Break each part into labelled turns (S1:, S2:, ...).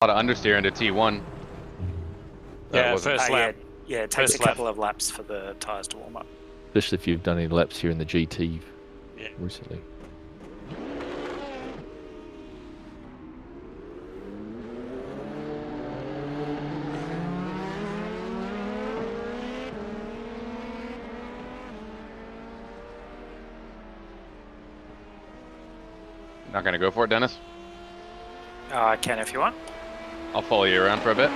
S1: A lot of understeer into T1.
S2: Yeah, first lap.
S3: Yeah, it takes a couple of laps for the tyres to warm up.
S4: Especially if you've done any laps here in the GT
S2: Yeah.
S4: recently.
S1: Not gonna go for it, Dennis?
S3: I can if you want.
S1: I'll follow you around for a bit.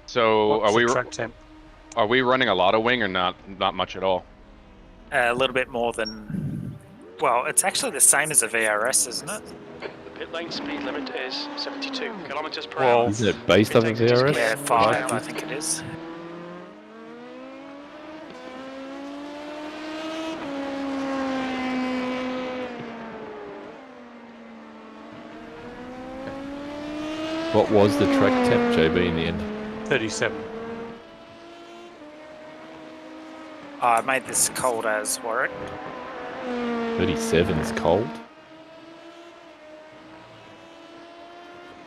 S1: So are we running a lot of wing or not much at all?
S3: A little bit more than, well, it's actually the same as a VRS, isn't it?
S5: The pit lane speed limit is 72 kilometers per hour.
S4: Isn't it based on the VRS?
S3: Yeah, 5 I think it is.
S4: What was the track temp, JB, in the end?
S2: 37.
S3: I made this cold as Warwick.
S4: 37 is cold.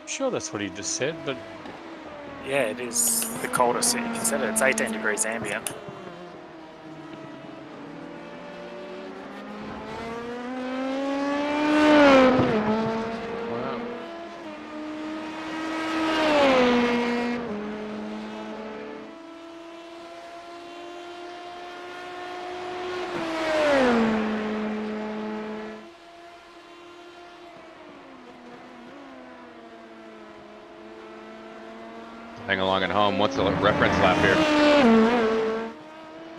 S2: Sure, that's what he just said, but
S3: Yeah, it is the coldest you can set it. It's 18 degrees ambient.
S1: Wow. Hang along at home. What's the reference lap here?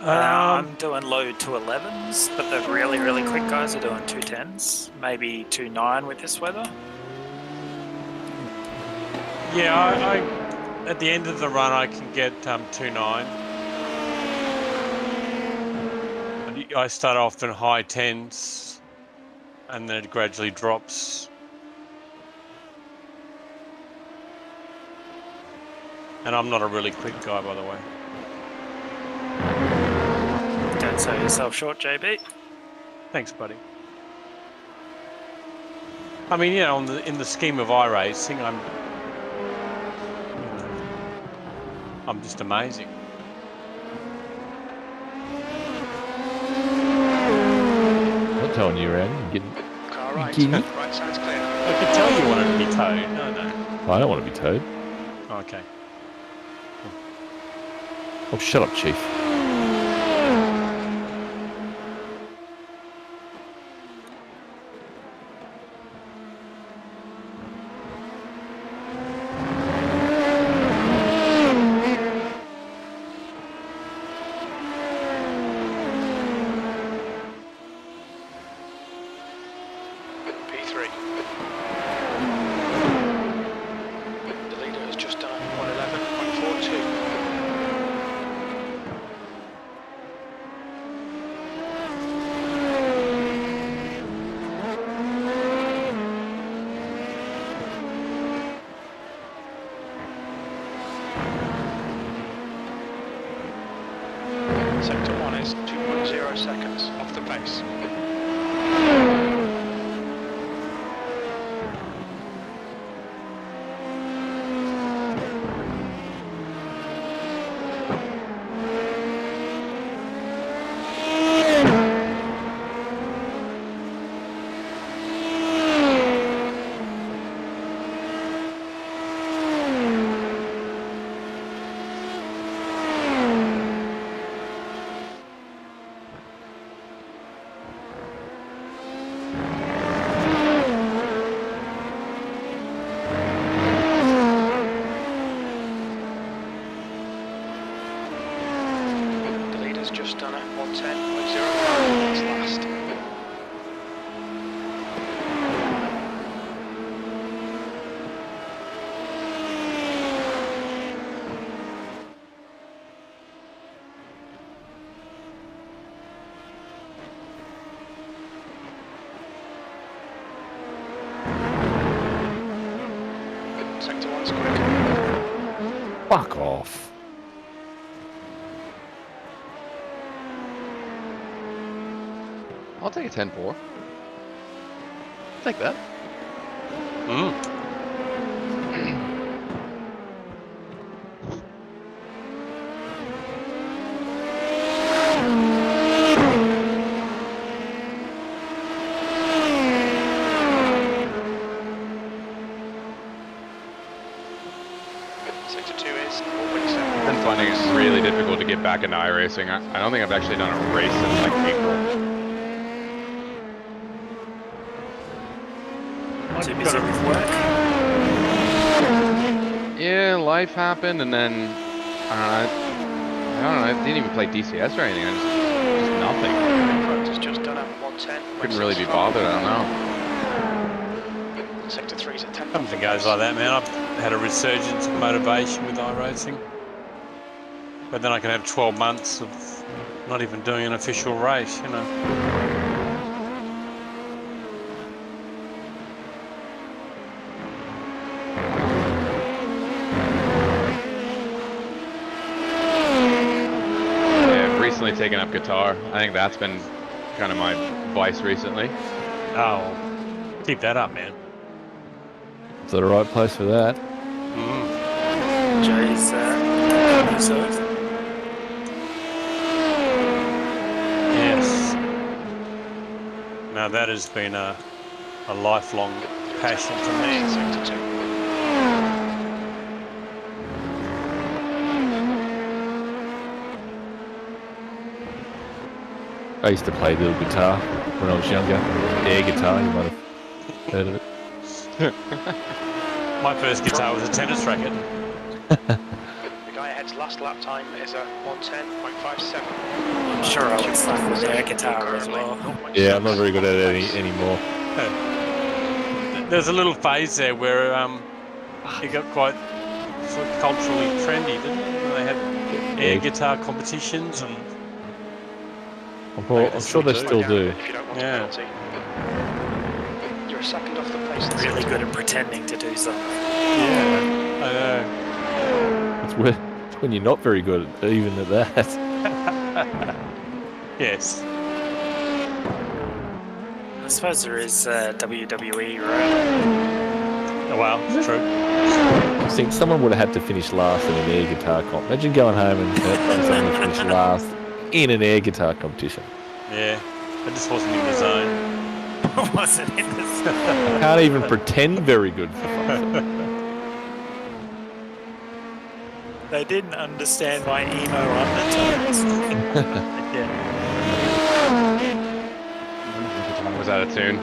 S3: I'm doing low 211s, but the really, really quick guys are doing 210s, maybe 29 with this weather.
S2: yeah, I at the end of the run I can get 2.9. I start off in high 10s, and then it gradually drops. And I'm not a really quick guy, by the way.
S3: Don't sell yourself short, JB.
S2: Thanks, buddy. I mean, you know, in the scheme of iRacing, I'm just amazing.
S4: I'm not towing you around. You're getting...
S5: Car right,
S4: Giddy.
S5: right side's clear.
S2: I could tell you wanted to be towed. No.
S4: I don't want to be towed.
S2: Okay.
S4: Oh, shut up, Chief.
S5: P3. The leader has just done 111.42. Sector 1 is 2.0 seconds off the pace. The leader's just done a 110.05.
S4: Fuck off.
S1: I'll take a 10-4. Take that.
S5: Sector 2 is 4.7.
S1: I've been finding it really difficult to get back into iRacing. I don't think I've actually done a race since like April.
S3: Too busy with work.
S1: Yeah, life happened, and then I don't know. I didn't even play DCS or anything. Just nothing.
S5: Has just done at 110.
S1: Couldn't really be bothered. I don't know.
S5: Sector 3 is at 10.
S2: Something goes like that, man. I've had a resurgence of motivation with iRacing. But then I can have 12 months of not even doing an official race, you know.
S1: Yeah, I've recently taken up guitar. I think that's been kind of my vice recently.
S2: Oh, keep that up, man.
S4: It's the right place for that.
S3: Jay's reserve.
S2: Yes. Now that has been a lifelong passion for me.
S5: Sector 2.
S4: I used to play little guitar when I was younger. Air guitar, you might have heard of it.
S2: My first guitar was a tennis racket.
S5: The guy ahead's last lap time is at 110.57.
S3: I'm sure I would start with air guitar as well.
S4: Yeah, I'm not very good at it anymore.
S2: There's a little phase there where it got quite sort of culturally trendy, didn't it? They had air guitar competitions and
S4: I'm sure they still do.
S5: If you don't want
S2: Yeah.
S5: a penalty. You're a second off the pace.
S3: Really good at pretending to do something.
S2: yeah, I know.
S4: It's when you're not very good, even at that.
S2: Yes.
S3: I suppose there is WWE, right?
S2: Oh, well, it's true.
S4: I think someone would have had to finish last in an air guitar comp. Imagine going home and having someone finish last in an air guitar competition.
S2: Yeah, I just wasn't in the zone.
S3: Wasn't in this.
S4: Can't even pretend very good for fun.
S3: They didn't understand my emo undertones.
S2: Yeah.
S1: Was that a tune?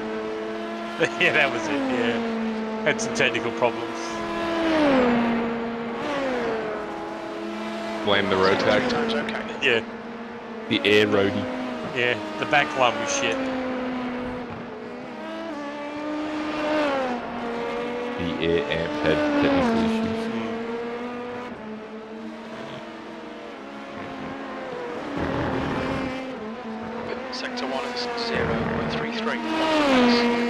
S2: Yeah, that was it, yeah. Had some technical problems.
S1: Blame the road tech.
S5: Time's okay.
S2: Yeah,
S4: The air roadie.
S2: yeah, the back line was shit.
S4: The air amp had technical issues.
S5: Sector 1 is 0.33.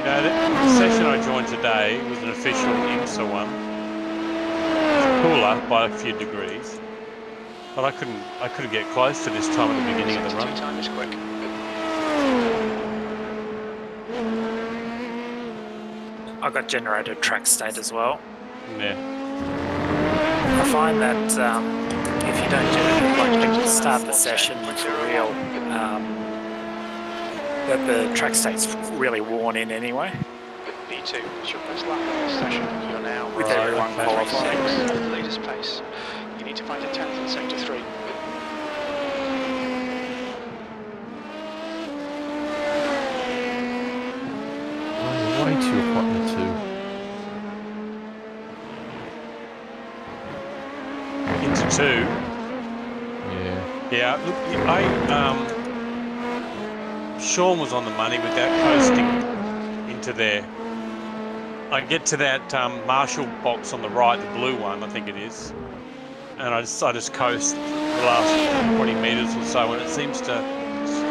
S2: The session I joined today was an official IMSA one. Cooler by a few degrees, but I couldn't get close to this time at the beginning of the
S5: Sector 2
S2: run.
S5: time is quick.
S3: I got generated track state as well.
S2: Yeah,
S3: I find that if you don't generate, start the session with real, that the track state's really worn in anyway.
S5: B2 is your first lap of this session. You're now
S3: With
S2: Right,
S3: everyone
S2: okay.
S3: qualifying.
S5: at the leader's pace. You need to find a 10th in Sector 3.
S4: Oh, way too hot in the two.
S2: into two.
S4: Yeah.
S2: Yeah, look, Sean was on the money with that coasting into there. I get to that Marshall box on the right, the blue one, I think it is, and I just coast the last 20 metres or so, and it seems to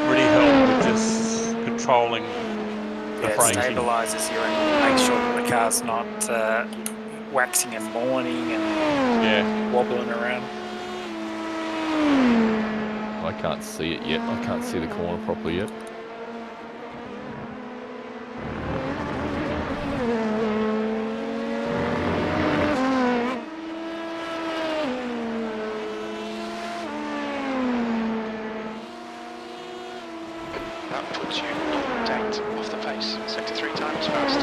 S2: really help with just controlling the
S3: Yeah, it
S2: braking.
S3: stabilises you and makes sure that the car's not waxing and mourning and
S2: Yeah.
S3: wobbling around.
S4: I can't see it yet. I can't see the corner properly yet.
S5: That puts you 0.8 off the pace. Sector 3 times fast.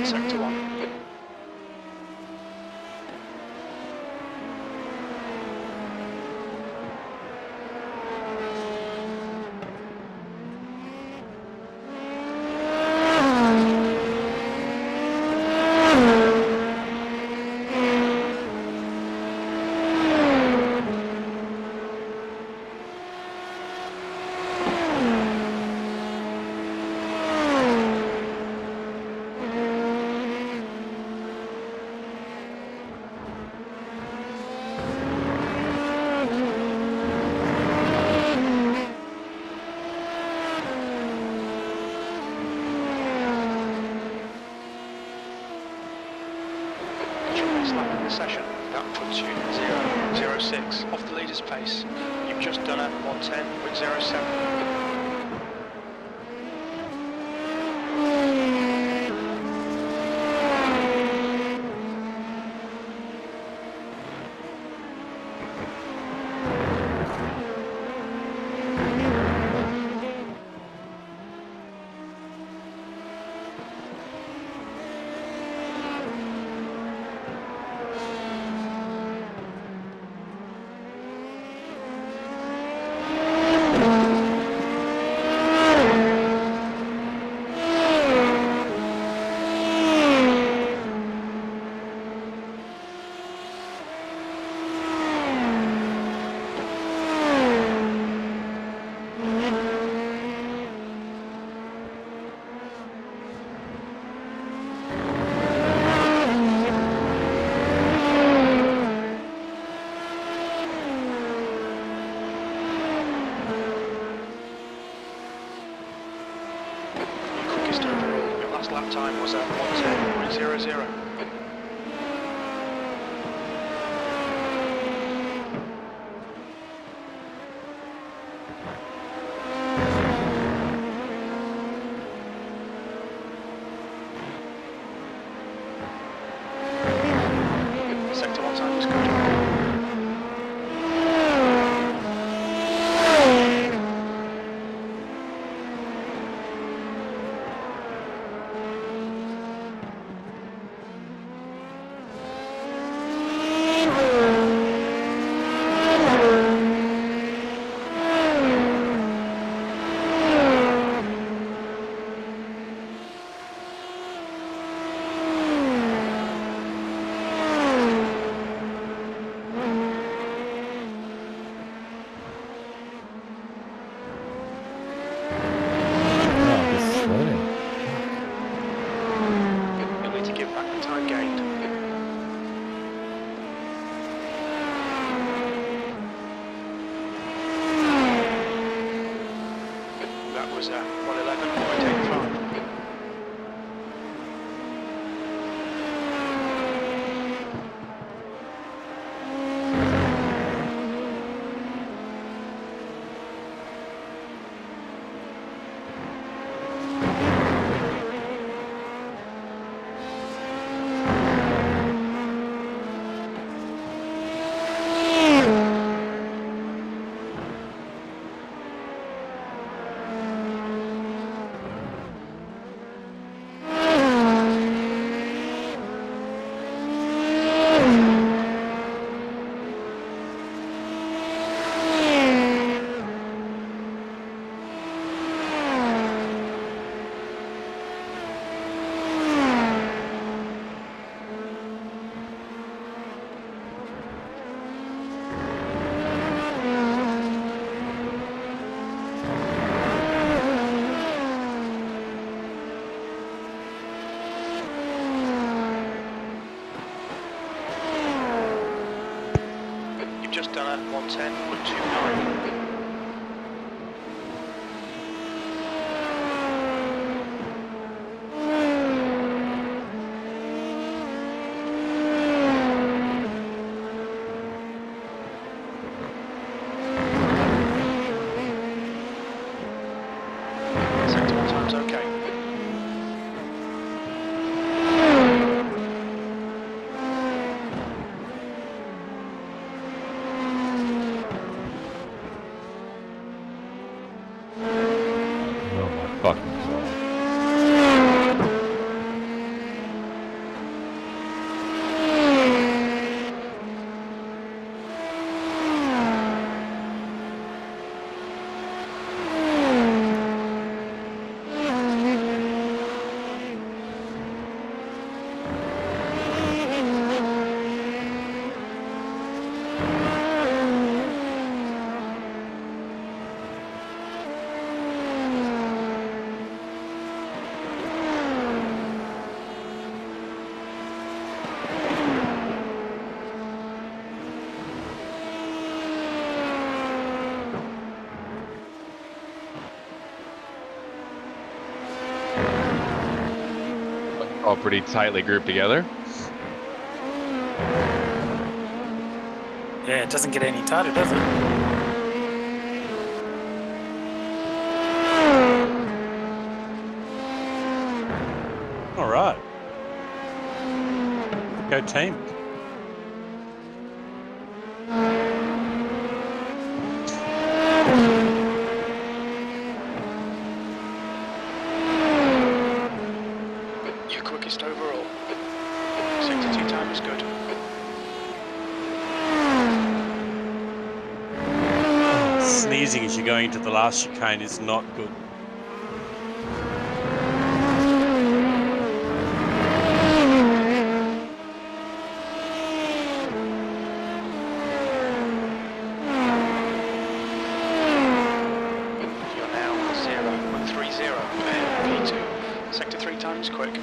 S5: Sector 1. Lap in the session, that puts you 0.06 off the leader's pace. You've just done a 110 with 0.7. just done a 110.29. Sector 1 time's okay.
S4: Oh my fucking God.
S1: All pretty tightly grouped together.
S3: Yeah, it doesn't get any tighter, does it?
S2: All right. Go team.
S5: Your quickest overall. Sector 2 time is good.
S2: Sneezing as you're going into the last chicane is not good.
S5: You're now 0.30 ahead of P2. Sector 3 time is quick.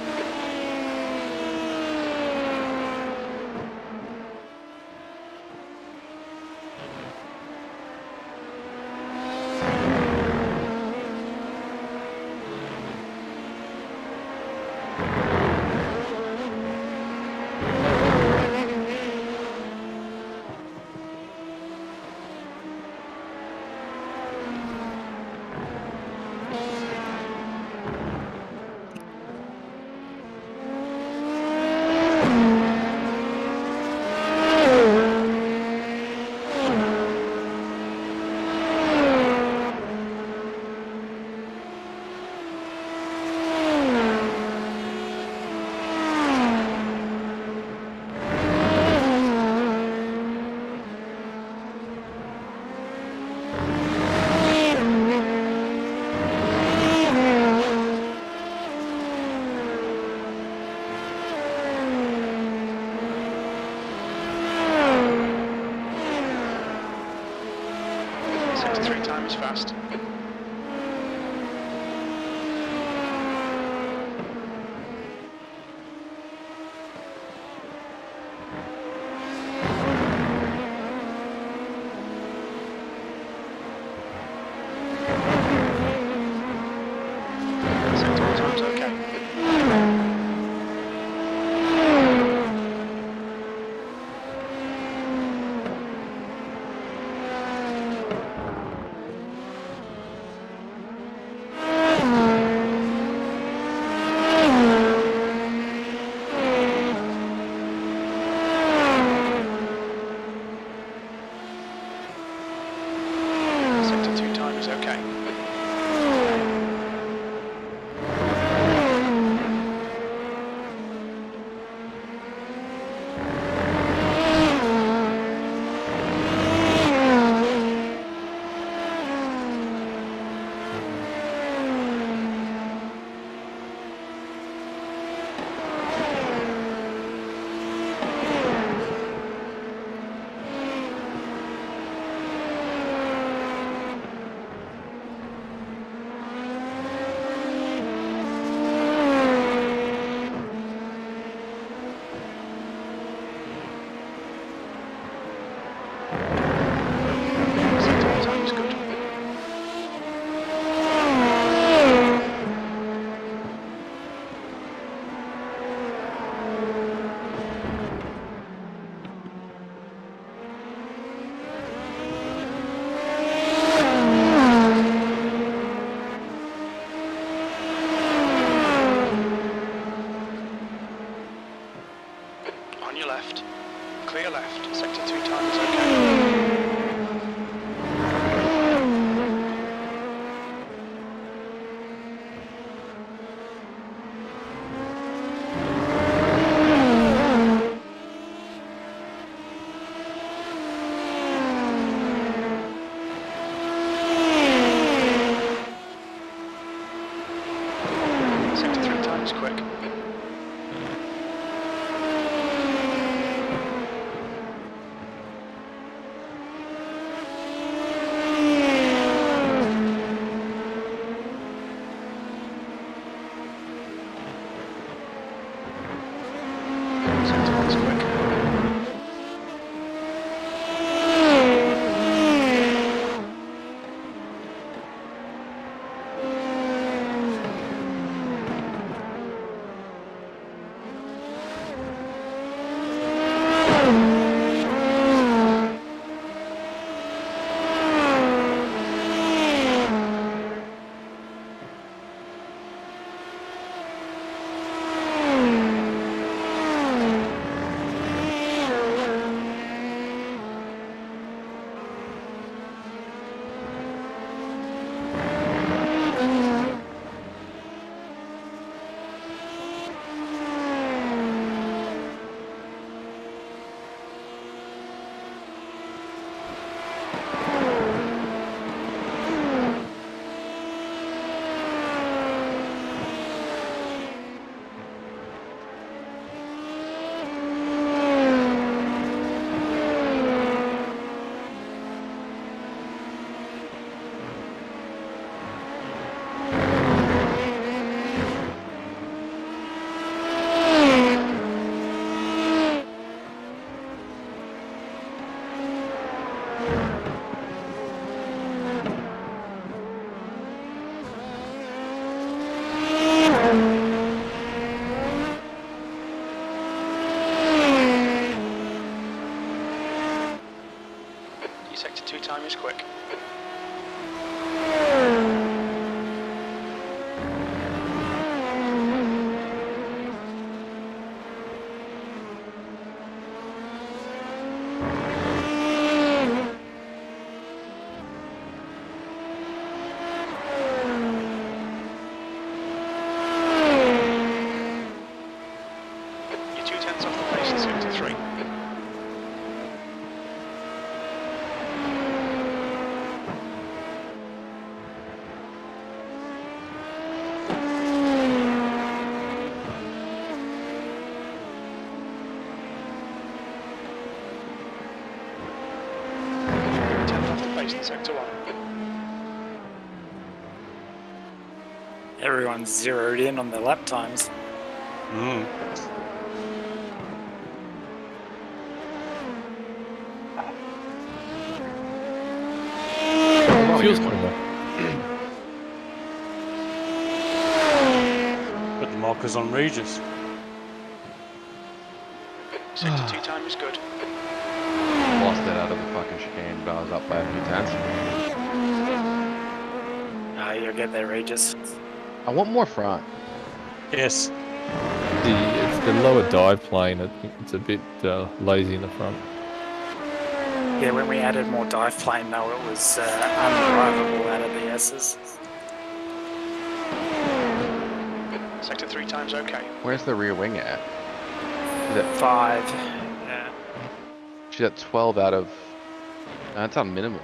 S5: Sector 3 time is fast. Sector 1 time's okay. Sector 2 time is okay. clear left. Sector 2 time is okay. Sector 3 time is quick. Sector 1's quick. Your sector 2 time is quick. You're 2/10 off the pace in sector 3. You're 10th off the pace in sector 1.
S3: Everyone's zeroed in on their lap times.
S2: Mm.
S4: Feels stronger.
S2: Put the markers on Regis.
S5: Sector 2 time is good.
S1: Lost it out of the fucking chicane, but I was up by a few tenths.
S3: You'll get there, Regis.
S1: I want more front.
S2: Yes.
S4: It's the lower dive plane. I think it's a bit lazy in the front.
S3: Yeah, when we added more dive plane, though, it was undrivable out of the S's.
S5: Sector 3 time's okay.
S1: Where's the rear wing at? Is it
S3: 5. Yeah.
S1: She's at 12 out of... that's on minimum.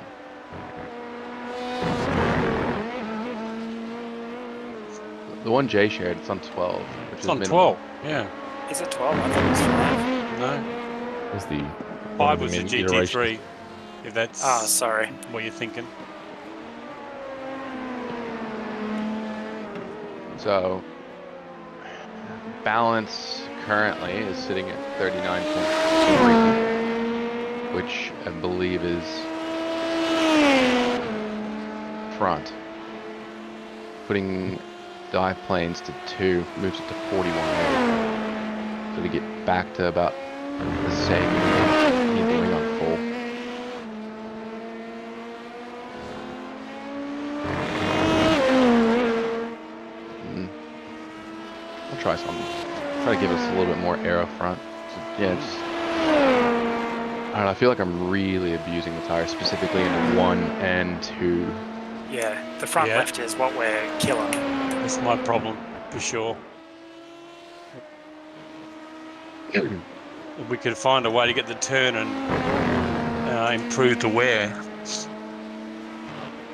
S1: The one Jay shared, it's on 12, which
S2: It's
S1: is
S2: on
S1: minimum.
S2: 12. Yeah.
S3: Is it 12? I thought it was 5.
S2: No.
S4: There's the
S2: 5 was the
S4: iteration.
S2: GT3. If that's
S3: Oh, sorry.
S2: what you're thinking.
S1: So, balance currently is sitting at 39.3, which I believe is front. Putting dive planes to 2 moves it to 41. So to get back to about the same you're doing on full. I'll try something. Try to give us a little bit more air up front. So, yeah, just don't know, I feel like I'm really abusing the tire, specifically into 1 and 2.
S3: Yeah, the front left is what we're killing.
S2: That's my problem, for sure. If we could find a way to get the turn and improve the wear,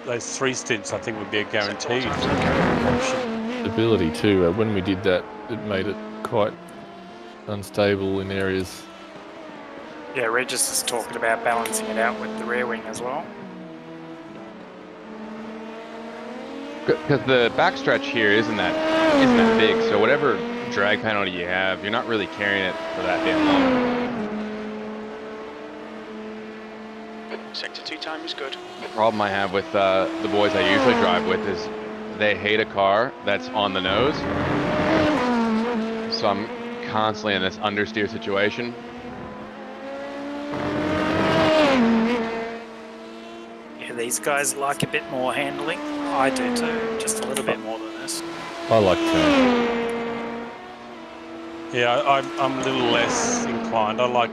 S2: those 3 stints I think would be a guaranteed option.
S4: Stability too. When we did that, it made it quite unstable in areas.
S3: Yeah, Regis is talking about balancing it out with the rear wing as well.
S1: Because the backstretch here isn't that big, so whatever drag penalty you have, you're not really carrying it for that damn long.
S5: Sector 2 time is good.
S1: The problem I have with the boys I usually drive with is they hate a car that's on the nose, so I'm constantly in this understeer situation.
S3: Yeah, these guys like a bit more handling. I do too, just a little bit more than this.
S4: I like turn.
S2: Yeah, I'm a little less inclined. I like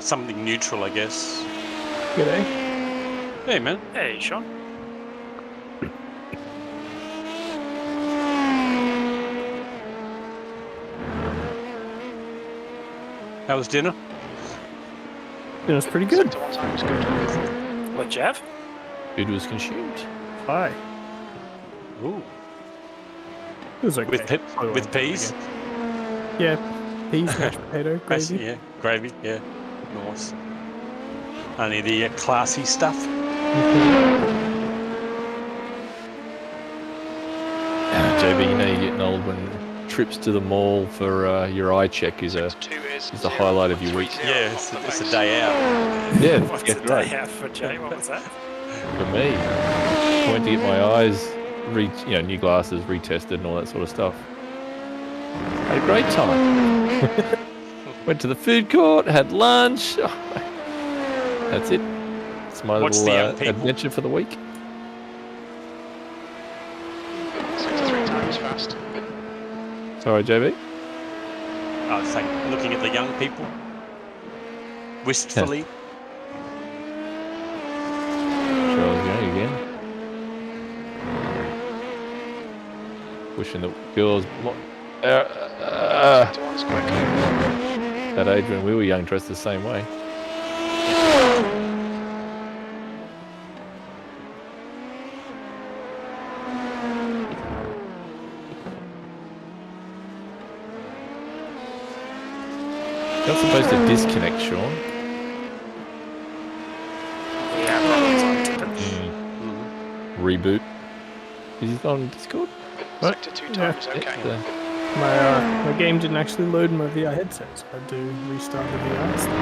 S2: something neutral, I guess.
S6: G'day.
S2: Hey, man.
S3: Hey, Sean.
S2: How was dinner?
S6: It was pretty good.
S5: Sector 1 time is good.
S3: What'd you have?
S4: Food was consumed.
S6: Hi.
S2: Ooh.
S6: It was okay.
S2: With peas?
S6: Yeah, peas, mashed potato, gravy.
S2: Yeah, gravy, yeah. Nice. Only the classy stuff.
S4: JB, you know you're getting old when trips to the mall for your eye check is a highlight of your week.
S2: Yeah, it's a day out.
S4: Yeah,
S3: What's
S4: yeah,
S3: the
S4: right.
S3: day out for Jay? What was that?
S4: For me, I went to get my eyes, new glasses retested and all that sort of stuff. Had a great time. Went to the food court, had lunch. That's it. It's my
S2: What's the young
S4: little
S2: people?
S4: adventure for the week.
S5: Sector 3 time is fast.
S4: Sorry, JB.
S2: I was saying, looking at the young people, wistfully.
S4: Charles going again. Wishing the girls.
S5: Sector 1 is quick.
S4: That age when we were young, dressed the same way. You're supposed to disconnect, Sean.
S3: Yeah, problems on tipping.
S4: Reboot. Is he on Discord?
S5: Sector 2 time is okay.
S6: My game didn't actually load my VR headset, so I had to restart the VR stuff.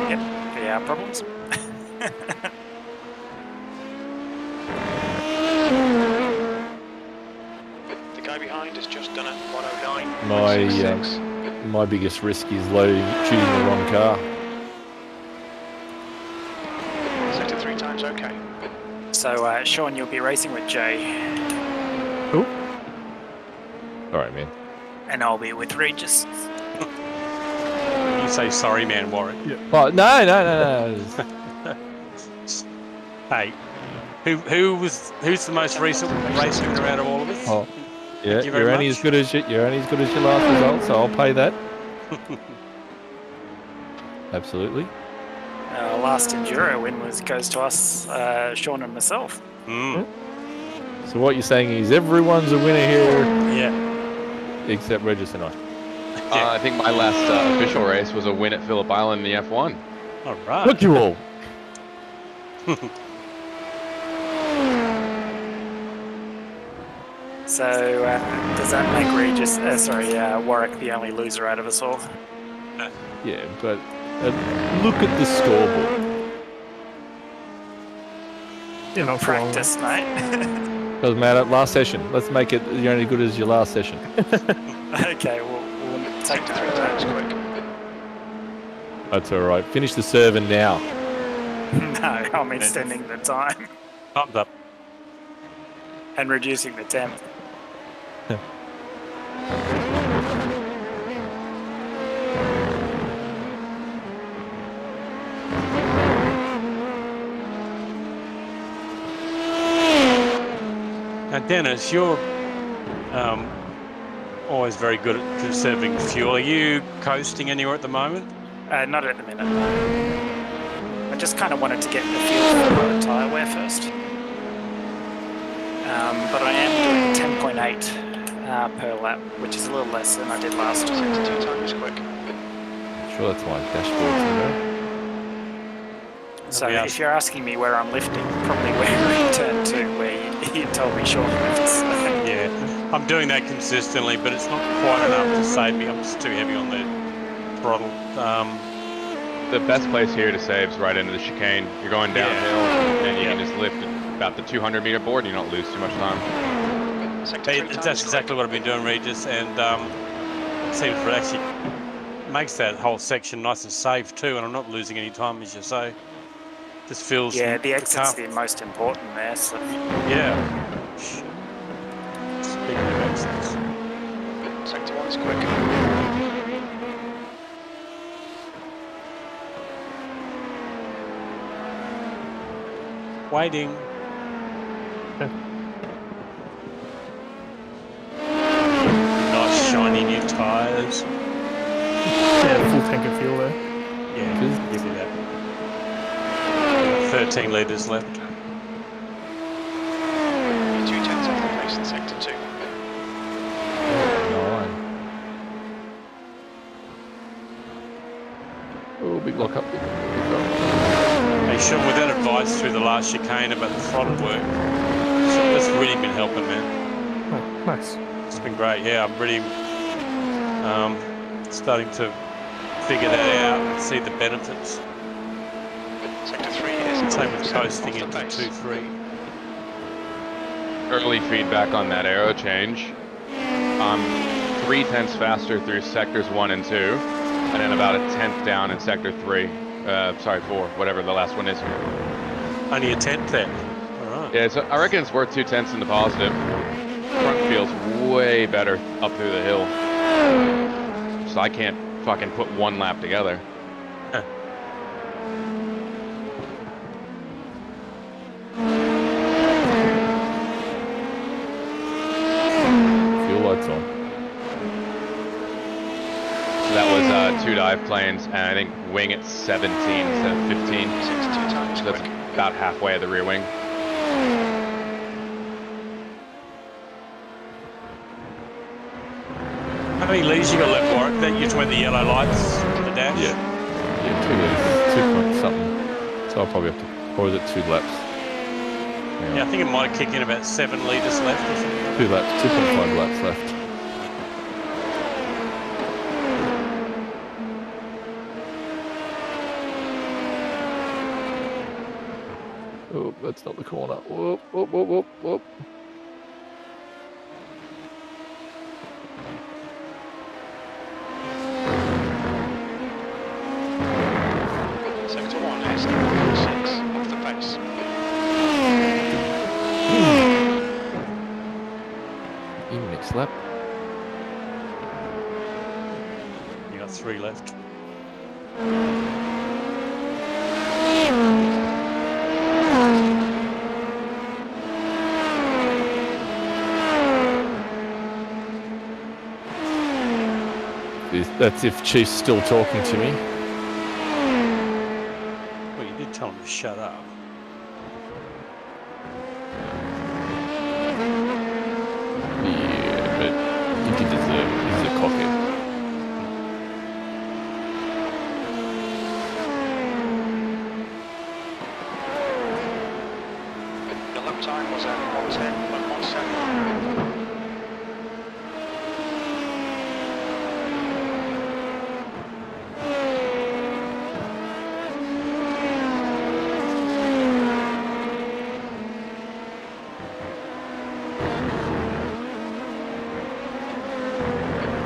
S3: Yep, VR problems.
S5: The guy behind has just done a 109.
S4: My biggest risk is choosing the wrong car.
S5: Sector 3 time's okay.
S3: So, Sean, you'll be racing with Jay,
S6: Cool.
S4: All right, man.
S3: and I'll be with Regis.
S2: You say sorry, man, Warwick.
S4: Oh, no.
S2: Hey, who's the most recent race winner out of all of us?
S4: Oh, yeah,
S2: Thank you very
S4: you're only
S2: much.
S4: as good as your last result, so I'll pay that. Absolutely.
S3: Last Enduro win goes to us, Sean and myself.
S2: Mm.
S4: So what you're saying is everyone's a winner here,
S2: Yeah.
S4: except Regis and I.
S1: I think my last official race was a win at Phillip Island in the F1.
S2: All right.
S4: Look you all.
S3: So, does that make Warwick the only loser out of us all?
S4: Yeah, but look at the scoreboard.
S6: You're not
S3: Practice, mate.
S4: Doesn't matter. Last session. Let's make it you're only good as your last session.
S3: Okay, we'll take
S5: Sector 3 time's quick.
S4: That's all right. Finish the server now.
S3: No, I'm extending the time
S2: Thumbs up.
S3: and reducing the temp.
S2: Now, Dennis, you're always very good at conserving fuel. Are you coasting anywhere at the moment?
S3: Not at the minute, no. I just kind of wanted to get the feel for the tyre wear first. But I am doing 10.8 per lap, which is a little less than I did last time.
S5: 2 times quick.
S4: Sure, that's my dashboard.
S3: So if you're asking me where I'm lifting, probably where we turn to, where you told me short lifts.
S2: Yeah, I'm doing that consistently, but it's not quite enough to save me. I'm just too heavy on the throttle.
S1: The best place here to save is right into the chicane. You're going downhill, and you can just lift about the 200-meter board, and you don't lose too much time.
S2: That's exactly what I've been doing, Regis, and it seems it actually makes that whole section nice and safe too, and I'm not losing any time, as you say. Just feels
S3: the exit's the most important there. So.
S2: Yeah. Speaking of exits.
S5: Sector 1 is quick.
S2: Waiting. Nice shiny new tyres.
S6: Yeah, full tank of fuel there.
S2: Yeah, give me that. 13 litres left.
S5: 2 tenths off the pace in sector 2.
S4: 9. Oh, big lock up. Big lock.
S2: Hey Sean, with that advice through the last chicane about the throttle work, so that's really been helping, man.
S6: Oh, nice.
S2: It's been great. Yeah, I'm really starting to figure that out and see the benefits.
S5: Sector 3 is
S2: Same with
S5: 7
S2: coasting
S5: off the
S2: into
S5: pace.
S2: 2-3.
S1: Early feedback on that aero change. I'm 3/10 faster through sectors 1 and 2, and then about a 10th down in sector 3. Sorry, 4, whatever the last one is here.
S2: Only a 10th then. All right.
S1: Yeah, I reckon it's worth 2/10 in the positive. Front feels way better up through the hill. So I can't fucking put one lap together.
S4: Fuel lights on.
S1: So that was 2 dive planes, and I think wing at 17 instead of 15.
S5: Sector 2 times
S1: So that's
S5: quick.
S1: about halfway of the rear wing.
S2: How many litres you got left, Warwick? That you went the yellow lights on the dash?
S4: Yeah, 2 litres. 2 point something. So I'll probably have to, or is it 2 laps?
S2: Yeah, I think it might kick in about 7 litres left or something.
S4: 2 laps, 2.5 laps left. Oh, that's not the corner. Whoop, whoop, whoop, whoop, whoop.
S5: Sector 1 is 1.6 off the pace.
S4: In next lap.
S2: You got 3 left.
S4: That's if Chief's still talking to me.
S2: Well, you did tell him to shut up.
S4: Yeah, but he did deserve it. He's a cockhead.
S5: The lap time was at 1:10.17.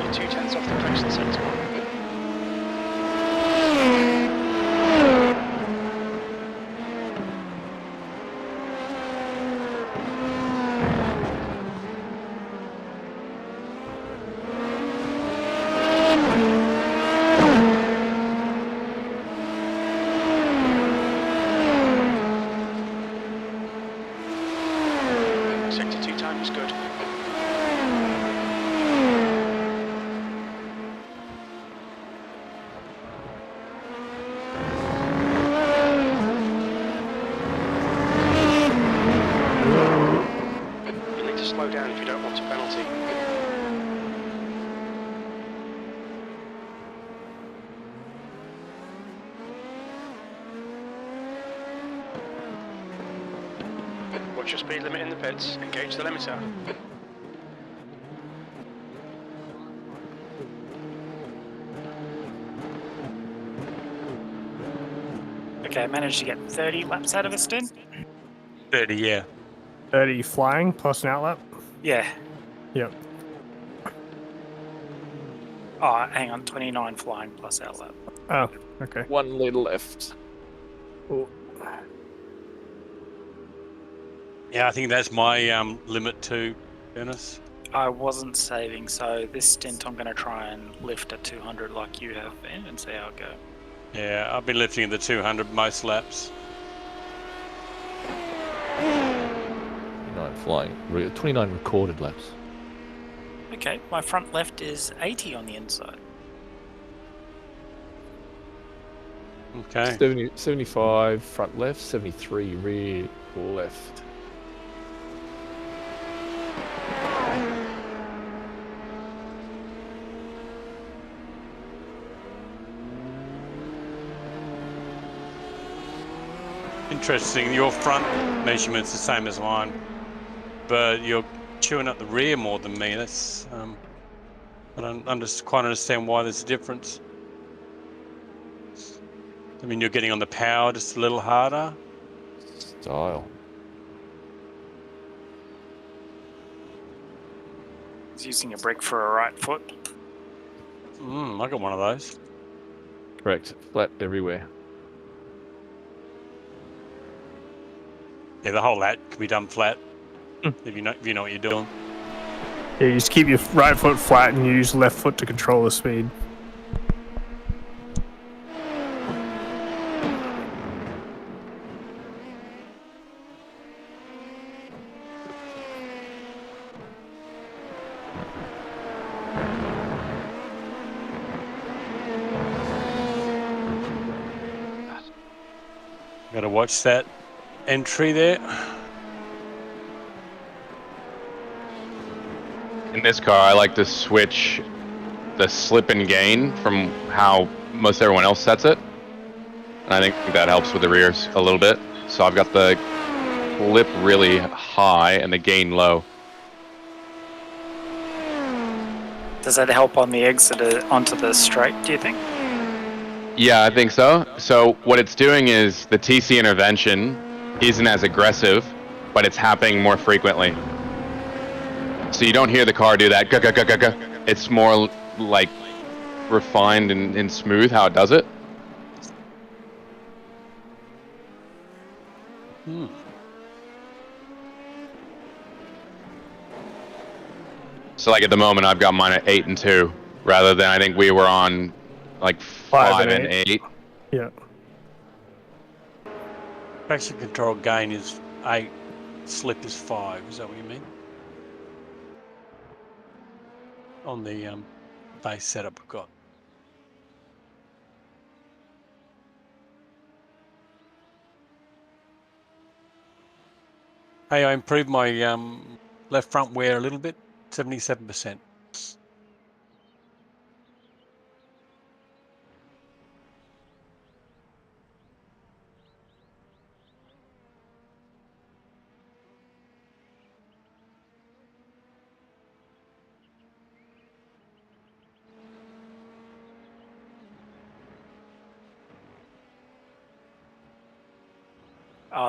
S5: You're 2 tenths off the pace in sector 1. slow down if you don't want a penalty. Watch your speed limit in the pits, engage the limiter.
S3: Okay, I managed to get 30 laps out of a stint.
S2: 30, yeah.
S6: 30 flying plus an outlap.
S3: Yeah.
S6: Yep.
S3: Oh, hang on, 29 flying plus outlap.
S6: Oh, okay.
S4: 1 litre left.
S2: Yeah, I think that's my limit too, Dennis.
S3: I wasn't saving, so this stint I'm going to try and lift at 200 like you have been and see how it goes.
S2: Yeah, I've been lifting in the 200 most laps.
S4: 29 flying. 29 recorded laps.
S3: Okay, my front left is 80 on the inside.
S2: Okay.
S4: 75 front left, 73 rear left.
S2: Interesting, your front measurement's the same as mine, but you're chewing up the rear more than me. That's I don't quite understand why there's a difference. I mean, you're getting on the power just a little harder.
S4: Style.
S3: He's using a brake for a right foot.
S2: I got one of those.
S4: Correct. Flat everywhere.
S2: Yeah, the whole lat can be done flat if you know what you're doing.
S6: Yeah, you just keep your right foot flat and you use left foot to control the speed.
S2: Got to watch that entry there.
S1: In this car, I like to switch the slip and gain from how most everyone else sets it. And I think that helps with the rears a little bit. So I've got the clip really high and the gain low.
S3: Does that help on the exit onto the straight, do you think?
S1: Yeah, I think so. So what it's doing is the TC intervention isn't as aggressive, but it's happening more frequently. So you don't hear the car do that. Guh, guh, guh, guh, guh. It's more like refined and smooth how it does it. So like at the moment, I've got mine at 8 and 2, rather than I think we were on like 5 and 8.
S6: Yeah.
S2: Traction control gain is 8, slip is 5. Is that what you mean? On the base setup I've got. Hey, I improved my left front wear a little bit, 77%.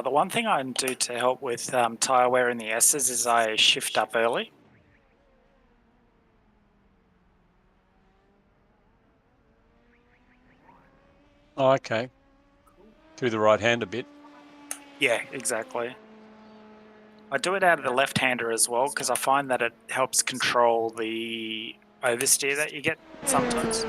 S3: The one thing I do to help with tyre wear in the S's is I shift up early.
S2: Oh, okay. Through the right hand a bit.
S3: Yeah, exactly. I do it out of the left-hander as well because I find that it helps control the oversteer that you get sometimes.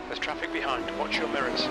S5: There's traffic behind. Watch your mirrors.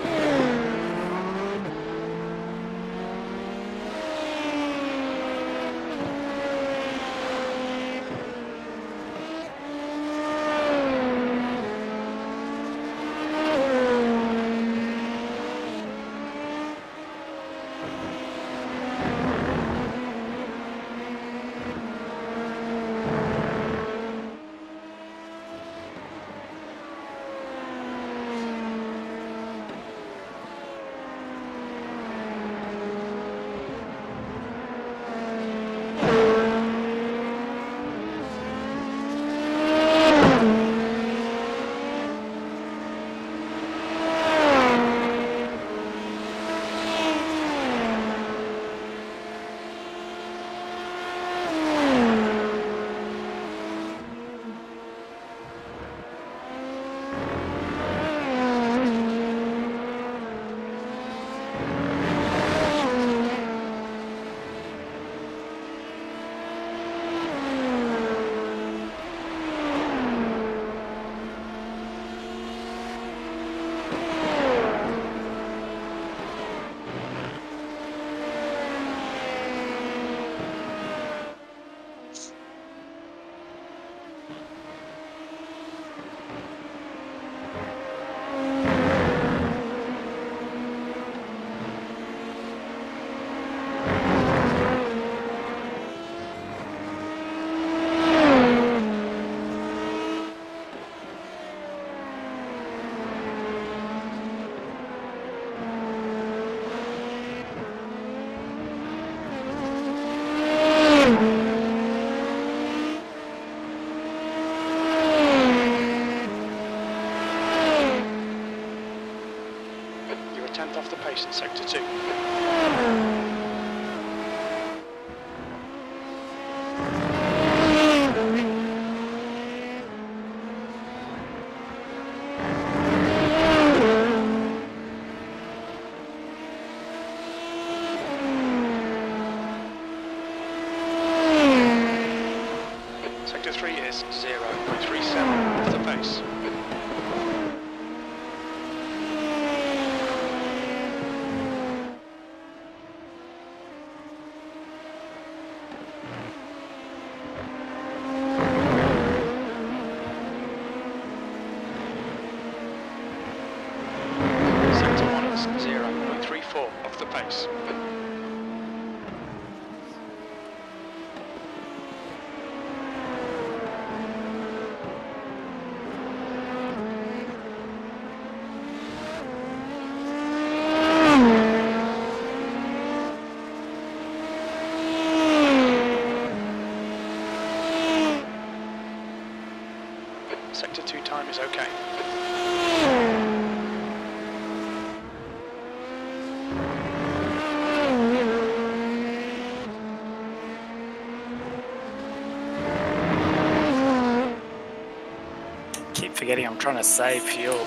S5: pace in sector 2. Sector 3 is 0.37 off the pace. Sector 1 is 0.34 off the pace. Sector 2 time is okay.
S3: Keep forgetting I'm trying to save fuel.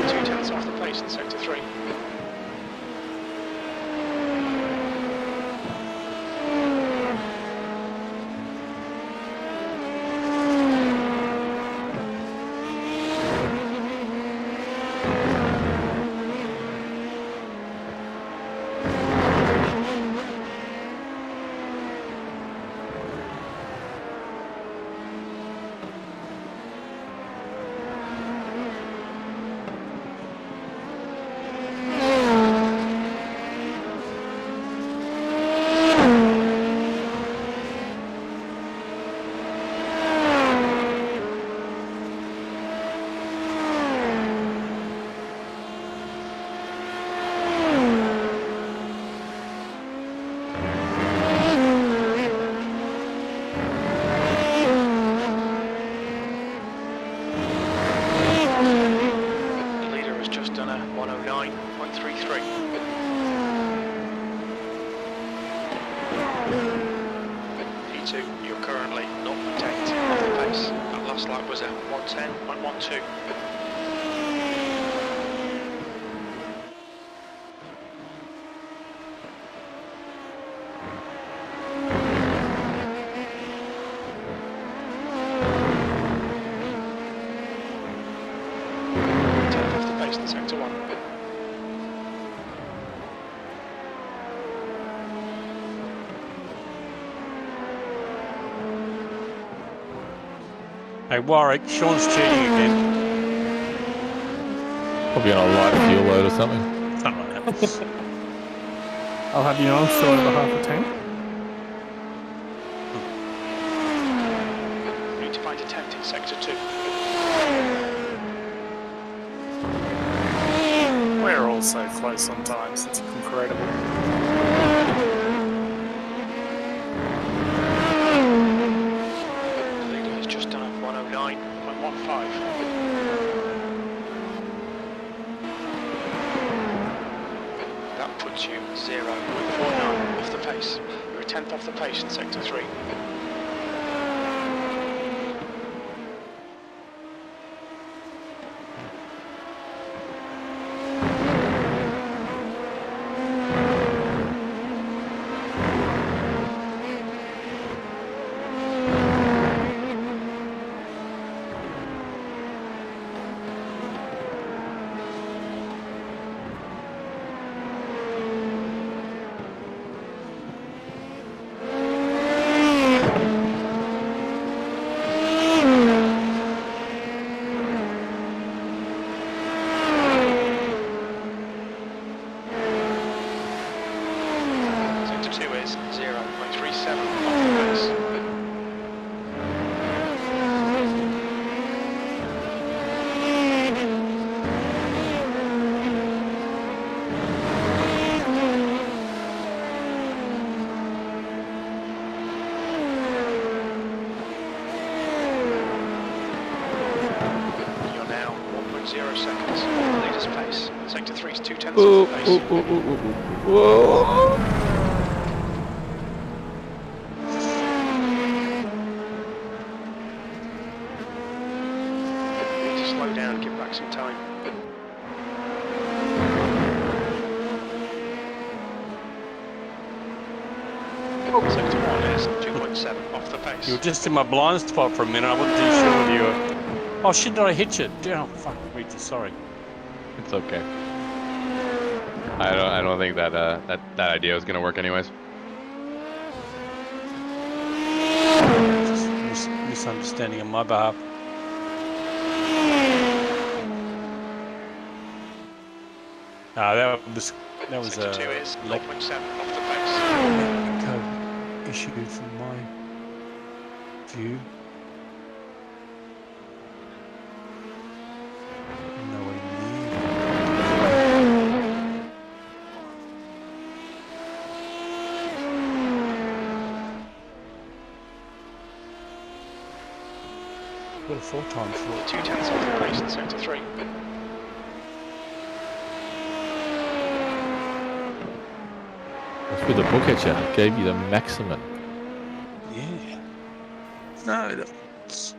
S5: 2/10 off the pace in sector 3. The leader has just done a 109.33. P2, you're currently 0.8 off the pace. That last lap was a 110.12. Off the pace in sector 1.
S2: Hey Warwick, Sean's cheating again.
S4: Probably on a light fuel load or something.
S2: Something like that.
S6: I'll have you know I'm still over half a tank.
S5: You need to find a tent in sector 2.
S3: We're all so close sometimes, it's incredible.
S5: The leader has just done a 109.15. That puts you 0.49 off the pace. You're a 10th off the pace in sector 3. 2/10
S4: Oh,
S5: off the pace.
S4: oh, oh, oh, oh, oh.
S5: You need to slow down, give back some time. Sector 1 is 2.7 off the pace.
S2: You were just in my blind spot for a minute. I wasn't too sure whether you were. Oh shit! Did I hit you? Oh fuck, Rita. Sorry.
S1: It's okay. I don't think that that idea was gonna work anyways.
S2: Just misunderstanding on my behalf. That was
S5: Sector 2
S2: a
S5: is 0.7 off the pace.
S2: code issue from my view. Nowhere near. Got a 4 times 4.
S5: 2/10 off the pace in sector 3.
S4: That's with the book at you. It gave you the maximum.
S2: Yeah. No, that's...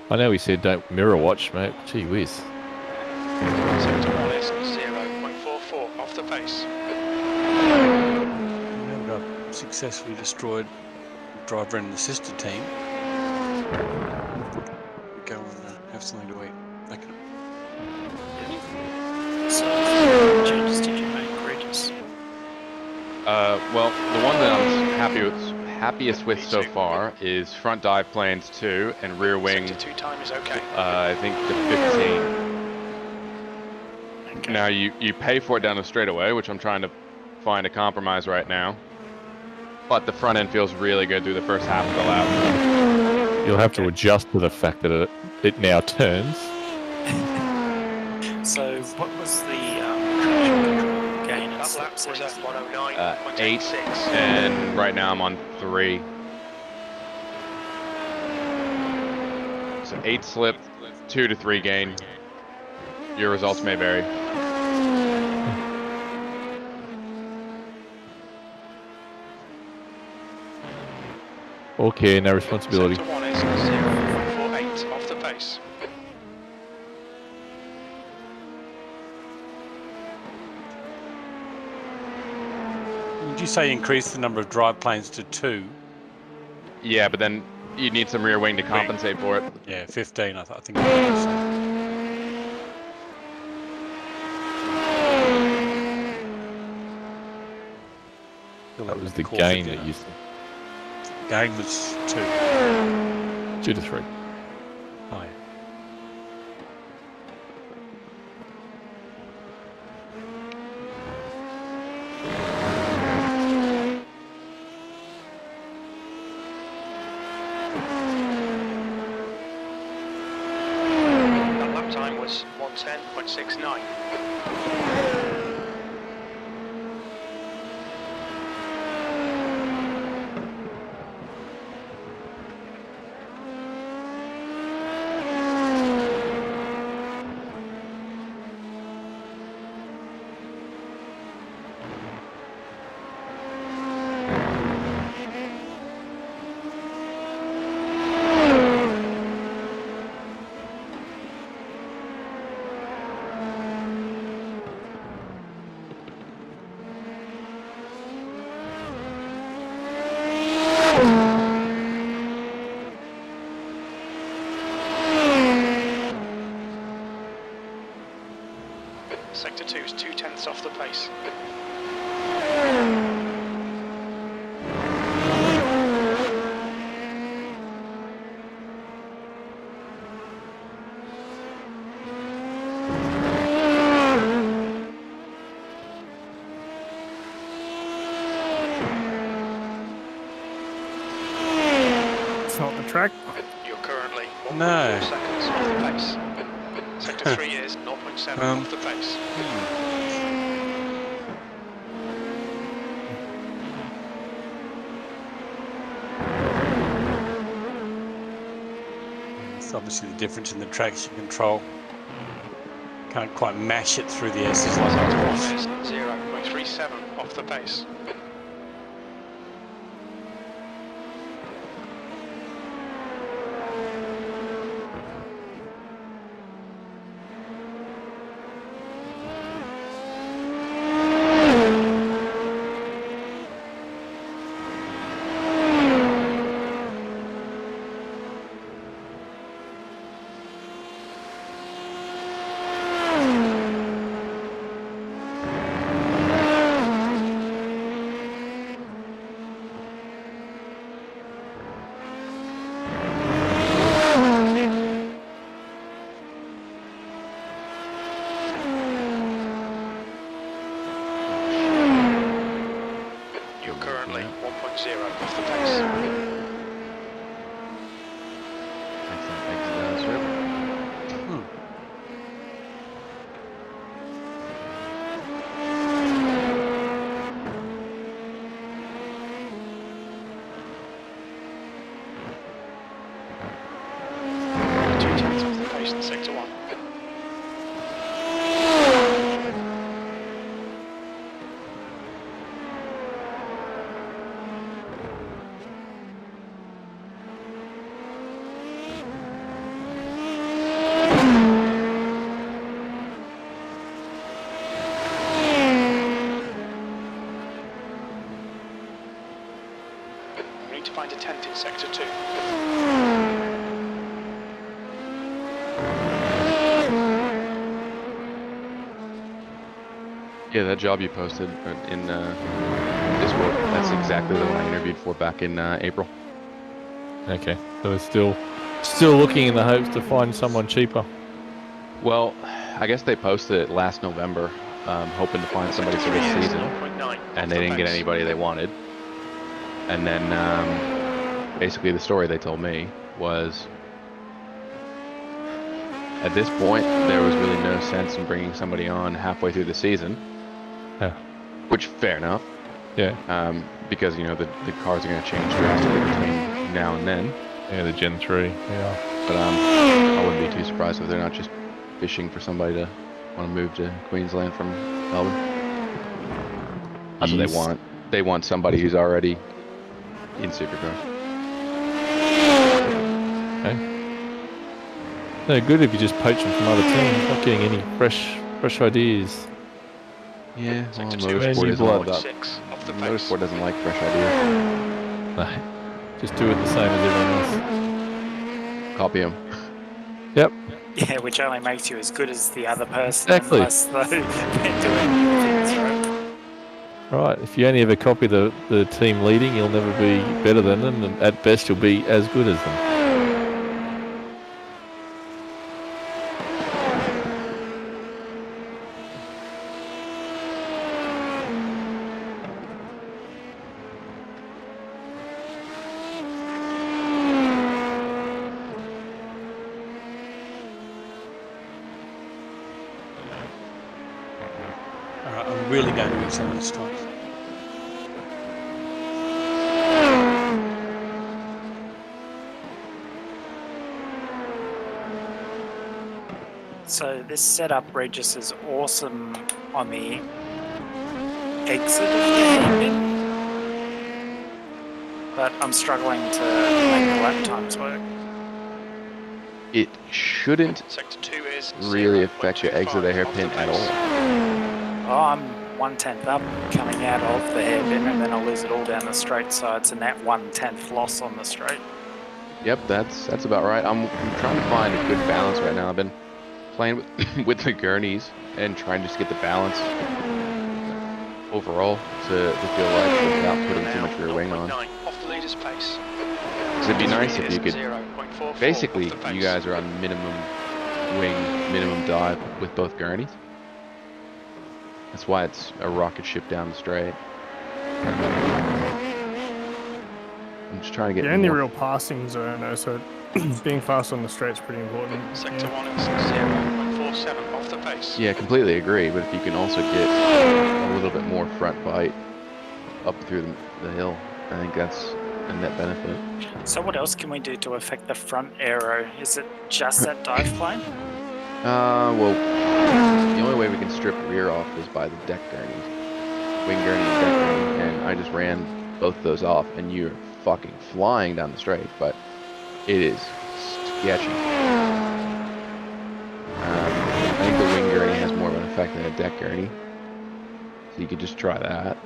S4: I know we said don't mirror watch, mate. Gee whiz.
S5: Sector 1 is 0.44 off the pace.
S2: Now that I've successfully destroyed the driver and the sister team. Go and have something to eat. Okay.
S3: So, what changes did you make, Regis?
S1: Well, the one that I'm happiest with so far is front dive planes 2 and rear wing.
S5: Sector 2 time is okay.
S1: I think the 15.
S3: Okay.
S1: Now you pay for it down the straightaway, which I'm trying to find a compromise right now. But the front end feels really good through the first half of the lap.
S4: You'll have to adjust to the fact that it now turns.
S3: So, what was the traction control gain and
S5: That
S3: slip
S5: lap was at
S3: settings?
S5: 109.86.
S1: 8, and right now I'm on 3. So 8 slip, 2 to 3 gain. Your results may vary.
S4: Okay, no responsibility.
S5: Sector 1 is 0.48 off the pace.
S2: Did you say increase the number of drive planes to 2?
S1: Yeah, but then you need some rear wing to compensate for it.
S2: Yeah, 15. I think. That's
S4: That was the gain that you said.
S2: Gain was 2.
S4: 2 to 3.
S2: Oh, yeah.
S5: That lap time was 110.69. Sector 2 is 0.2 off the pace.
S6: It's not the track.
S5: You're currently 1.4
S2: No.
S5: seconds off the pace. Sector 3 is 0.7 off the pace.
S2: It's obviously the difference in the traction control. Can't quite mash it through the S's like I want.
S5: 0.37 off the pace. You're currently 1.0 off the pace.
S1: Excellent exit down the strip.
S2: Hmm.
S5: Two tenths off the pace in sector 1. We need to find a tenth in sector 2.
S1: Yeah, that job you posted in Discord, that's exactly the one I interviewed for back in April.
S4: Okay, so we're still looking in the hopes to find someone cheaper.
S1: Well, I guess they posted it last November, hoping to find somebody for this season,
S5: 0.9
S1: and they didn't get anybody they wanted. And then basically the story they told me was, at this point, there was really no sense in bringing somebody on halfway through the season.
S4: Yeah.
S1: Which, fair enough.
S4: Yeah.
S1: Because, you know, the cars are going to change drastically between now and then.
S4: Yeah, the Gen 3. Yeah.
S1: But I wouldn't be too surprised if they're not just fishing for somebody to want to move to Queensland from Melbourne. That's what they want. They want somebody who's already in supercars.
S4: Okay. No good if you just poach them from other teams, not getting any fresh ideas.
S1: Yeah, well,
S5: Sector 2
S1: Motorsport
S5: is
S1: isn't all
S5: 1.6 off the pace.
S1: Motorsport doesn't like fresh ideas.
S4: No, just do it the same as everyone else.
S1: Copy them.
S4: Yep.
S3: Yeah, which only makes you as good as the other person
S4: Exactly.
S3: unless they're doing new things, right?
S4: Right. If you only ever copy the team leading, you'll never be better than them, and at best you'll be as good as them.
S2: Alright, I'm really going to mix some of this time.
S3: So this setup, Regis, is awesome on the exit of the hairpin, but I'm struggling to make the lap times work.
S1: It shouldn't
S5: Sector 2 is
S1: really affect your exit of the
S5: 0.25
S1: hairpin
S5: off the
S1: at
S5: pace.
S3: Oh, I'm 1/10 up coming out of the hairpin, and then I'll lose it all down the straight, so it's a net 1/10 loss on the straight.
S1: Yep, that's about right. I'm trying to find a good balance right now. I've been playing with the gurneys and trying to just get the balance overall to feel right without putting too much rear wing on.
S5: 0.9 off the leader's pace.
S1: 'Cause it'd be nice if you could.
S5: 0.44
S1: Basically,
S5: off the pace.
S1: you guys are on minimum wing, minimum dive with both gurneys. That's why it's a rocket ship down the straight. I'm just trying to get
S6: The only
S1: more.
S6: real passing zone, though, so being fast on the straight's pretty important.
S5: Sector
S6: Yeah.
S5: 1 is 0.47 off the pace.
S1: Yeah, completely agree. But if you can also get a little bit more front bite up through the hill, I think that's a net benefit.
S3: So what else can we do to affect the front aero? Is it just that dive plane?
S1: Well, the only way we can strip rear off is by the deck gurneys. Wing gurney and deck gurney, and I just ran both of those off, and you're fucking flying down the straight, but it is sketchy. I think the wing gurney has more of an effect than a deck gurney, so you could just try that.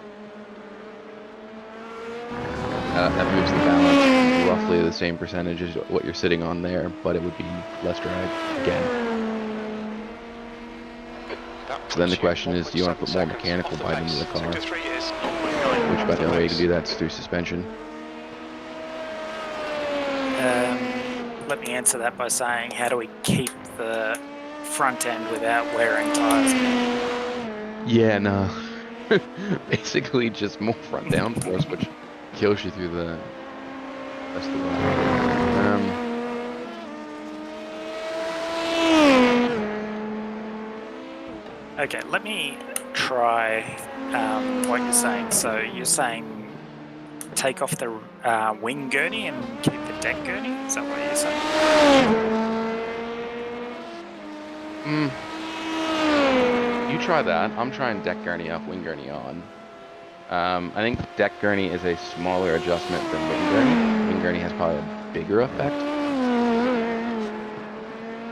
S1: That moves the balance roughly the same percentage as what you're sitting on there, but it would be less drag again. So then the question is, do you want to put more mechanical bite into the car? Which about the only way you can do that is through suspension.
S3: Let me answer that by saying, how do we keep the front end without wearing tires?
S1: Yeah, no. Basically just more front downforce, which kills you through the rest of the way.
S3: Okay, let me try what you're saying. So you're saying take off the wing gurney and keep the deck gurney? Is that what you're saying?
S1: You try that. I'm trying deck gurney off, wing gurney on. I think deck gurney is a smaller adjustment than wing gurney. Wing gurney has probably a bigger effect.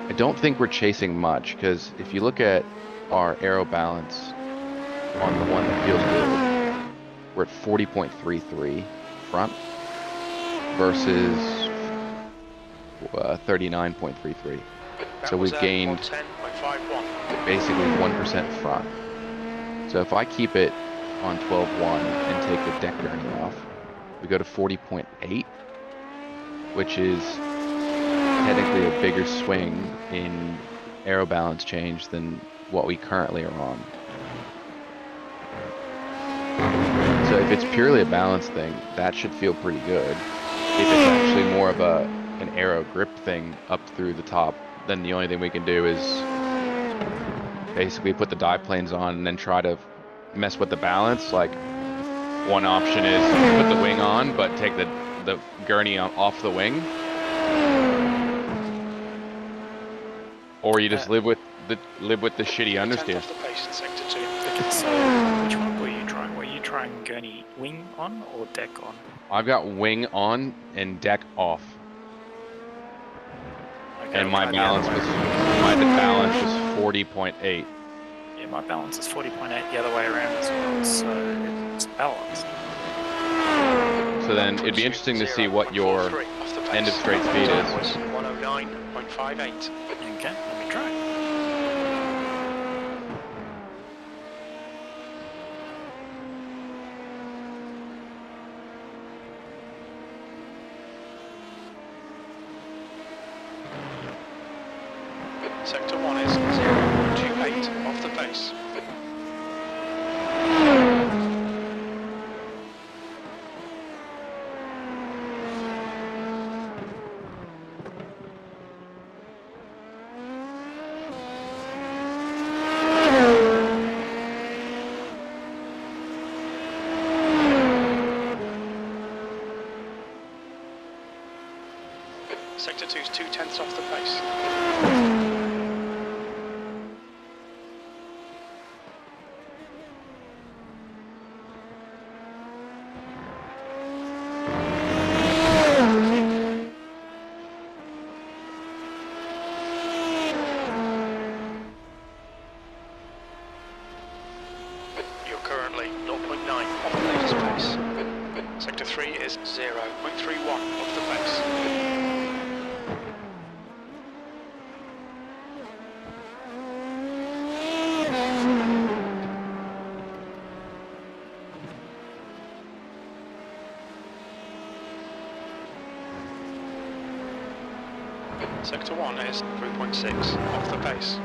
S1: I don't think we're chasing much, because if you look at our aero balance on the one that feels good, we're at 40.33 front versus 39.33. So we've gained basically 1% front. So if I keep it on 12.1 and take the deck gurney off, we go to 40.8, which is technically a bigger swing in aero balance change than what we currently are on. So if it's purely a balance thing, that should feel pretty good. If it's actually more of an aero grip thing up through the top, then the only thing we can do is basically put the dive planes on and then try to mess with the balance. Like, one option is put the wing on, but take the gurney off the wing. Or you just live with the shitty understeer.
S3: Okay, so which one were you trying? Were you trying gurney wing on or deck on?
S1: I've got wing on and deck off.
S3: Okay,
S1: And
S3: we'll
S1: my
S3: try the
S1: balance
S3: other
S1: was
S3: way.
S1: 40.8.
S3: Yeah, my balance is 40.8 the other way around as well, so it's balanced.
S1: So then it'd be interesting to see what your end of straight speed is.
S5: 109.58.
S3: Okay, let me try.
S5: Sector 1 is 0.28 off the pace. Sector 2 is 0.2 off the pace. You're currently 0.9 off the latest pace. Sector 3 is 0.31 off the pace. Sector 1 is 3.6 off the pace.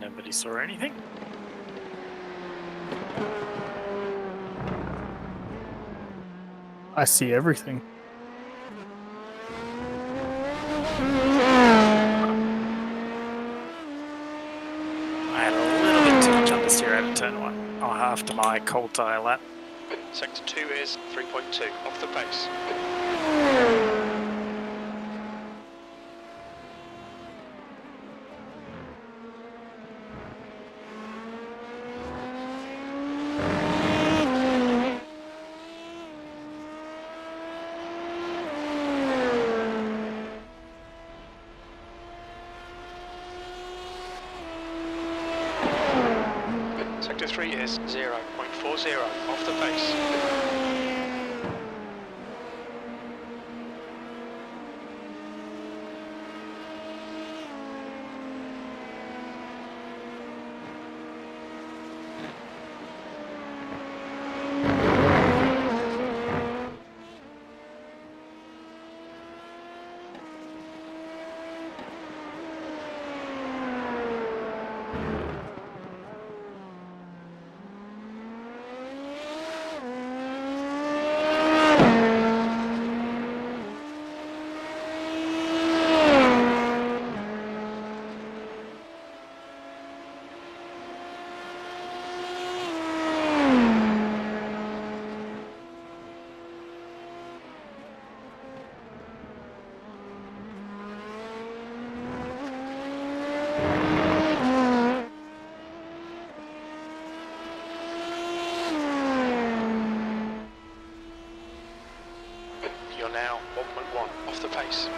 S3: Nobody saw anything.
S6: I see everything.
S3: I had a little bit too much understeer out of turn 1. Oh, after my cold tire lap.
S5: Sector 2 is 3.2 off the pace. Sector 3 is 0.40 off the pace. You're now 1.1 off the pace.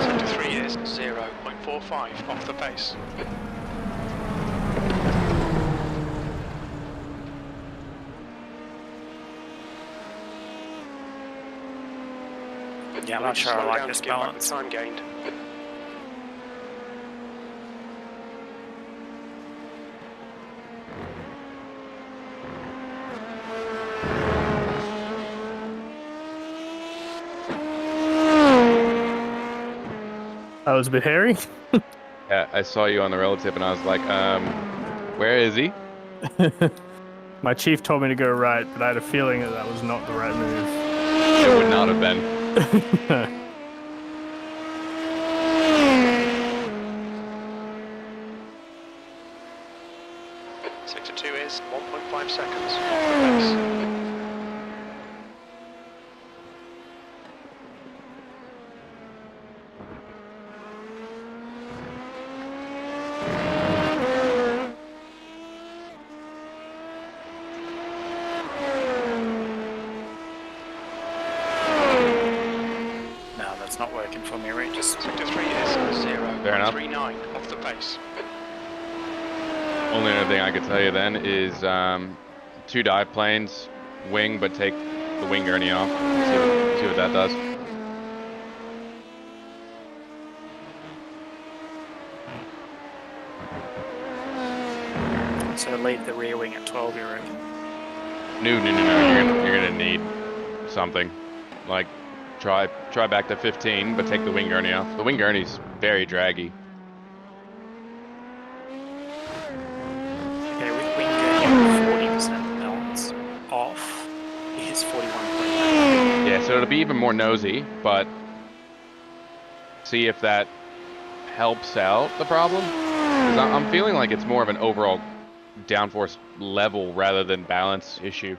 S5: Sector 3 is 0.45 off the pace.
S3: Yeah, I'm not sure I like this balance.
S5: Time gained.
S6: That was a bit hairy.
S1: Yeah, I saw you on the relative and I was like, where is he?
S6: My chief told me to go right, but I had a feeling that that was not the right move.
S1: It would not have been.
S5: Sector 2 is 1.5 seconds off the pace.
S3: No, that's not working for me, Regis.
S5: Sector 3 is
S1: Fair enough.
S5: 0.39 off the pace.
S1: Only other thing I could tell you then is 2 dive planes, wing, but take the wing gurney off. See what that does.
S3: So leave the rear wing at 12, you reckon?
S1: No. You're gonna need something. Like try back to 15, but take the wing gurney off. The wing gurney's very draggy.
S3: Okay, with wing gurney 40% balance off is 41.9.
S1: Yeah, so it'll be even more nosy, but see if that helps out the problem. Because I'm feeling like it's more of an overall downforce level rather than balance issue.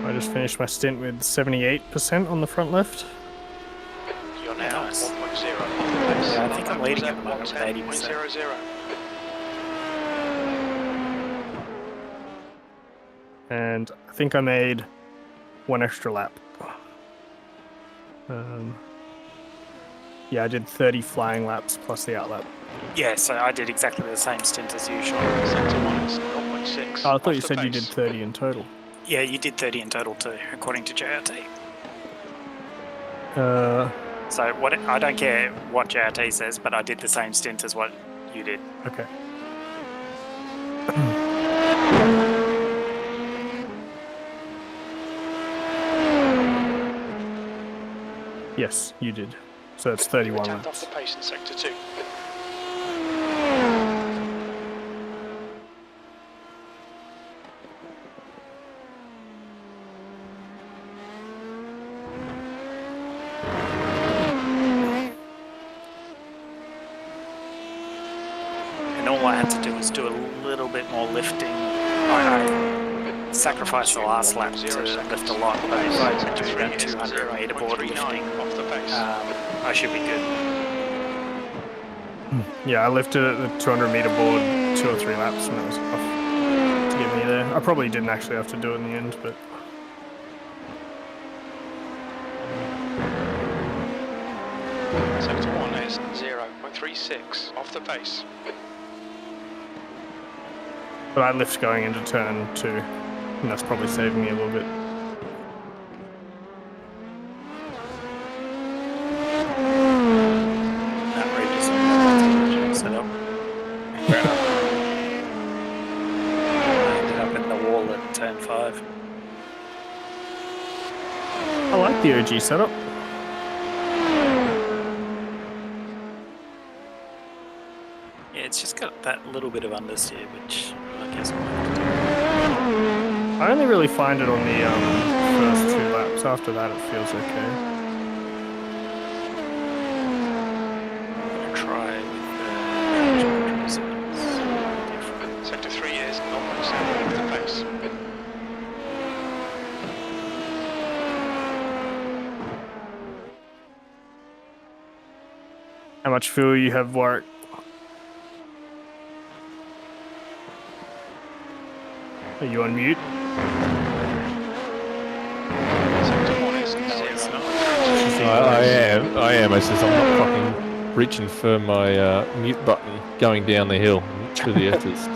S6: I just finished my stint with 78% on the front left.
S5: You're now
S3: Nice.
S5: 1.0 off the pace.
S3: Yeah, I think I'm leading at the moment with 80%.
S5: 110.00.
S6: And I think I made one extra lap. Yeah, I did 30 flying laps plus the outlap.
S3: Yeah, so I did exactly the same stint as usual.
S5: Sector 1 is 0.6
S6: Oh, I thought
S5: off
S6: you
S5: the
S6: said you
S5: pace.
S6: did 30 in total.
S3: Yeah, you did 30 in total too, according to JRT. So what I don't care what JRT says, but I did the same stint as what you did.
S6: Okay. Yes, you did. So that's 31
S5: 10th off
S6: laps.
S5: the pace in Sector 2.
S3: to do is do a little bit more lifting. I sacrificed the last lap to lift a lot, but if I do that 200 meter board lifting,
S5: off the pace.
S3: I should be good.
S6: Yeah, I lifted at the 200 meter board 2 or 3 laps and that was enough to get me there. I probably didn't actually have to do it in the end, but
S5: Sector 1 is 0.36 off the pace.
S6: I lift going into turn 2, and that's probably saving me a little bit.
S3: That rate is set up. I ended up in the wall at turn 5.
S6: I like the OG setup.
S3: Yeah, it's just got that little bit of understeer, which I guess I
S6: I only really find it on the first 2 laps. After that, it feels okay.
S3: I'm gonna try with the different.
S5: Sector 3 is 0.7 off the pace.
S6: How much fuel you have, Warwick? Are you on mute?
S5: Sector 1 is 0.
S4: I am. It's just I'm not fucking reaching for my mute button going down the hill through the S's.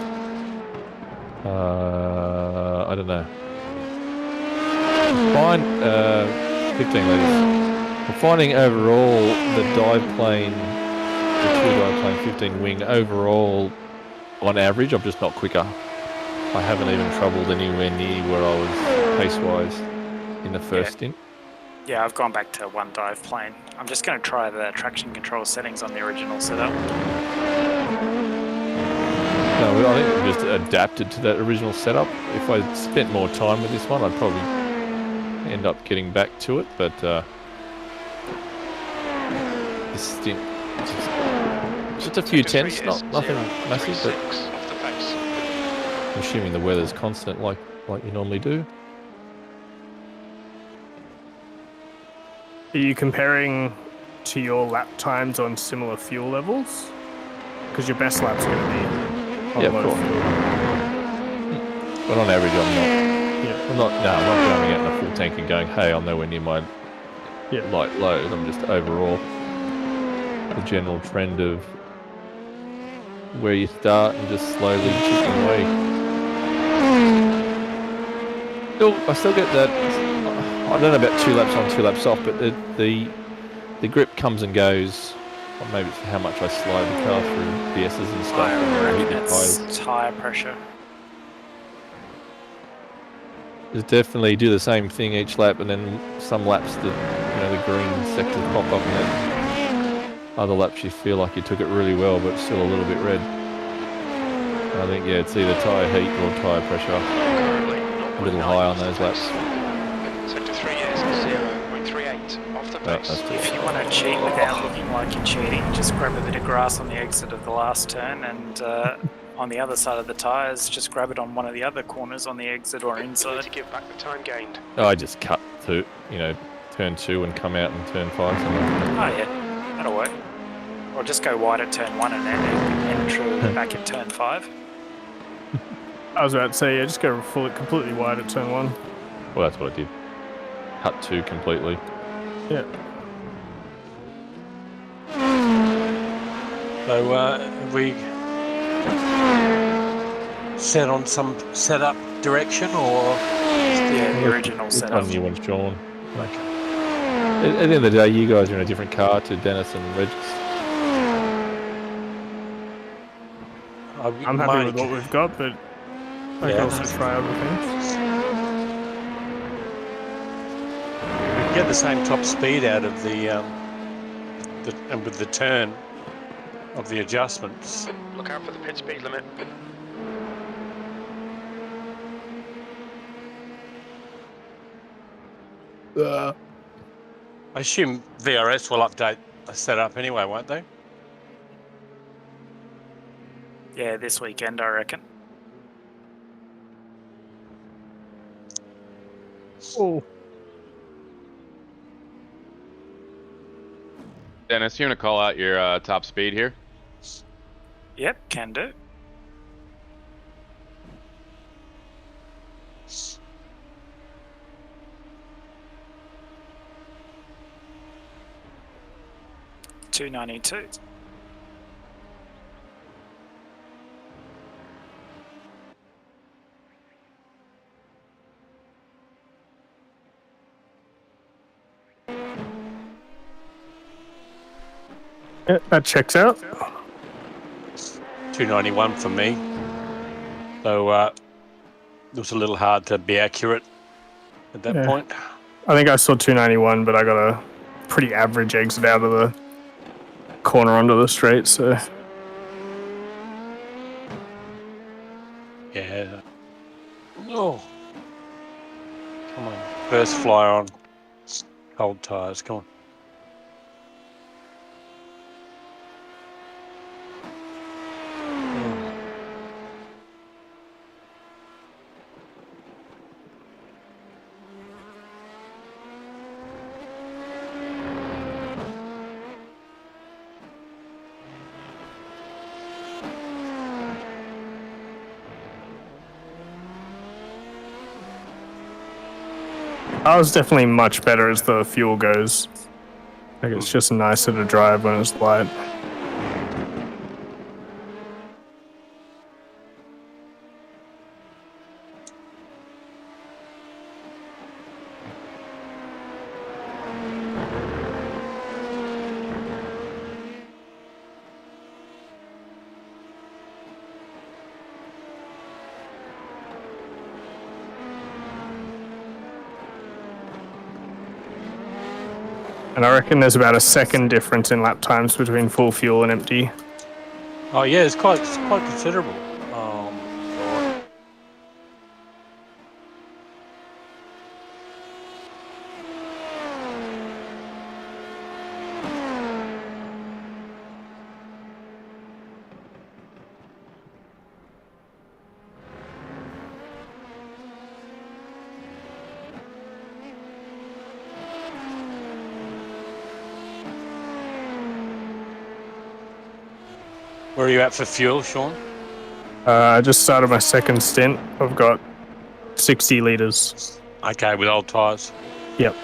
S4: I don't know. Fine. 15 litres. I'm finding overall the dive plane, the 2 dive plane 15 wing overall, on average, I'm just not quicker. I haven't even troubled anywhere near where I was pace-wise in the first stint.
S3: Yeah, I've gone back to 1 dive plane. I'm just going to try the traction control settings on the original setup.
S4: No, I think we just adapted to that original setup. If I spent more time with this one, I'd probably end up getting back to it, but this stint, just a few tenths, nothing massive, but I'm assuming the weather's constant like you normally do.
S6: Are you comparing to your lap times on similar fuel levels? Because your best lap's going to be on
S4: Yeah,
S6: low
S4: of course.
S6: fuel.
S4: But on average, I'm
S6: Yeah.
S4: not going out in a full tank and going, hey, I'm nowhere near my light load. I'm just overall the general trend of where you start and just slowly chipping away. I still get that. I don't know about 2 laps on, 2 laps off, but the grip comes and goes. Or maybe it's how much I slide the car through the S's and stuff.
S3: I
S4: and
S3: reckon
S4: hit the tyres.
S3: it's tire pressure.
S4: Just definitely do the same thing each lap, and then some laps the green sectors pop up, and then other laps you feel like you took it really well, but still a little bit red. And I think it's either tyre heat or tyre pressure. A little high on those laps.
S5: Sector 3 is 0.38 off the pace.
S3: If you want to cheat without looking like you're cheating, just grab a bit of grass on the exit of the last turn, and on the other side of the tyres, just grab it on one of the other corners on the exit or inside.
S5: To give back the time gained.
S4: I just cut through, turn 2 and come out in turn 5.
S3: Oh yeah, that'll work. Or just go wide at turn 1 and then enter back at turn 5.
S6: I was about to say, yeah, just go completely wide at turn 1.
S4: Well, that's what I did. Cut 2 completely.
S6: Yeah.
S2: So we set on some setup direction, or
S3: Yeah, the original
S4: One
S3: setup.
S4: new one's drawn.
S2: okay.
S4: At the end of the day, you guys are in a different car to Dennis and Regis.
S6: I'm happy with what we've got, but I can also try other things.
S2: We can get the same top speed out of the and with the turn of the adjustments.
S5: Look out for the pit speed limit.
S2: I assume VRS will update the setup anyway, won't they?
S3: Yeah, this weekend, I reckon.
S6: Oh.
S1: Dennis, you're gonna call out your top speed here.
S3: Yep, can do. $2.92.
S6: Yeah, that checks out.
S2: 291 for me. So it was a little hard to be accurate at that point.
S6: I think I saw 291, but I got a pretty average exit out of the corner onto the straight, so.
S2: Yeah. Oh. Come on. First flyer on. Cold tyres. Come on.
S6: I was definitely much better as the fuel goes. Like it's just nicer to drive when it's light. And I reckon there's about a second difference in lap times between full fuel and empty.
S2: Oh yeah, it's quite considerable. Where are you at for fuel, Sean?
S6: I just started my second stint. I've got 60 litres.
S2: Okay, with old tyres.
S6: Yep.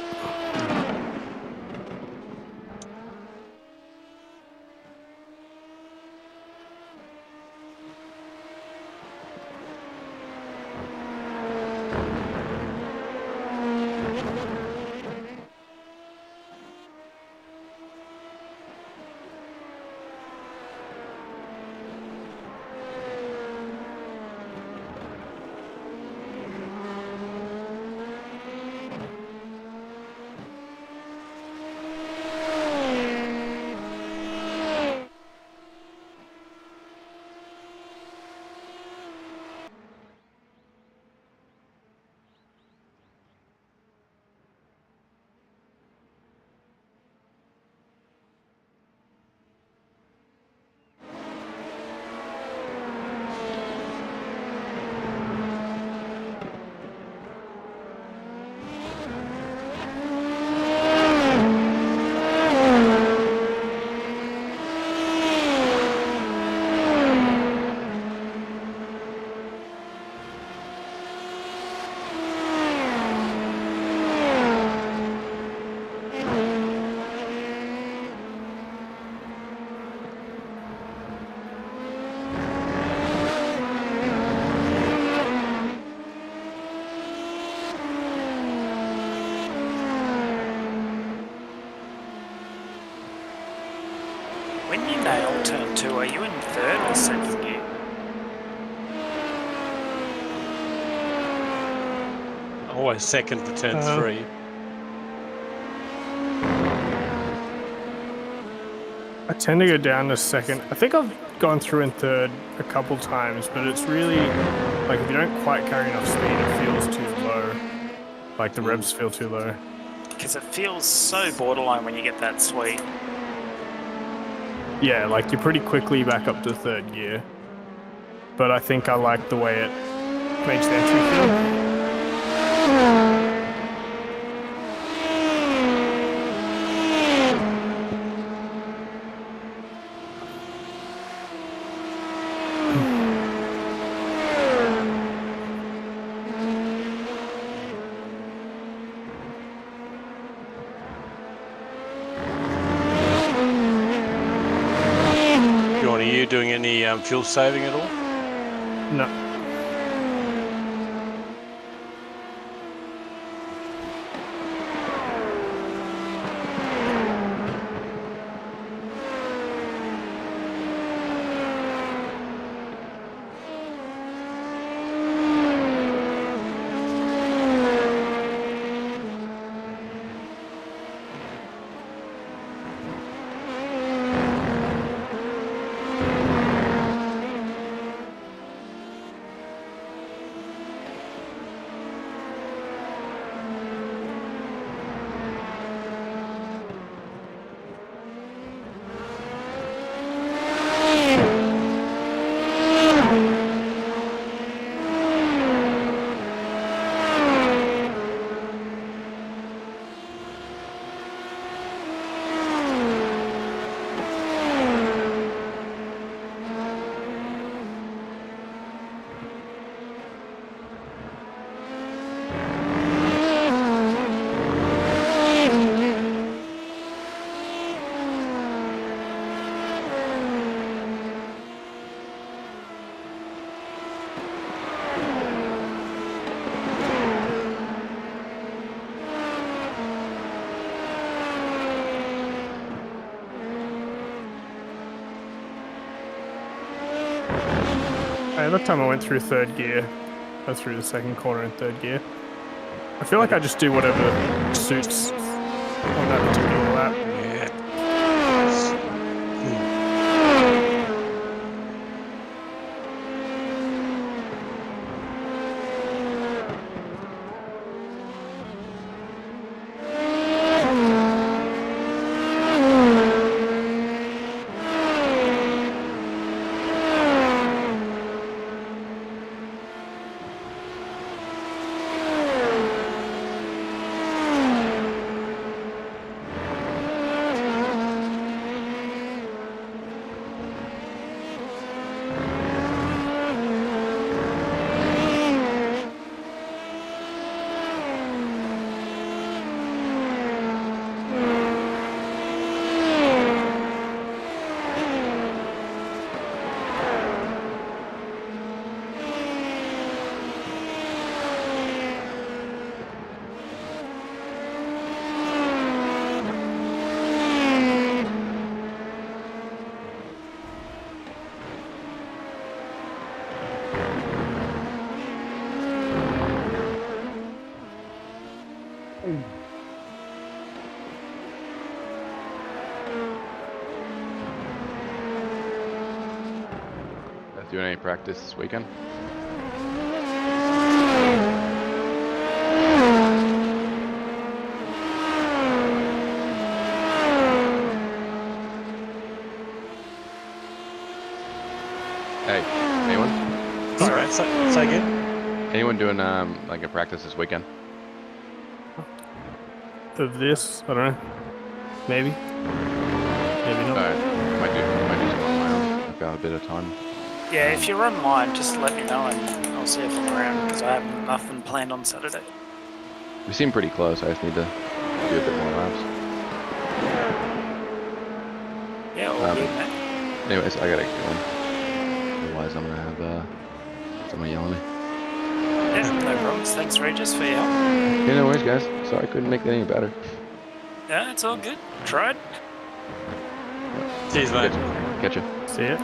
S3: When you nail turn 2, are you in third or second gear?
S2: Always second for turn 3.
S6: I tend to go down to second. I think I've gone through in third a couple times, but it's really, like if you don't quite carry enough speed, it feels too low. Like the revs feel too low.
S3: Because it feels so borderline when you get that sweet.
S6: Yeah, like you're pretty quickly back up to third gear. but I think I like the way it makes the entry feel.
S2: Are you doing any fuel saving at all?
S6: No. That time I went through third gear, or through the second corner in third gear. I feel like I just do whatever suits on that particular lap.
S1: Doing any practice this weekend? Hey, anyone?
S2: Sorry, say again.
S1: Anyone doing like a practice this weekend?
S6: Of this, I don't know. Maybe. Maybe not.
S1: Alright, might do some on my own. I've got a bit of time.
S3: Yeah, if you run mine, just let me know and I'll see if I'm around because I have nothing planned on Saturday.
S1: We seem pretty close. I just need to do a bit more laps.
S3: Yeah, all good, mate.
S1: Anyways, I gotta get going. Otherwise, I'm gonna have someone yell at me.
S3: Yeah, no problems. Thanks, Regis, for your help.
S1: Yeah, no worries, guys. Sorry I couldn't make it any better.
S3: Yeah, it's all good. Tried.
S2: Cheers, mate.
S1: Catch ya.
S6: See ya.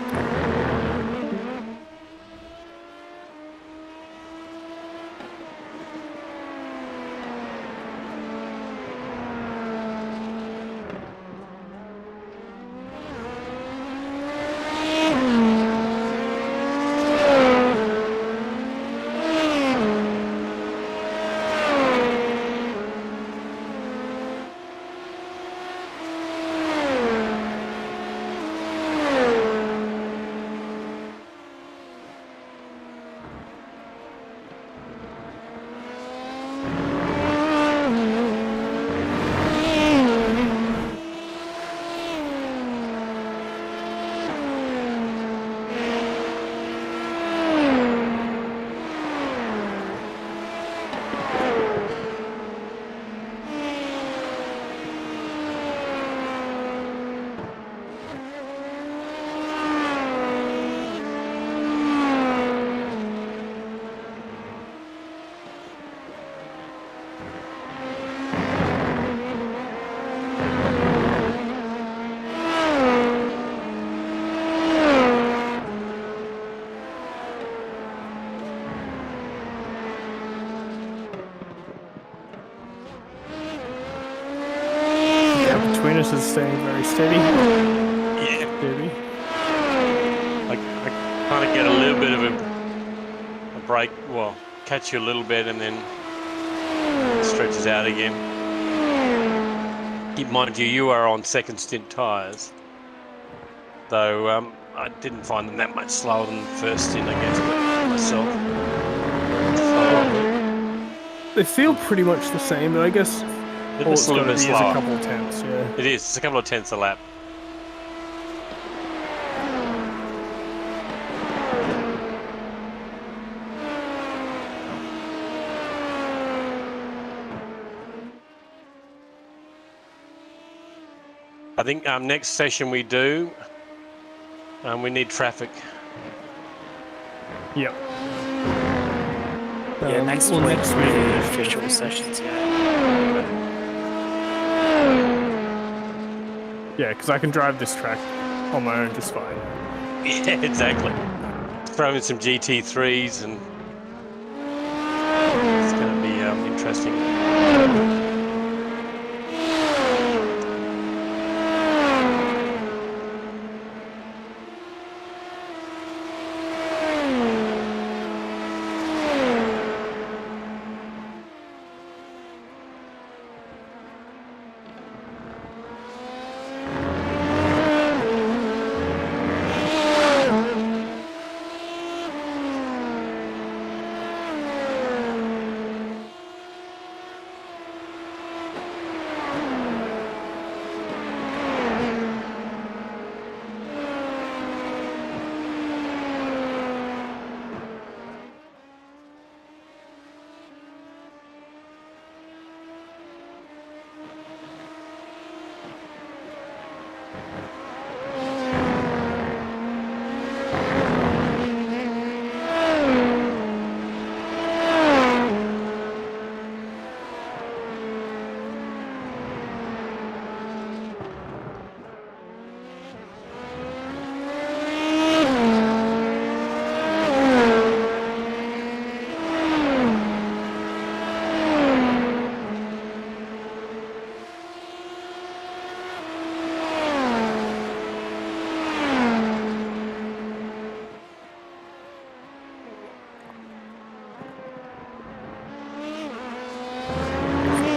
S6: between us is staying very steady.
S2: Yeah.
S6: Steady.
S2: I kind of get a little bit of a break. Well, catch you a little bit and then it stretches out again. Mind you, you are on second stint tyres. Though I didn't find them that much slower than the first stint, I guess, but myself.
S6: They feel pretty much the same, but I guess
S2: They're
S6: all
S2: just
S6: it's
S2: a little
S6: got to
S2: bit
S6: be is a
S2: slower.
S6: couple of tenths, yeah.
S2: It is. It's a couple of tenths a lap. I think next session we do, we need traffic.
S6: Yep.
S3: Yeah, next
S6: well,
S3: week
S6: next
S3: will be
S6: week.
S3: the official sessions, yeah.
S6: Yeah, because I can drive this track on my own just fine.
S2: Yeah, exactly. Throw in some GT3s and it's going to be interesting.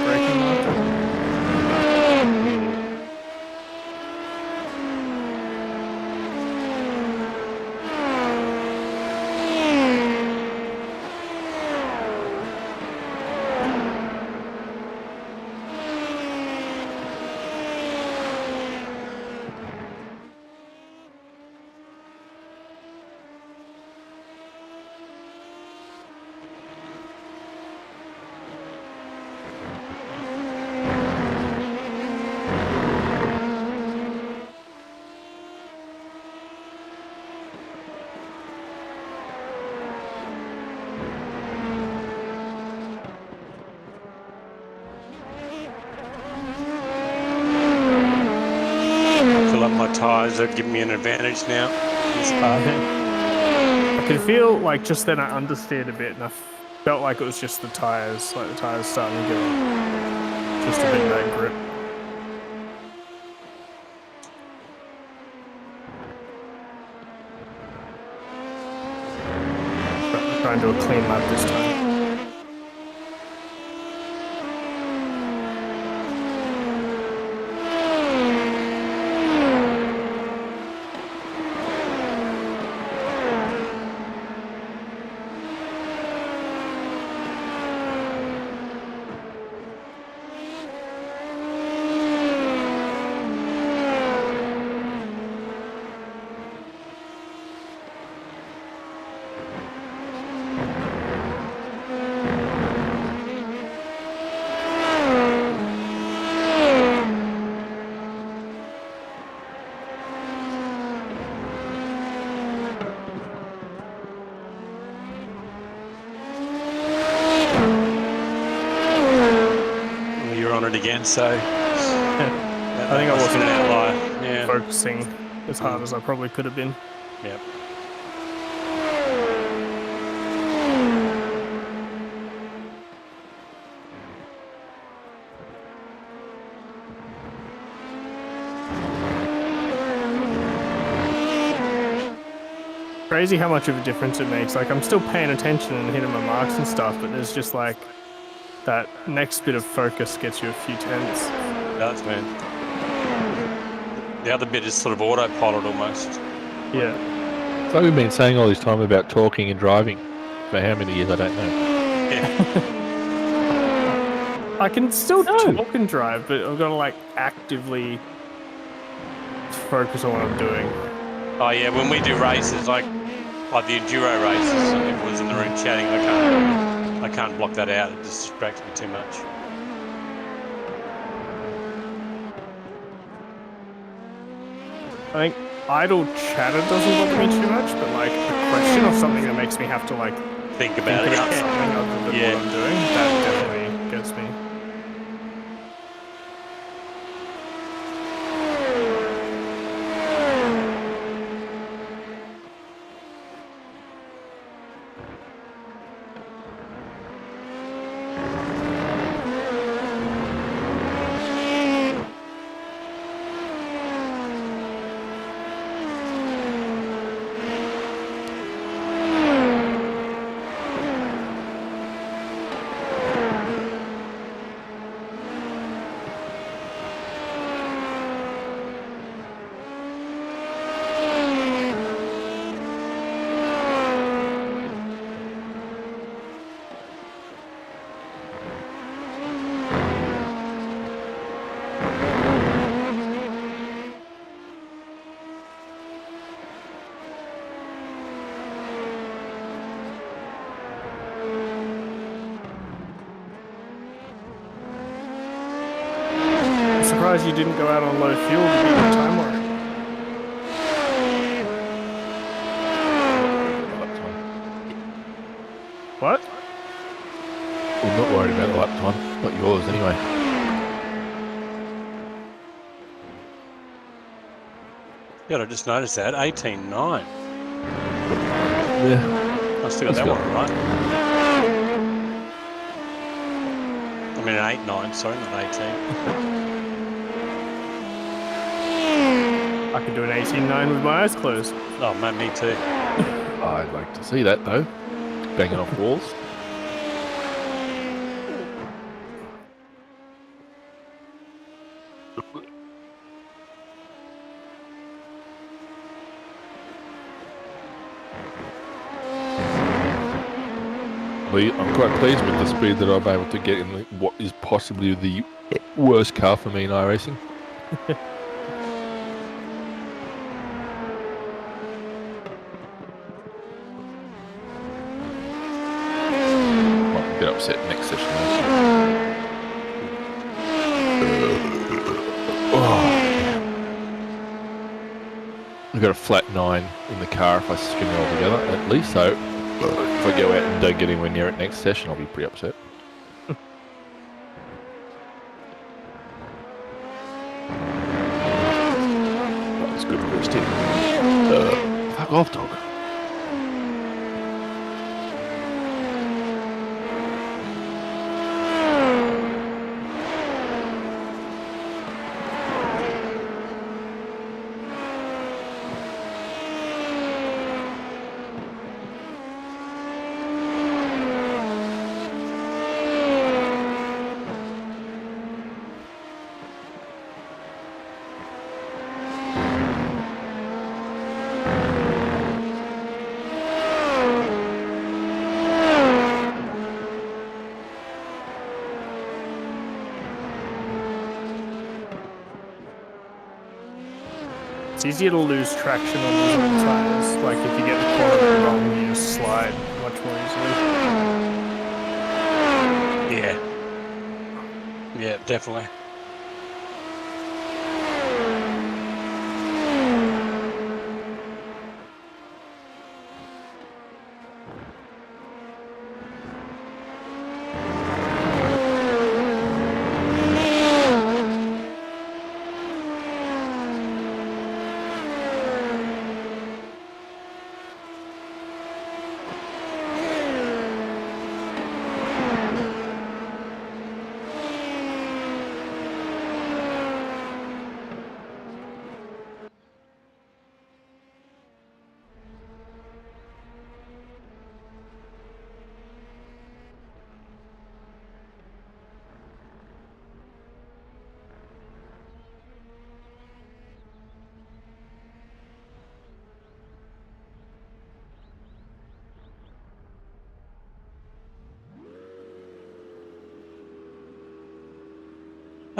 S6: Braking marker.
S2: Fill up my tyres are giving me an advantage now in this part.
S6: I could feel like just then I understeered a bit and I felt like it was just the tyres, like the tyres starting to get just a bit of that grip. Try and do a clean lap this time.
S2: You're on it again, so
S6: I think I wasn't
S2: an outlier. Yeah.
S6: focusing as hard as I probably could have been.
S2: Yep.
S6: crazy how much of a difference it makes. Like, I'm still paying attention and hitting my marks and stuff, but there's just like that next bit of focus gets you a few tenths.
S2: That's man. The other bit is sort of autopilot almost.
S6: Yeah.
S4: It's like we've been saying all this time about talking and driving. For how many years, I don't know.
S6: I can still talk and drive, but I've got to like actively focus on what I'm doing.
S2: Oh yeah, when we do races, like the enduro races, and everyone's in the room chatting, I can't block that out. It just distracts me too much.
S6: I think idle chatter doesn't bother me too much, but like a question or something that makes me have to like
S2: Think about it.
S6: something other than what I'm doing, that definitely gets me. I'm surprised you didn't go out on low fuel to beat your time warning. What?
S4: I'm not worried about the lap time. Not yours, anyway.
S2: Yeah, I just noticed that 18.9.
S4: Yeah.
S2: I still got that one right. I mean an 8.9, sorry, not 18.
S6: I could do an 18.9 with my eyes closed.
S2: Oh man, me too.
S4: I'd like to see that, though. Banging off walls. I'm quite pleased with the speed that I'm able to get in what is possibly the worst car for me in iRacing. Might get upset next session. I've got a flat 9 in the car if I skim it all together, at least, so if I go out and don't get anywhere near it next session, I'll be pretty upset. That's good for us, too. Fuck off, dog.
S6: It's easier to lose traction on these old tires. Like if you get the corner wrong, you just slide much more easily.
S2: Yeah. Yeah, definitely.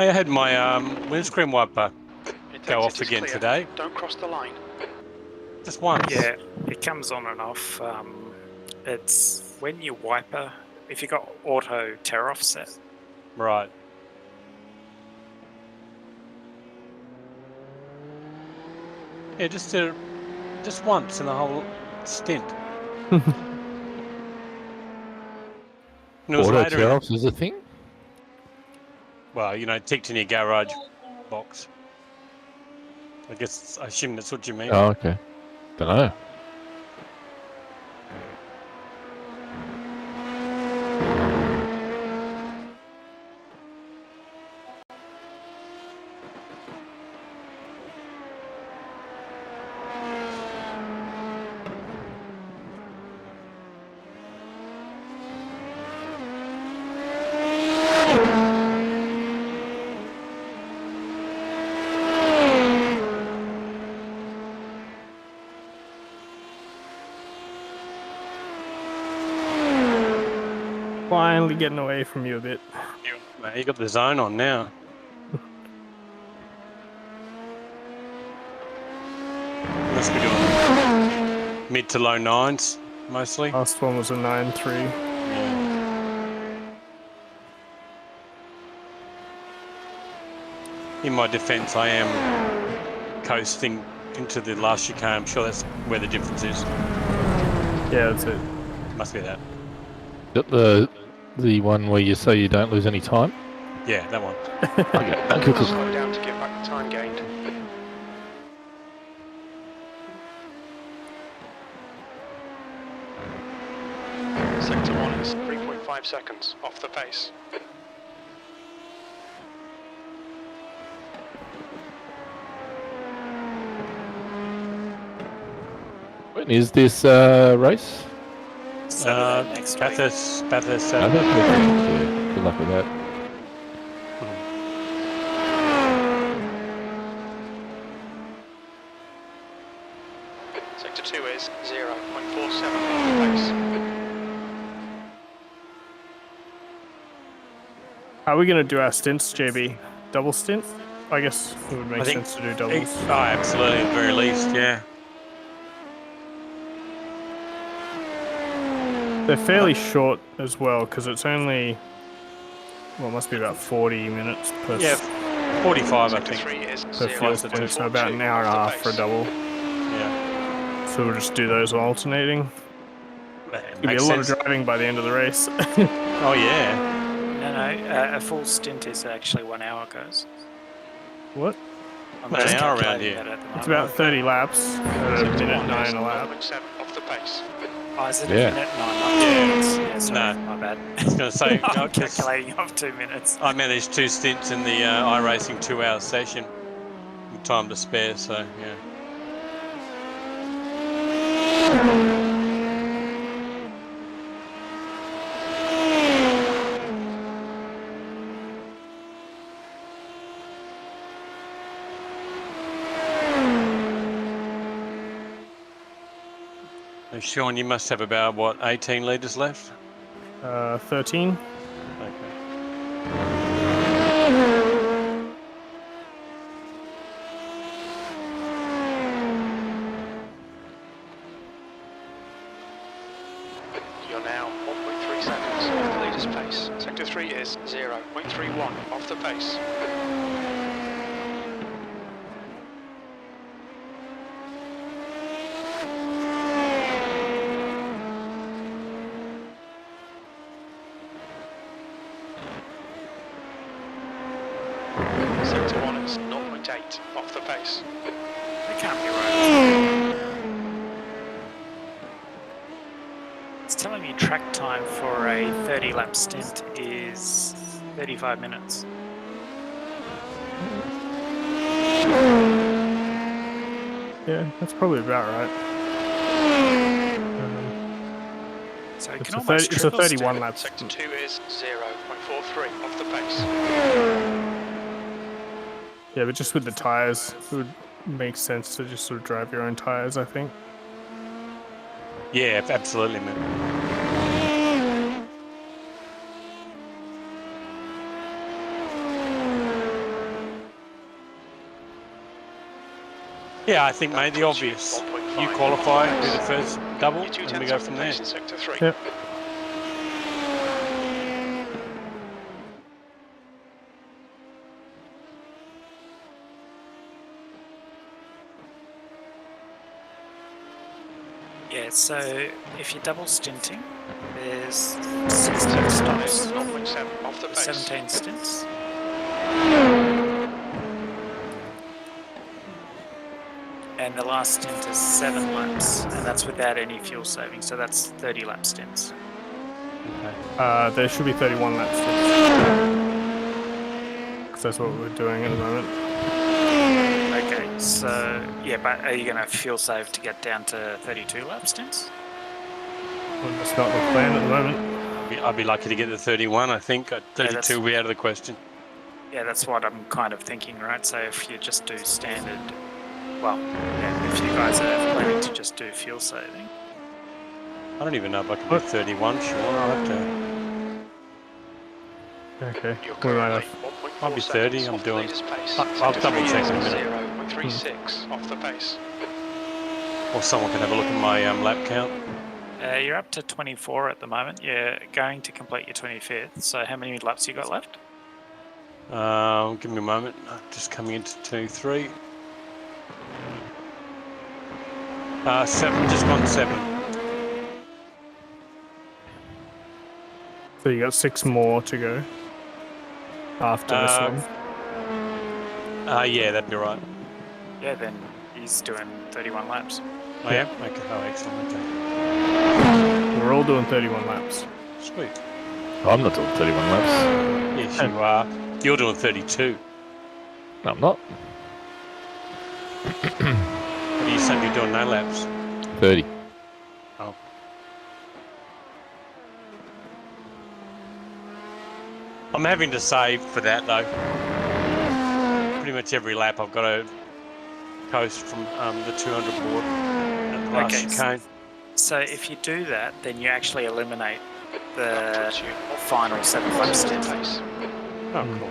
S2: I had my windscreen wiper
S5: It
S2: go off
S5: exit is
S2: again
S5: clear.
S2: today.
S5: Don't cross the line.
S2: Just once.
S3: Yeah, it comes on and off. It's when you wiper, if you got auto tear off set.
S2: Right. Yeah, just once in the whole stint. And it was
S4: Auto
S2: later in,
S4: tear-offs is a thing?
S2: well, you know, ticked in your garage box. I guess I assume that's what you mean.
S4: Oh, okay. Don't know.
S6: Finally getting away from you a bit.
S2: You got the zone on now. Must be doing mid to low nines mostly.
S6: Last one was a 9.3.
S2: Yeah. In my defence, I am coasting into the last chicane. I'm sure that's where the difference is.
S6: Yeah, that's it.
S2: Must be that.
S4: Got the one where you say you don't lose any time?
S2: Yeah, that one.
S4: Okay, cool.
S5: Slow down to get back the time gained. Sector 1 is 3.5 seconds off the pace.
S4: When is this race?
S3: Saturday next week.
S2: Bathurst.
S4: Yeah, good luck with that.
S5: Sector 2 is 0.47 off the pace.
S6: How are we going to do our stints, JB? Double stint? I guess it would make
S2: I think-
S6: sense to do doubles.
S2: Oh, absolutely, at the very least, yeah.
S6: They're fairly short as well, because it's only, well, it must be about 40 minutes per,
S2: Yeah, 45, I
S5: Sector
S2: think.
S5: 3 is
S6: per fuel stint, so about an hour and a half for a double.
S2: Yeah.
S6: So we'll just do those alternating.
S2: That
S6: It'll be
S2: makes
S6: a lot of
S2: sense.
S6: driving by the end of the race.
S2: Oh, yeah.
S3: No, a full stint is actually 1 hour, guys.
S6: What?
S3: I'm
S2: An
S3: just
S2: hour around
S3: calculating
S2: here.
S3: that at the moment.
S6: It's about 30 laps at a
S5: Sector
S6: minute
S5: 1
S6: 9
S5: is
S6: a lap.
S5: 0.7 off the pace.
S3: Oh, is it
S4: Yeah.
S3: a minute? No, not 2 minutes. Yeah, sorry,
S2: No.
S3: my bad.
S2: I was going to say,
S3: I'm
S2: 'cause
S3: calculating off 2 minutes.
S2: I managed 2 stints in the iRacing 2-hour session with time to spare, so yeah. So Sean, you must have about, what, 18 litres left?
S6: 13.
S2: Okay.
S5: You're now 1.3 seconds off the leader's pace. Sector 3 is 0.31 off the pace. Sector 1 is 0.8 off the pace.
S3: That can't be right. It's telling me track time for a 30 lap stint is 35 minutes.
S6: Yeah, that's probably about right.
S3: So it
S6: It's
S3: can
S6: a,
S3: almost
S6: 30, it's a
S3: triple stint.
S6: 31 lap.
S5: Sector 2 is 0.43 off the pace.
S6: Yeah, but just with the tires, it would make sense to just sort of drive your own tires, I think.
S2: Yeah, absolutely, man. Yeah, I think, mate, the obvious. You qualify, do the first double,
S5: You're 2
S2: and we
S5: tenths
S2: go
S5: off the
S2: from there.
S5: pace in sector 3.
S6: Yep.
S3: Yeah, so if you're double stinting, there's 16
S5: Sector 1 is
S3: stops,
S5: 0.7 off the pace.
S3: 17 stints. And the last stint is 7 laps, and that's without any fuel saving, so that's 30 lap stints.
S2: Okay.
S6: There should be 31 laps. Because that's what we're doing at the moment.
S3: Okay, so yeah, but are you going to fuel save to get down to 32 lap stints?
S6: Well, that's not the plan at the moment.
S2: I'd be lucky to get to 31, I think. At 32
S3: that's-
S2: will be out of the question.
S3: Yeah, that's what I'm kind of thinking, right? So if you just do standard, well, yeah, if you guys are planning to just do fuel saving,
S2: I don't even know if I can do 31, sure. I'll have to.
S6: Okay.
S5: You're
S6: We might
S5: currently
S6: have.
S5: 1.4
S2: Might be 30,
S5: seconds
S2: I'm
S5: off the
S2: doing-
S5: leader's pace.
S2: I'll
S5: Sector
S2: double
S5: 3
S2: check
S5: is
S2: in a minute.
S5: 0.36 off the pace.
S2: Or someone can have a look at my lap count.
S3: you're up to 24 at the moment. You're going to complete your 25th. So how many laps you got left?
S2: Give me a moment. Just coming into 2-3. 7, just gone 7.
S6: So you got 6 more to go after this one.
S2: Yeah, that'd be right.
S3: Yeah, then he's doing 31 laps.
S2: I am? Okay. Oh, excellent. Okay.
S6: We're all doing 31 laps.
S2: Sweet.
S4: I'm not doing 31 laps.
S2: Yes, you are. You're doing 32.
S4: No, I'm not.
S2: What are you saying you're doing no laps?
S4: 30.
S2: Oh. I'm having to save for that, though. Pretty much every lap I've got to coast from the 200 board at the last
S3: Okay,
S2: chicane.
S3: So if you do that, then you actually eliminate
S5: That
S3: the
S5: puts you
S3: final 7 lap stint.
S5: pace.
S2: Oh, cool.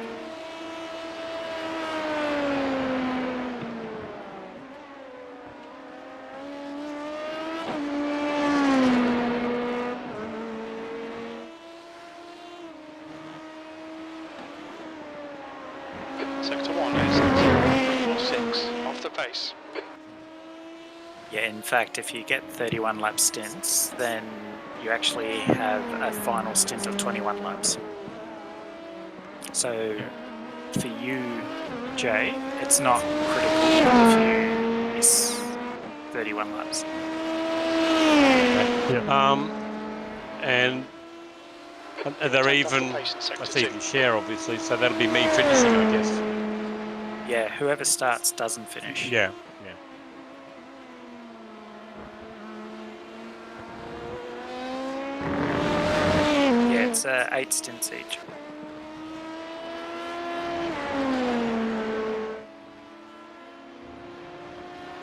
S5: Sector 1 is 0.46 off the pace.
S3: Yeah, in fact, if you get 31 lap stints, then you actually have a final stint of 21 laps. So for you, Jay, it's not critical if you miss 31 laps.
S2: And they're
S5: 10th
S2: even,
S5: off the pace in sector
S2: that's
S5: 2.
S2: even share, obviously, so that'll be me finishing, I guess.
S3: Yeah, whoever starts doesn't finish.
S2: Yeah, yeah.
S3: Yeah, it's 8 stints each.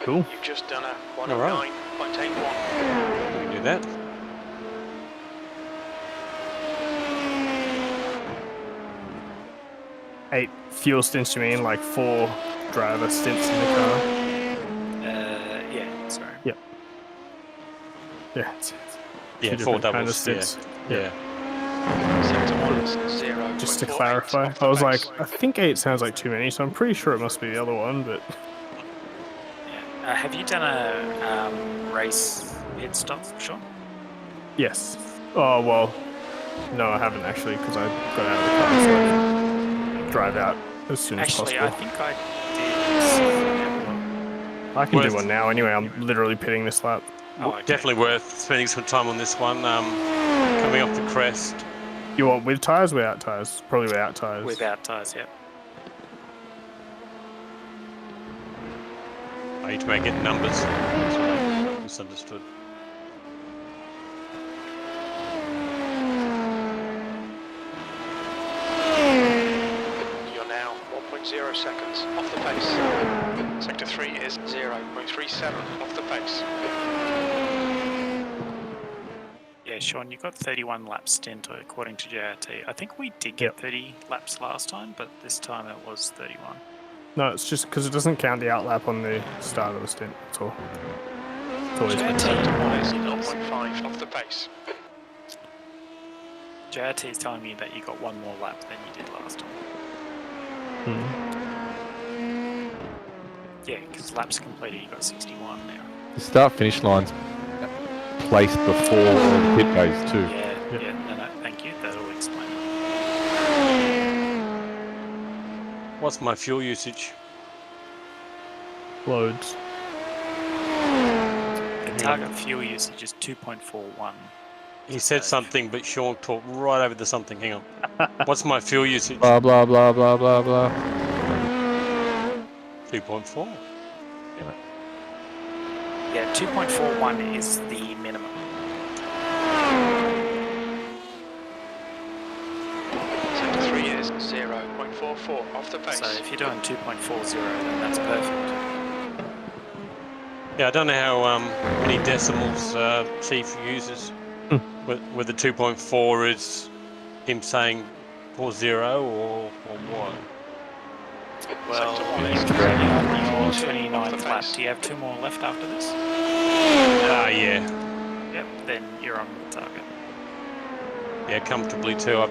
S6: Cool.
S5: You've just done a
S2: All right.
S5: 109.81.
S2: We can do that.
S6: Eight fuel stints, you mean? Like 4 driver stints in the car?
S3: Yeah, sorry.
S6: Yeah. Yeah. It's
S2: Yeah,
S6: two
S2: 4
S6: different kind of
S2: doubles, yeah.
S6: stints.
S2: Yeah.
S5: Sector 1 is 0.48
S6: Just to clarify,
S5: off the
S6: I was like,
S5: pace.
S6: I think 8 sounds like too many, so I'm pretty sure it must be the other one, but
S3: Have you done a race pit stop, Sean?
S6: yes. Oh, well, no, I haven't actually, because I got out of the car, so I didn't drive out as soon as
S3: Actually,
S6: possible.
S3: I think I did.
S6: I can do
S2: Worth-
S6: one now anyway, I'm literally pitting this lap.
S3: Oh, okay.
S2: Definitely worth spending some time on this one. Coming off the crest.
S6: You want with tyres, without tyres? Probably without tyres.
S3: Without tyres, yeah.
S2: I need to make it numbers. That's what I misunderstood.
S5: You're now 1.0 seconds off the pace. Sector 3 is 0.37 off the pace.
S3: Yeah, Sean, you got 31 lap stint according to JRT. I think we did get
S6: Yep.
S3: 30 laps last time, but this time it was 31.
S6: No, it's just because it doesn't count the outlap on the start of the stint. That's all. It's always been
S5: Sector
S6: said.
S5: 1 is 0.5 off the pace.
S3: JRT is telling me that you got one more lap than you did last time. Yeah, because laps completed, you got 61 now.
S4: The start-finish line's placed before all the pit bays too.
S3: Yeah, no, thank you. That'll explain it.
S2: What's my fuel usage?
S6: Loads.
S3: The target fuel usage is 2.41.
S2: He said something, but Sean talked right over the something. Hang on. What's my fuel usage?
S4: Blah blah blah blah blah blah.
S2: 2.4.
S3: Yeah, 2.41 is the minimum.
S5: Sector 3 is 0.44 off the pace.
S3: So if you're doing 2.40, then that's perfect.
S2: Yeah, I don't know how many decimals Chief uses. Whether 2.4 is him saying 40 or what?
S3: Well,
S5: Sector 1 is
S3: you're currently on your
S5: 0.42 off the
S3: 29th lap.
S5: pace.
S3: Do you have 2 more left after this?
S2: Yeah.
S3: Yep, then you're on the target.
S2: Yeah, comfortably too.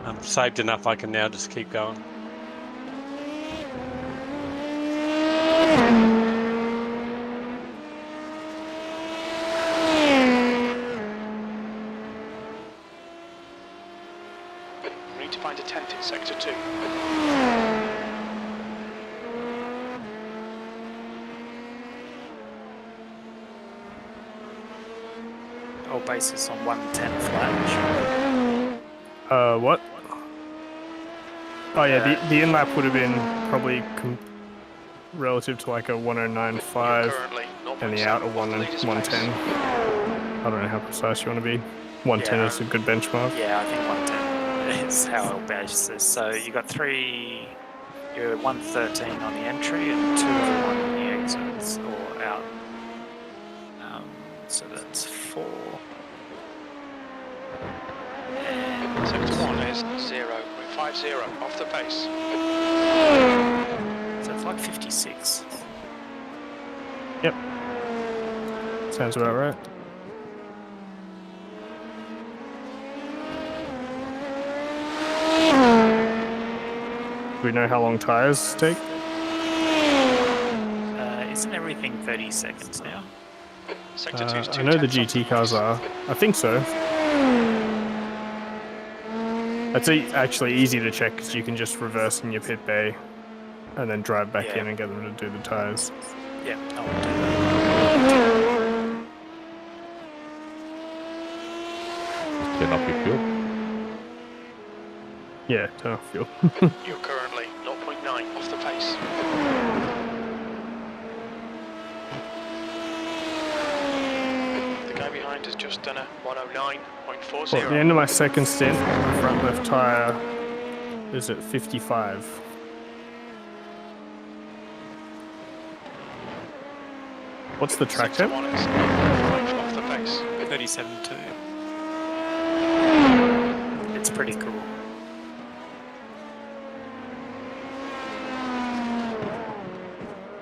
S2: I'm saved enough I can now just keep going.
S5: We need to find a tent in Sector 2.
S3: All basis on 110 flat.
S6: What? Oh yeah, the in-lap would have been probably relative to like a 109.5
S5: Currently
S6: and the
S5: 0.7
S6: out a
S5: off the leader's
S6: 110.
S5: pace.
S6: I don't know how precise you want to be. 110
S3: Yeah.
S6: is a good benchmark.
S3: Yeah, I think 110 is how our badge says. So you got 3, you're 113 on the entry and 201 on the exits or out. So that's 4. And
S5: Sector 1 is 0.50 off the pace.
S3: so it's like 56.
S6: Yep. Sounds about right. Do we know how long tires take?
S3: Isn't everything 30 seconds now?
S5: Sector 2 is
S6: I know the
S5: 2 tenths off
S6: GT cars are. I think so. It's actually easy to check because you can just reverse in your pit bay and then drive back
S3: Yeah.
S6: in and get them to do the tires.
S3: Yeah, I'll do that.
S4: Turn off your fuel.
S6: Yeah, turn off fuel.
S5: You're currently 0.9 off the pace. The guy behind has just done a 109.40.
S6: Well, at the end of my second stint, my front left tire is at 55. What's the track
S5: Sector
S6: temp?
S5: 1 is 0.5 off the pace.
S3: 37.2. It's pretty cool.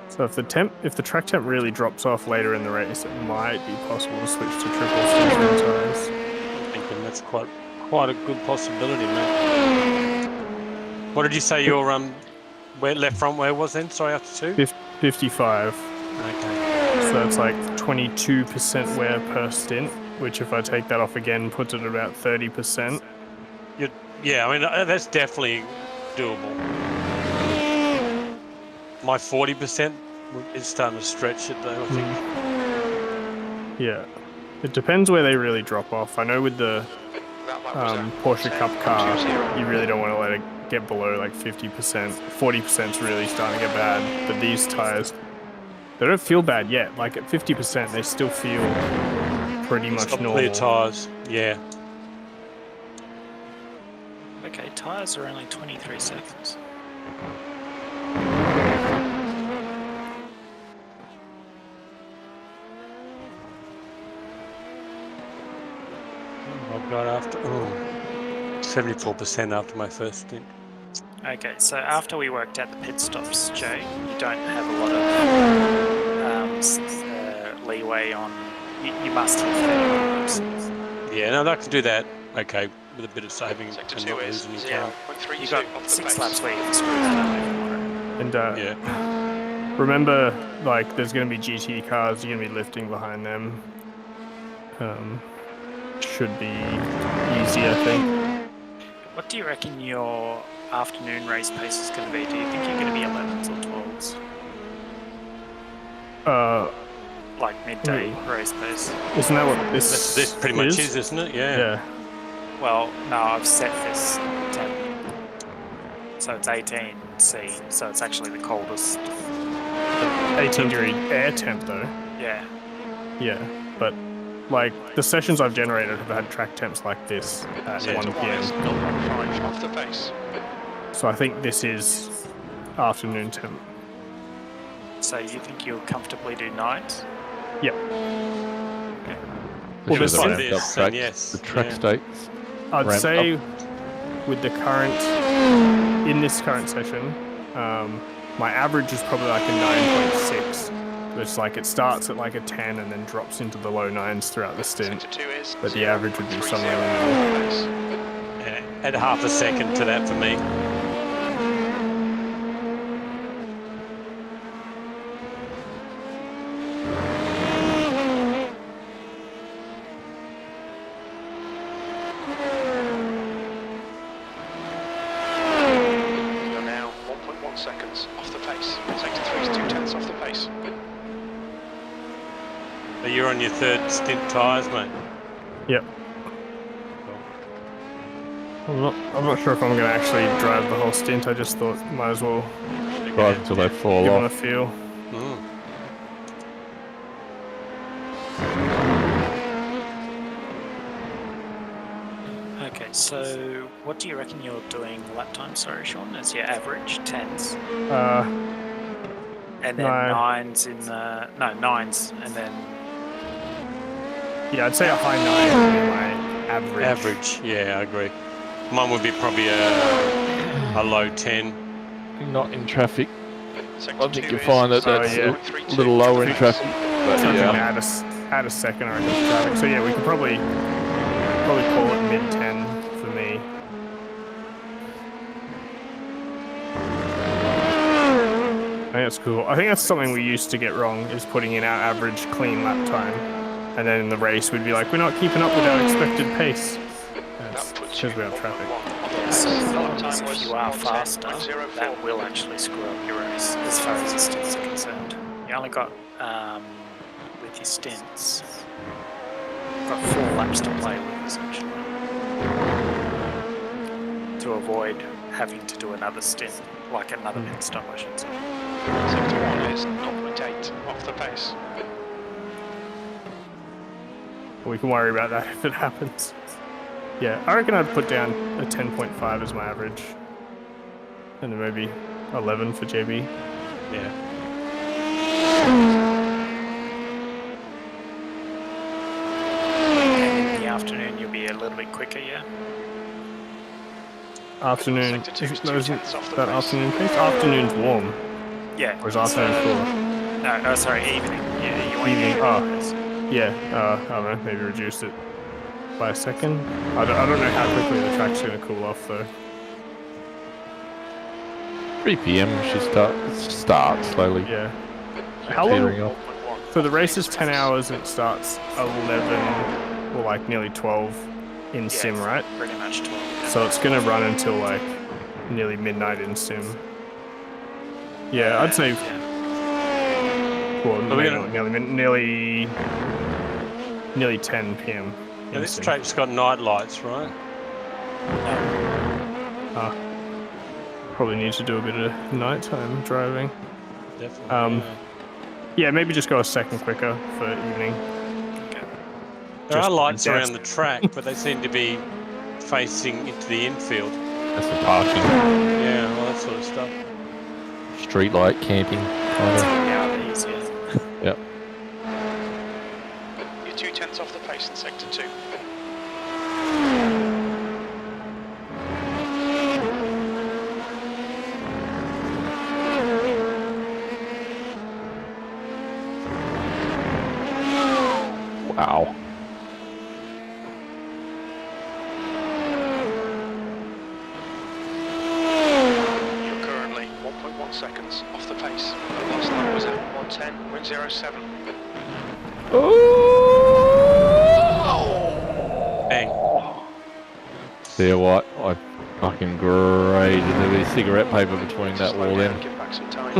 S6: So if the track temp really drops off later in the race, it might be possible to switch to triple extension tires.
S2: I'm thinking that's quite a good possibility, man. What did you say your where left front wear was then? Sorry, after 2?
S6: 55.
S2: Okay.
S6: So that's like 22% wear per stint, which if I take that off again, puts it at about 30%.
S2: Yeah, I mean that's definitely doable. My 40% is starting to stretch it though, I think.
S6: Yeah. It depends where they really drop off. I know with the
S5: That lap was a
S6: Porsche Cup car,
S5: 10.20.
S6: you really don't want to let it get below like 50%. 40% is really starting to get bad. But these tires, they don't feel bad yet. Like at 50%, they still feel pretty much
S2: Got
S6: normal.
S2: clear tires, yeah.
S3: Okay, tires are only 23 seconds.
S2: I've got after 74% after my first stint.
S3: Okay, so after we worked out the pit stops, Jay, you don't have a lot of leeway on. You must hit 31 laps.
S2: Yeah, no, I can do that. Okay, with a bit of saving
S5: Sector
S2: and
S5: 2
S2: not
S5: is
S2: losing any time.
S5: 0.32
S3: You got
S5: off the
S3: 6
S5: pace.
S3: laps where you can screw that up if you want to.
S6: And
S2: Yeah.
S6: remember, like, there's going to be GT cars. You're going to be lifting behind them. Should be easy, I think.
S3: What do you reckon your afternoon race pace is going to be? Do you think you're going to be 11s or 12s? Like midday race pace?
S6: Isn't that what this?
S2: This pretty much is, isn't it? Yeah.
S6: Yeah.
S3: Well, no, I've set this temp. So it's 18C, so it's actually the coldest.
S6: 18-degree air temp though.
S3: Yeah.
S6: Yeah, but like the sessions I've generated have had track temps like this at
S5: Sector
S6: 1
S5: 1 is
S6: p.m.
S5: 0.5 off the pace.
S6: So I think this is afternoon temp.
S3: So you think you'll comfortably do night?
S6: Yep.
S3: Okay.
S6: Well,
S4: This
S6: this
S4: is
S6: one-
S4: the
S2: this,
S4: track,
S2: and yes,
S4: the track
S2: yeah.
S4: states.
S6: I'd
S4: ramp
S6: say with the current in this current session, my average is probably like a 9.6. It's like it starts at like a 10 and then drops into the low 9s throughout the stint.
S5: Sector 2 is
S6: But the average would be
S5: 0.30
S6: somewhere in the
S5: off
S6: middle.
S5: the pace.
S2: Yeah, add half a second to that for me.
S5: You're now 1.1 seconds off the pace. Sector 3 is 0.2 off the pace.
S2: But you're on your third stint tyres, mate.
S6: Yep. I'm not sure if I'm going to actually drive the whole stint. I just thought might as well
S4: Drive until they fall
S6: give it a
S4: off.
S6: feel.
S2: Mm.
S3: Okay, so what do you reckon you're doing lap time, sorry, Sean, as your average? 10s?
S6: Uh,
S3: And then
S6: No.
S3: 9s in the... No, 9s, and then...
S6: yeah, I'd say a high 9 would be my average.
S2: Average, yeah, I agree. Mine would be probably a low 10.
S4: Not in traffic.
S5: Sector
S4: I think
S5: 2
S4: you'll
S5: is
S4: find that
S6: Oh,
S4: that's
S6: yeah.
S4: a little lower in traffic. But
S6: So I think
S4: yeah,
S6: add a second or a traffic. So yeah, we could probably call it mid 10 for me. I think that's cool. I think that's something we used to get wrong, is putting in our average clean lap time. And then in the race we'd be like, we're not keeping up with our expected pace. That's
S5: That puts you
S6: because we have traffic.
S5: 1.1 off the
S3: So
S5: pace.
S3: the problem
S5: Lap
S3: is
S5: time
S3: if
S5: was
S3: you are faster,
S5: 1:10.04.
S3: that will actually screw up your race, as far as the stints are concerned. You only got, with your stints, you've got 4 laps to play with, essentially. To avoid having to do another stint, like another pit stop, I should say.
S5: Sector 1 is 0.8 off the pace.
S6: We can worry about that if it happens. Yeah, I reckon I'd put down a 10.5 as my average. And then maybe 11 for JB.
S2: Yeah.
S3: And in the afternoon, you'll be a little bit quicker, yeah?
S6: Afternoon,
S5: Sector 2 is
S6: isn't
S5: 0.2 off the
S6: that
S5: pace.
S6: afternoon pace? Afternoon's warm,
S3: Yeah.
S6: or is afternoon cool?
S3: No, sorry, evening. Yeah, you want
S6: Evening,
S3: evening
S6: oh.
S3: race.
S6: Yeah, I don't know, maybe reduce it by a second. I don't know how quickly the track's going to cool off though.
S4: 3 p.m. should start slowly.
S6: Yeah. How
S4: Petering
S6: long?
S4: off.
S5: 1.1
S6: So the
S5: off
S6: race is
S5: pace.
S6: 10 hours and it starts 11 or like nearly 12 in sim, right?
S3: Pretty much 12. yeah.
S6: So it's going to run until like nearly midnight in sim. Yeah, I'd say, well,
S2: Are we
S6: maybe
S2: gonna-
S6: not nearly 10 p.m.
S2: Now,
S6: in
S2: this
S6: sim.
S2: track's got night lights, right?
S6: Probably need to do a bit of nighttime driving.
S2: Definitely. yeah.
S6: Yeah, maybe just go a second quicker for evening.
S2: There are
S6: just
S2: lights
S6: gas.
S2: around the track, but they seem to be facing into the infield.
S4: That's the parking.
S2: Yeah, all that sort of stuff.
S4: Street light camping. Kind of.
S3: Yeah, easier.
S4: Yep.
S5: You're 0.2 off the pace in sector 2. 1 seconds off the pace. The last lap was at 110.07.
S2: Bang.
S4: See you what? I fucking graded the cigarette paper between that
S5: Slow
S4: wall
S5: down,
S4: then.
S5: give back some time.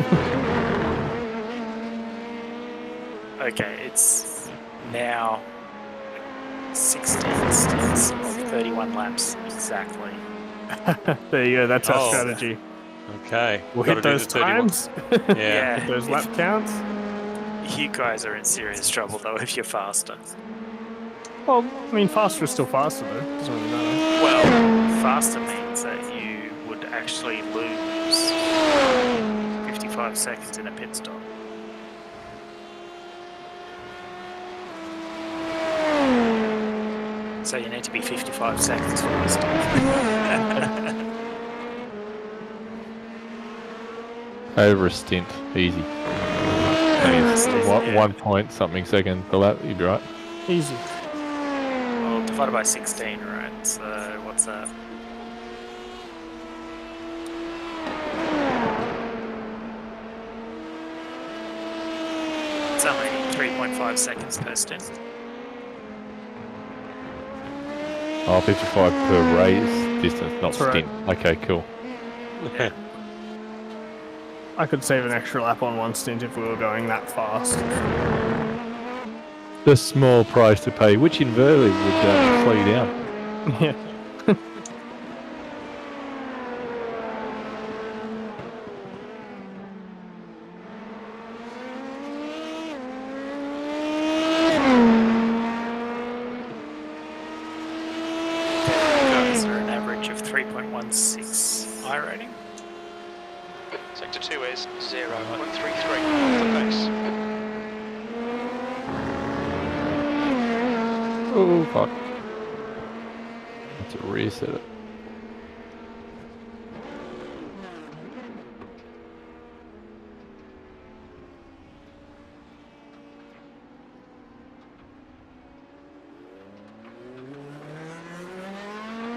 S3: Okay, it's now 16 stints of 31 laps exactly.
S6: There you go. That's our
S2: Oh.
S6: strategy.
S2: Okay.
S6: We'll
S2: Gotta
S6: hit
S2: do
S6: those
S2: the 31.
S6: times.
S2: Yeah.
S6: Hit those lap counts.
S3: You guys are in serious trouble though if you're faster.
S6: Well, I mean, faster is still faster though. Doesn't really matter.
S3: Well, faster means that you would actually lose 55 seconds in a pit stop. So you need to be 55 seconds for this stuff.
S4: Over a stint, easy.
S3: Yeah.
S4: 1 point something second per lap, you'd be right.
S6: Easy.
S3: Well, divided by 16, right? So what's that? It's only 3.5 seconds per stint.
S4: Oh, 55 per race distance, not
S6: That's right.
S4: stint. Okay, cool.
S6: I could save an extra lap on one stint if we were going that fast.
S4: The small price to pay, which invariably would slow you down.
S6: Yeah.
S3: Guys are an average of 3.16 I rating.
S5: Sector 2 is 0.33 off the pace.
S4: Oh, fuck. Have to reset it.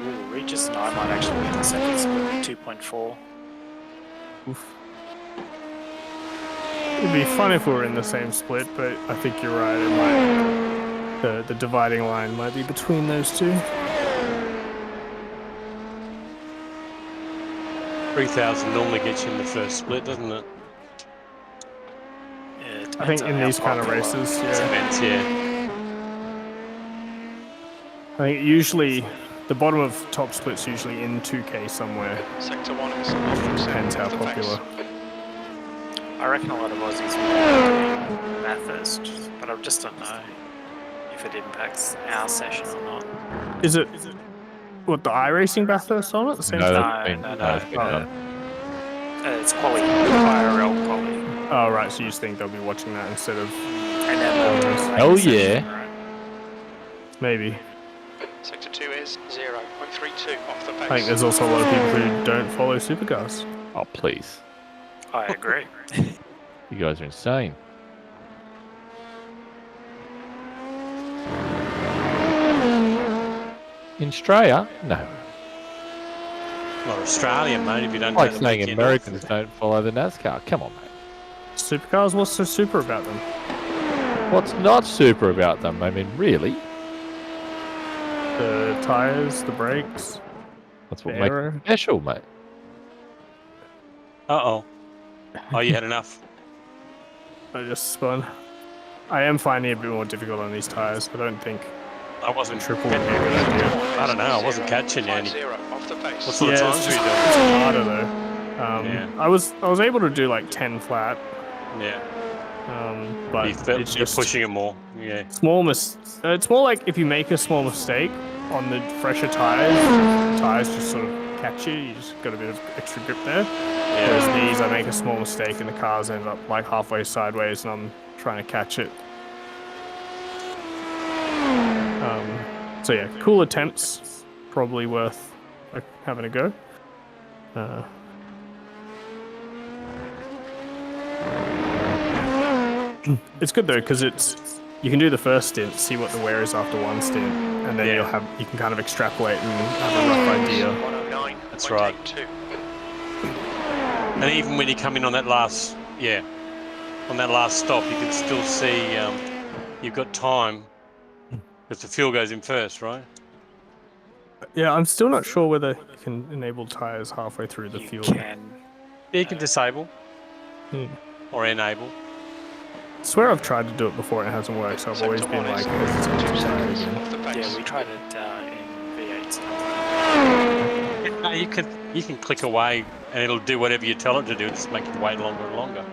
S3: Ooh, Regis and I might actually be in the second split, 2.4.
S6: Oof. It'd be fun if we were in the same split, but I think you're right. It might, the dividing line might be between those two.
S2: 3,000 normally gets you in the first split, doesn't it?
S3: Yeah, it
S6: I think
S3: depends on
S6: in
S3: how
S6: these kind of
S3: popular
S6: races,
S2: It
S6: yeah.
S2: depends, yeah.
S6: I think usually the bottom of top split's usually in 2K somewhere.
S5: Sector 1 is off from
S6: Depends
S5: 7
S6: how
S5: off the
S6: popular.
S5: pace.
S3: I reckon a lot of Aussies will be doing Bathurst, but I just don't know if it impacts our session or not.
S6: Is it what the iRacing Bathurst on at the same
S4: No,
S6: time?
S4: that's been,
S3: no,
S4: it's been
S6: no.
S4: done.
S3: It's quali, IRL quali.
S6: Oh right, so you just think they'll be watching that instead of
S3: And then they'll just
S4: Hell
S3: make a
S4: yeah.
S3: session, right?
S6: maybe.
S5: Sector 2 is 0.32 off the pace.
S6: I think there's also a lot of people who don't follow supercars.
S4: Oh, please.
S3: I agree.
S4: You guys are insane. In Australia? No.
S2: Not Australian, mate, if you don't
S4: Like
S2: know the
S4: saying
S2: weekend
S4: Americans
S2: off.
S4: don't follow the NASCAR. Come on, mate.
S6: Supercars, what's so super about them?
S4: What's not super about them? I mean, really?
S6: The tires, the brakes,
S4: That's
S6: the
S4: what makes
S6: aero.
S4: it special, mate.
S2: Uh-oh. Oh, you had enough.
S6: I just spun. I am finding it a bit more difficult on these tires. I don't think
S2: I wasn't
S6: triple would be a good idea.
S2: I don't know, I wasn't catching you any.
S5: 0 off the pace.
S2: What sort of
S6: Yeah,
S2: times
S6: it's
S2: were
S6: just
S2: you
S6: it's
S2: doing?
S6: harder though.
S2: Yeah.
S6: I was able to do like 10 flat,
S2: Yeah.
S6: but
S2: You're
S6: it's just
S2: pushing it more. Yeah.
S6: It's more like if you make a small mistake on the fresher tires just sort of catch you. You just got a bit of extra grip there. Whereas
S2: Yeah.
S6: these, I make a small mistake and the cars end up like halfway sideways, and I'm trying to catch it. So yeah, cool attempts. Probably worth having a go. It's good though because you can do the first stint, see what the wear is after one stint, and then
S2: Yeah.
S6: you can kind of extrapolate and have a rough idea.
S5: 109.
S2: That's right.
S5: 0.82.
S2: And even when you come in on that last, on that last stop, you can still see you've got time because the fuel goes in first, right?
S6: Yeah, I'm still not sure whether you can enable tires halfway through the
S3: You
S6: fuel.
S3: can.
S2: Yeah, you can disable
S6: Hmm.
S2: or enable.
S6: I swear I've tried to do it before and it hasn't worked, so I've always
S5: Sector
S6: been
S5: 1 is
S6: like hesitant
S5: 2
S6: to try it
S5: seconds
S6: again.
S5: off the pace.
S3: Yeah, we tried it in V8 stuff.
S2: No, you can click away and it'll do whatever you tell it to do. Just make you wait longer and longer.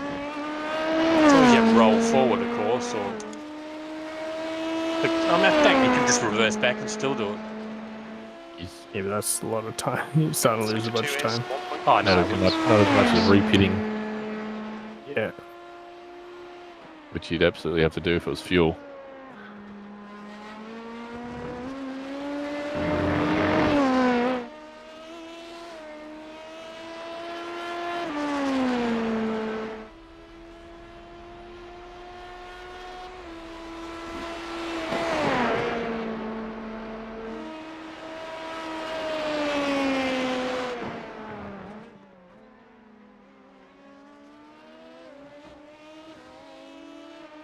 S2: As long as you have roll forward, of course, or but, I mean, I think you can just reverse back and still do it.
S6: Yeah, but that's a lot of time. You're starting to lose a
S5: Sector
S6: bunch of
S5: 2 is
S6: time.
S5: 1.5
S2: Oh, no,
S4: Not as much, not as much as repitting,
S6: Yeah.
S4: which you'd absolutely have to do if it was fuel.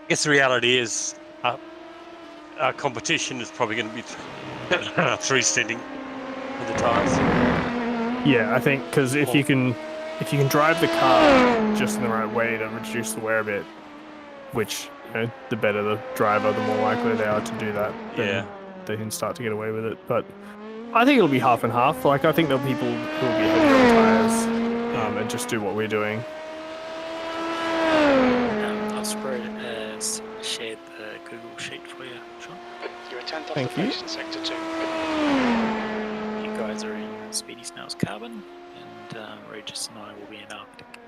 S2: I guess the reality is our competition is probably going to be three-sitting with the tires.
S6: Yeah, I think because if you can drive the car just in the right way to reduce the wear a bit, which the better the driver, the more likely they are to do that. Then they can start to get away with it. But I think it'll be half and half. Like I think there'll be people who will be heavy on tires and just do what we're doing.
S3: I've shared the Google sheet for you, Sean.
S5: You're a 10th off
S6: Thank
S5: the
S6: you.
S5: pace in sector 2.
S3: You guys are in Speedy Snail's carbon, and Regis and I will be in Arctic.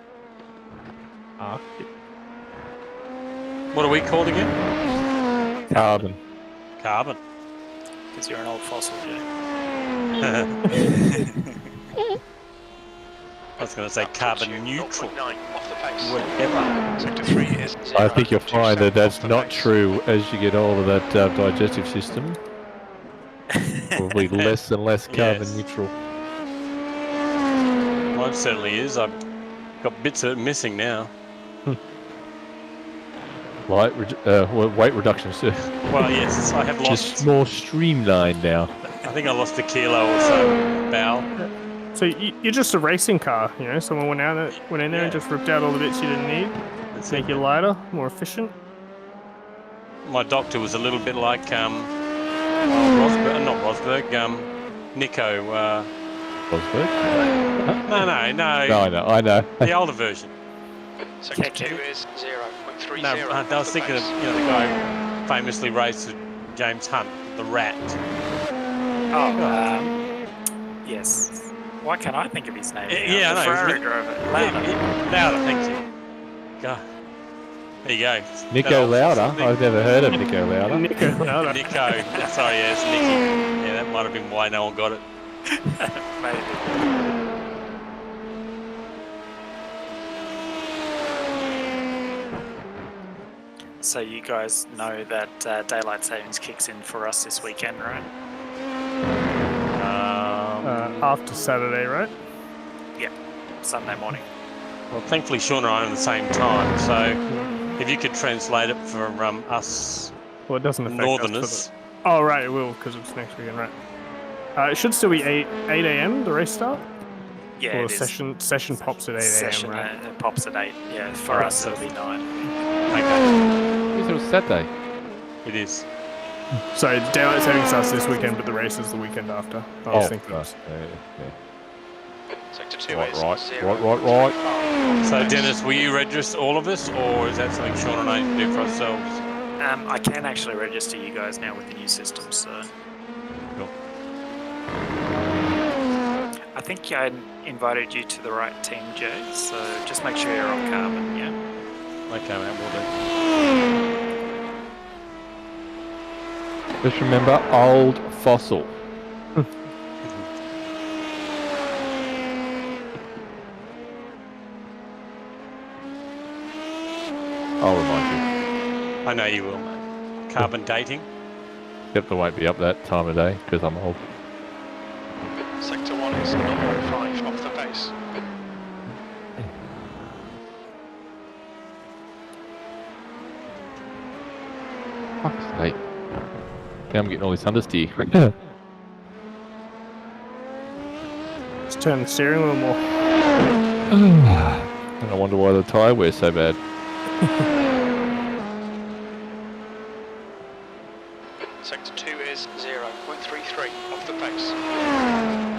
S2: What are we called again?
S4: Carbon.
S2: Carbon.
S3: Because you're an old fossil, Joe.
S2: I was going to say carbon neutral.
S5: 0.9 off the pace.
S2: Whatever.
S5: Sector 3 is 0.
S4: I think you'll
S5: 2
S4: find that
S5: seconds
S4: that's
S5: off the
S4: not
S5: pace.
S4: true as you get older. That digestive system probably less and less carbon
S2: Yes.
S4: neutral.
S2: Mine certainly is. I've got bits of it missing now.
S4: Weight reduction, sir.
S2: Well, yes, I have lost.
S4: Just more streamlined now.
S2: I think I lost a kilo or so. Bow.
S6: So you're just a racing car, Someone went in there and just ripped out all the bits you didn't need.
S2: That's
S6: Make
S2: it.
S6: you lighter, more efficient.
S2: My doctor was a little bit like Rosberg, not Rosberg. Nico.
S4: Rosberg?
S2: No.
S4: No, I know.
S2: The older version.
S5: Sector 2 is 0.30.
S2: No, I was thinking of the guy who famously raced with James Hunt, the Rat.
S3: Yes. Why can't I think of his name?
S2: Yeah, I
S3: the
S2: know.
S3: Ferrari driver. Lauda.
S2: Lauda, thank you. God. There you go.
S4: Nico
S2: That old
S4: Lauda?
S2: something.
S4: I've never heard of Nico Lauda.
S6: Nico Lauda.
S2: Nico. Sorry, yeah, it's Nicky. Yeah, that might have been why no one got it.
S3: Maybe. So you guys know that daylight savings kicks in for us this weekend, right?
S6: After Saturday, right?
S3: Sunday morning.
S2: Well, thankfully, Sean and I are on the same time, so if you could translate it for us
S6: Well, it doesn't affect
S2: Northerners.
S6: us. Oh, right, it will, because it's next weekend, right? It should still be 8 a.m. the race start.
S3: Yeah,
S6: Or
S3: it is.
S6: session pops at 8 a.m.
S3: Session
S6: right?
S3: pops at 8. Yeah, for us it'll be 9.
S2: Okay,
S4: It was Saturday.
S2: it is.
S6: So daylight saving starts this weekend, but the race is the weekend after. I was thinking.
S4: yeah.
S5: Sector 2
S4: Right,
S5: is
S4: right,
S5: 0.
S4: right.
S2: So, Dennis, will you register all of us, or is that something Sean and I need to do for ourselves?
S3: I can actually register you guys now with the new system, so.
S2: Cool.
S3: I think I invited you to the right team, Jay, so just make sure you're on carbon, yeah?
S2: Okay, man, we'll do.
S4: Just remember, old fossil. I'll remind you.
S2: I know you will, mate. Carbon dating.
S4: Except I won't be up that time of day because I'm old.
S5: Sector 1 is 0.5 off the pace.
S4: Fuck's sake. Now I'm getting all this understeer.
S6: Let's turn the steering wheel more.
S4: And I wonder why the tyre wears so bad.
S5: Sector 2 is 0.33 off the pace.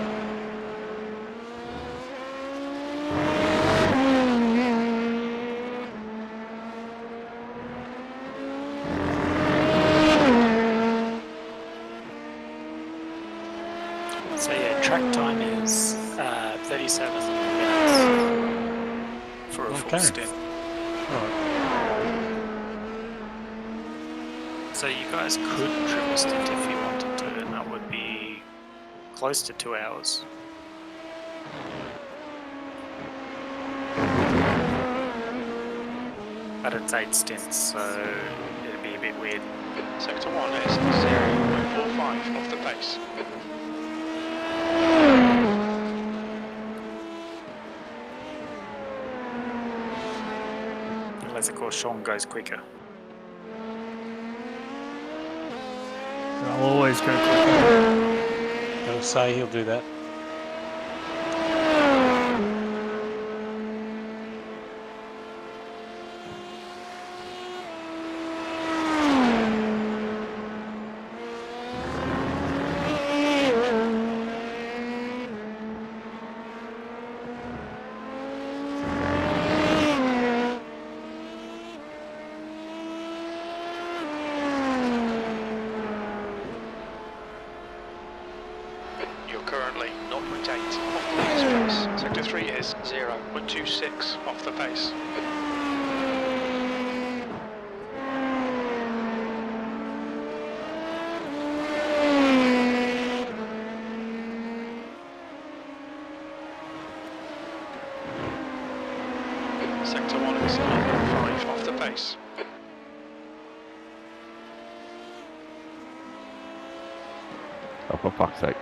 S3: So yeah, track time is 37 minutes for a full
S2: Okay.
S3: stint. So you guys could triple stint if you wanted to, and that would be close to 2 hours. But it's 8 stints, so it'd be a bit weird.
S5: Sector 1 is 0.45 off the pace.
S3: Unless of course Sean goes quicker.
S6: I'll always go quicker.
S2: He'll say he'll do that.
S5: You're currently 0.8 off the leader's pace. Sector 3 is 0.26 off the pace. Sector 1 is 0.5 off the pace.
S4: Oh, for fuck's sake.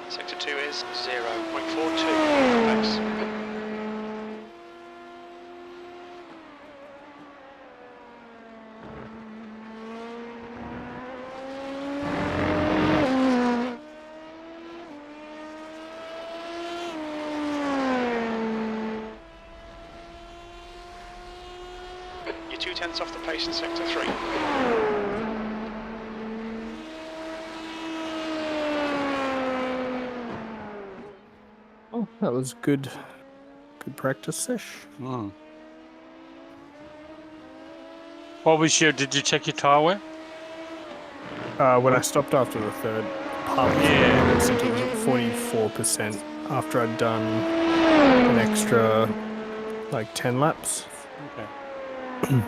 S5: Sector 2 is 0.42 off the pace. You're 0.2 off the pace in Sector 3.
S6: Oh, that was good. Good practice sesh.
S2: Mm. What was your? Did you check your tyre wear?
S6: When I stopped after the third pump,
S2: Yeah.
S6: it said it was at 44% after I'd done an extra like 10 laps.
S2: Okay.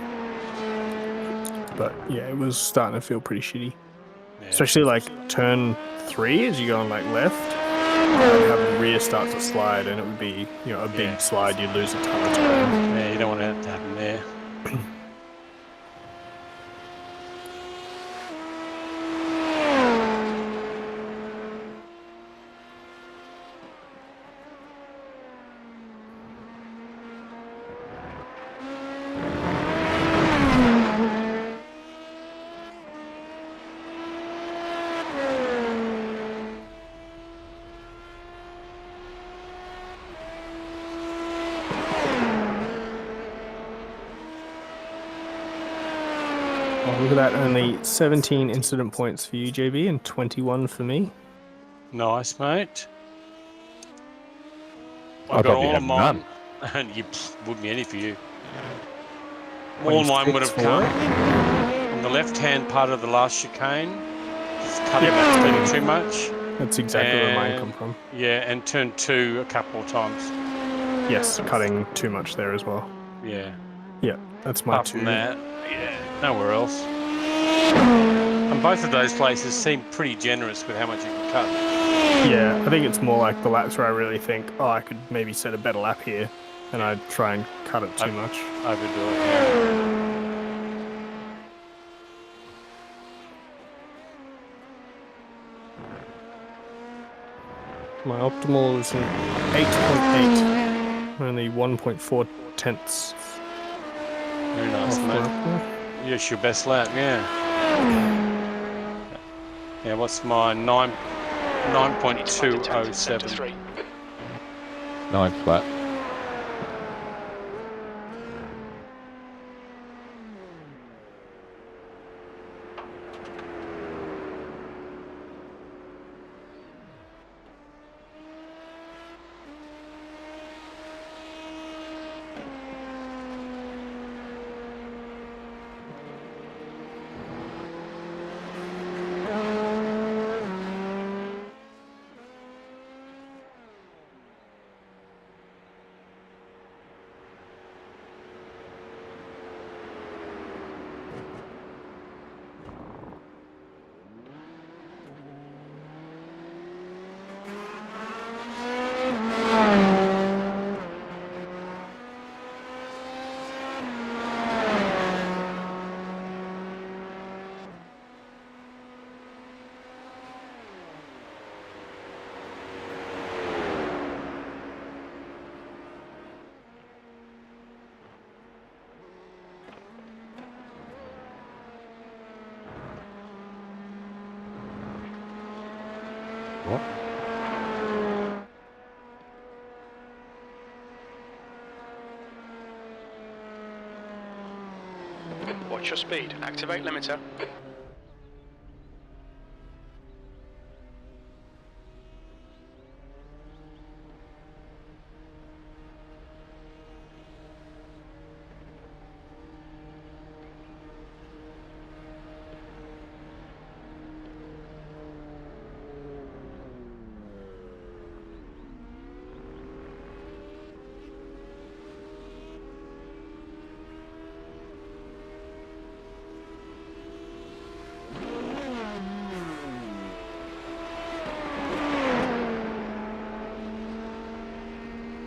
S6: But yeah, it was starting to feel pretty shitty.
S2: Yeah.
S6: Especially like turn 3 as you go on like left. I'd have the rear start to slide and it would be, you know, a big
S2: Yeah.
S6: slide, you'd lose a ton of time.
S2: Yeah, you don't want that to happen there.
S6: Oh, look at that, only 17 incident points for you, JB, and 21 for me.
S2: Nice, mate.
S4: I
S2: I've got
S4: probably
S2: all of
S4: have
S2: mine,
S4: none.
S2: and you wouldn't be any for you. All mine would have
S6: 26
S2: come
S6: for
S2: on the left-hand part of the last chicane. Just cutting that speed too much.
S6: That's exactly where mine
S2: And-
S6: come from.
S2: Yeah, and turn 2 a couple of times.
S6: Yes, cutting too much there as well.
S2: Yeah.
S6: Yeah, that's my
S2: Apart
S6: two.
S2: from that, yeah. nowhere else. And both of those places seem pretty generous with how much you can cut.
S6: Yeah, I think it's more like the laps where I really think, oh, I could maybe set a better lap here, and I try and cut it too much.
S2: Overdo it, yeah.
S6: My optimal is an 8.8, only 1.4 tenths.
S2: Very nice,
S6: off
S2: mate.
S6: lap.
S2: Yes, your best lap, yeah. Yeah, what's my 9.207?
S4: 9 flat. What?
S5: Watch your speed. Activate limiter.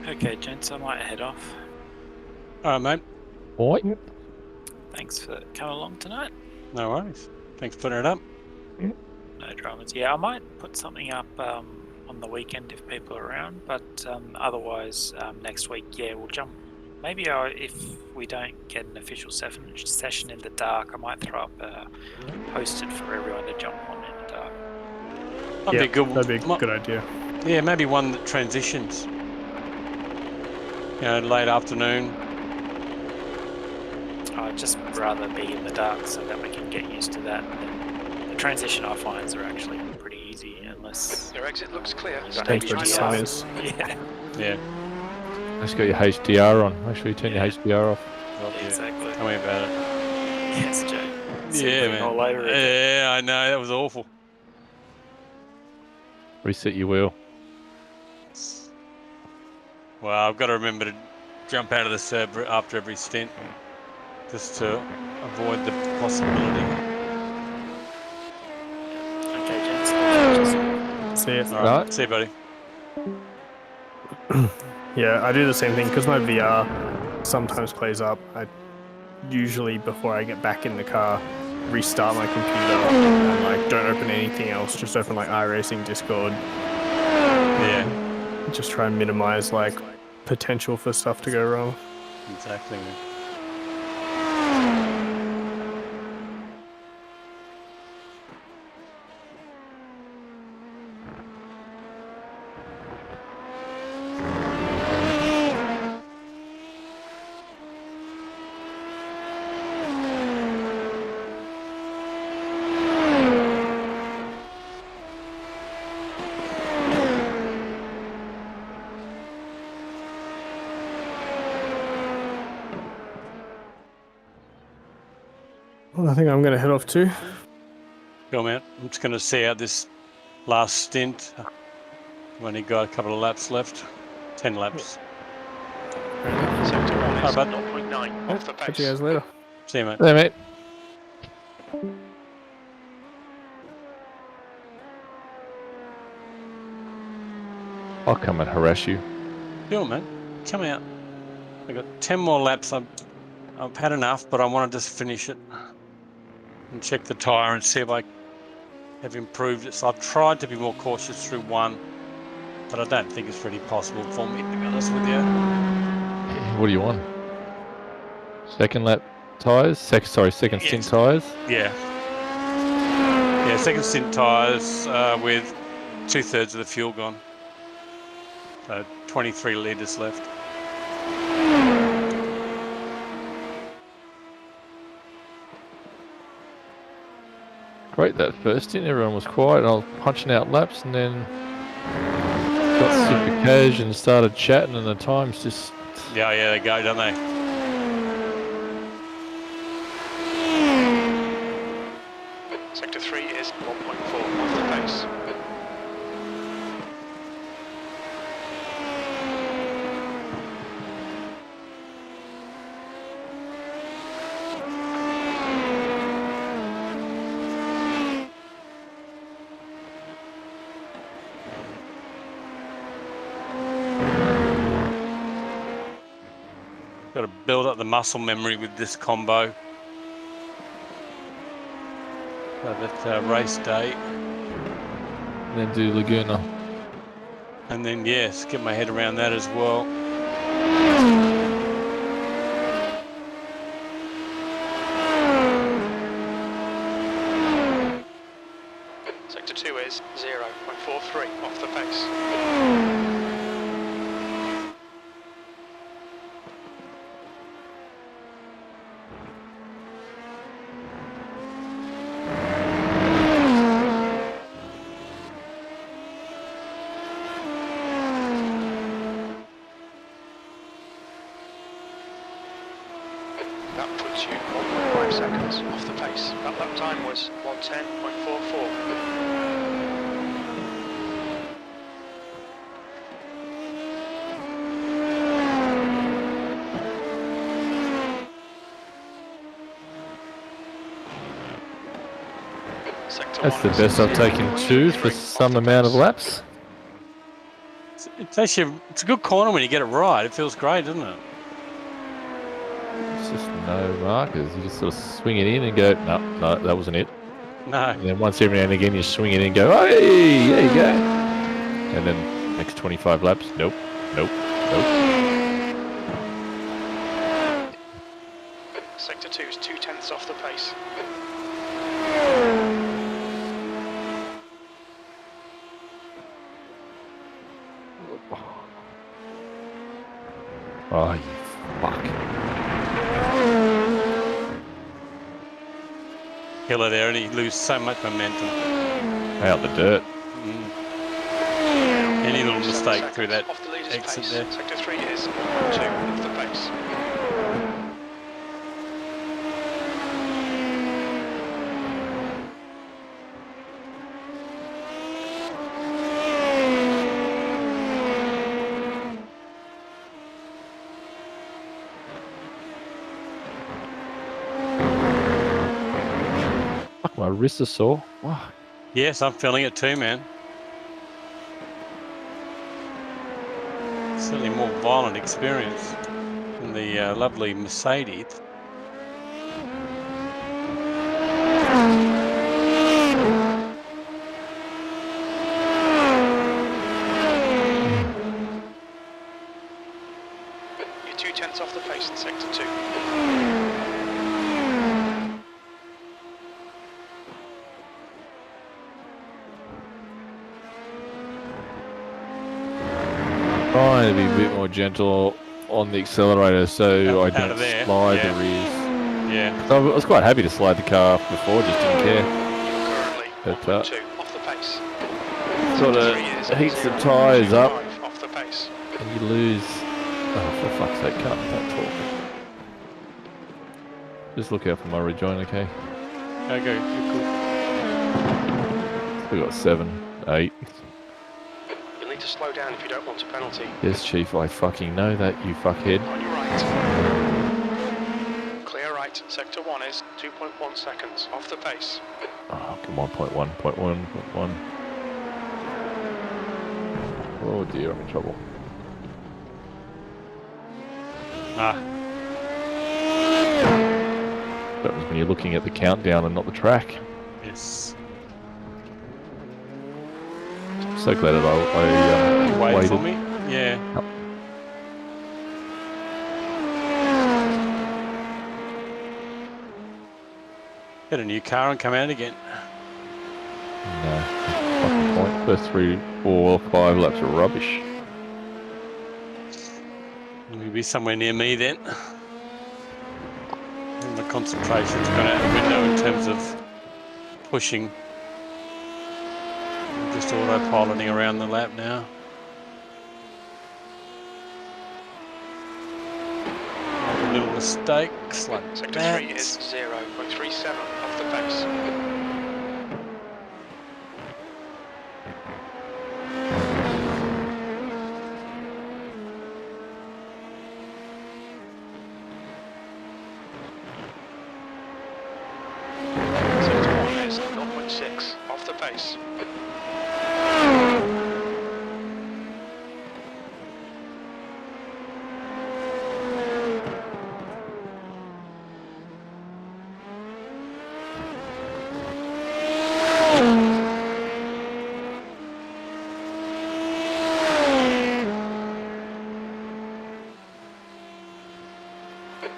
S3: Okay, gents, I might head off.
S2: All right, mate.
S4: Boy.
S3: Thanks for coming along tonight.
S2: No worries. Thanks for putting it up.
S3: No dramas. Yeah, I might put something up on the weekend if people are around, but otherwise next week, yeah, we'll jump. Maybe if we don't get an official session in the dark, I might throw up a posted for everyone to jump on in the dark.
S2: That'd be good.
S6: That'd be a good idea.
S2: Yeah, maybe one that transitions. You know, late afternoon.
S3: I'd just rather be in the dark so that we can get used to that. And the transition I find are actually pretty easy unless
S5: Your exit looks clear.
S3: you got
S5: Stay
S6: Depends where the
S5: behind
S6: sun
S5: the
S6: is.
S3: Yeah,
S2: Yeah.
S4: Just got your HDR on. Make sure you turn your HDR off.
S2: Oh, yeah.
S3: exactly.
S2: Tell me about it.
S3: Yes, Joe.
S2: Yeah,
S3: Slipping
S2: man.
S3: all over again.
S2: Yeah, I know. That was awful.
S4: Reset your wheel.
S2: Well, I've got to remember to jump out of the server after every stint, just to avoid the possibility.
S3: Okay, gents.
S6: See ya.
S2: All right. See you, buddy.
S6: Yeah, I do the same thing because my VR sometimes plays up. I usually, before I get back in the car, restart my computer and like don't open anything else. Just open like iRacing, Discord.
S2: Yeah,
S6: Just try and minimize like potential for stuff to go wrong.
S2: exactly, man.
S6: Well, I think I'm gonna head off too.
S2: Go, man. I'm just going to see out this last stint. I've only got a couple of laps left. 10 laps.
S5: Sector 1 is
S2: bud.
S5: 0.9 off the
S6: Catch
S5: pace.
S6: you guys later.
S2: See you, mate.
S4: There, mate. I'll come and harass you.
S2: Sure, man. Come out. I got 10 more laps. I've had enough, but I want to just finish it and check the tyre and see if I have improved it. So I've tried to be more cautious through one, but I don't think it's really possible for me, to be honest with you.
S4: What do you want? Second lap tyres? Second stint
S2: Yes.
S4: tyres?
S2: Yeah. Yeah, second stint tyres with 2/3 of the fuel gone. So 23 litres left.
S4: Great, that first stint, everyone was quiet. I was punching out laps and then got super cash and started chatting and the times just...
S2: Yeah, they go, don't they?
S5: Sector 3 is 1.4 off the pace.
S2: Got to build up the muscle memory with this combo. So that race day.
S4: And then do Laguna.
S2: And then, yes, get my head around that as well.
S5: Sector 2 is 0.43 off the pace. That puts you 1.5 seconds off the pace. That lap time was 1:10.44.
S4: That's the best I've taken 2 for some amount of laps.
S2: It's actually it's a good corner when you get it right. It feels great, doesn't it?
S4: It's just no markers. You just sort of swing it in and go, no, that wasn't it.
S2: No.
S4: And then once every now and again you swing it in and go, oh, hey, there you go. And then next 25 laps, nope.
S5: Sector 2 is 0.2 off the pace.
S4: Oh, you fuck.
S2: Killer there, and he loses so much momentum.
S4: Out the dirt.
S2: Any little
S5: 7
S2: mistake
S5: seconds
S2: through that
S5: off the leader's
S2: exit
S5: pace.
S2: there.
S5: Sector 3 is 2 off the pace.
S4: Fuck, my wrist is sore. Wow.
S2: Yes, I'm feeling it too, man. Certainly more violent experience than the lovely Mercedes.
S5: You're 0.2 off the pace in Sector 2.
S4: Trying to be a bit more gentle on the accelerator so I
S2: Out
S4: don't
S2: of there,
S4: slide
S2: yeah.
S4: the rears.
S2: Yeah.
S4: So I was quite happy to slide the car off before, just didn't care.
S5: Currently
S4: But,
S5: 1.2 off the pace.
S4: Sort
S5: Sector
S4: of
S5: 3 is
S4: heats the tyres up
S5: 0.25 off the pace.
S4: and you lose. Oh, for fuck's sake, can't talk. Just look out for my rejoin, okay?
S2: Okay, you're cool.
S4: We got 7, 8.
S5: You'll need to slow down if you don't want a penalty.
S4: Yes, Chief, I fucking know that, you fuckhead.
S5: On your right. Clear right. Sector 1 is 2.1 seconds off the pace.
S4: Oh, come on, point one. Oh dear, I'm in trouble.
S2: Ah,
S4: That was when you're looking at the countdown and not the track.
S2: yes.
S4: So glad that I
S2: You wait
S4: waited.
S2: for me? Yeah.
S4: Yep.
S2: Get a new car and come out again.
S4: No, fucking point. First 3, 4, 5 laps are rubbish.
S2: You'll be somewhere near me then. And the concentration's gone out the window in terms of pushing. I'm just autopiloting around the lap now. Make a little mistakes like
S5: Sector
S2: that.
S5: 3 is 0.37 off the pace. Sector 1 is 0.6 off the pace.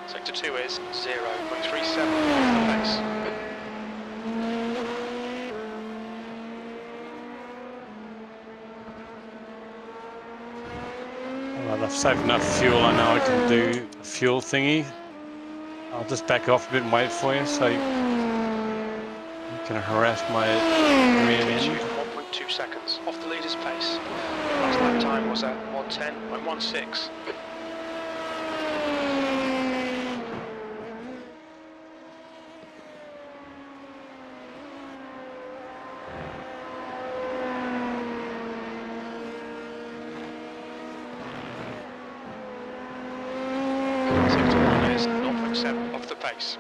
S5: Sector 2 is 0.37 off the pace.
S2: Alright, I've saved enough fuel. I know I can do a fuel thingy. I'll just back off a bit and wait for you so you can harass my rear
S5: Altitude
S2: end.
S5: 1.2 seconds off the leader's pace. Last lap time was at 110.16. Sector 1 is 0.7 off the pace.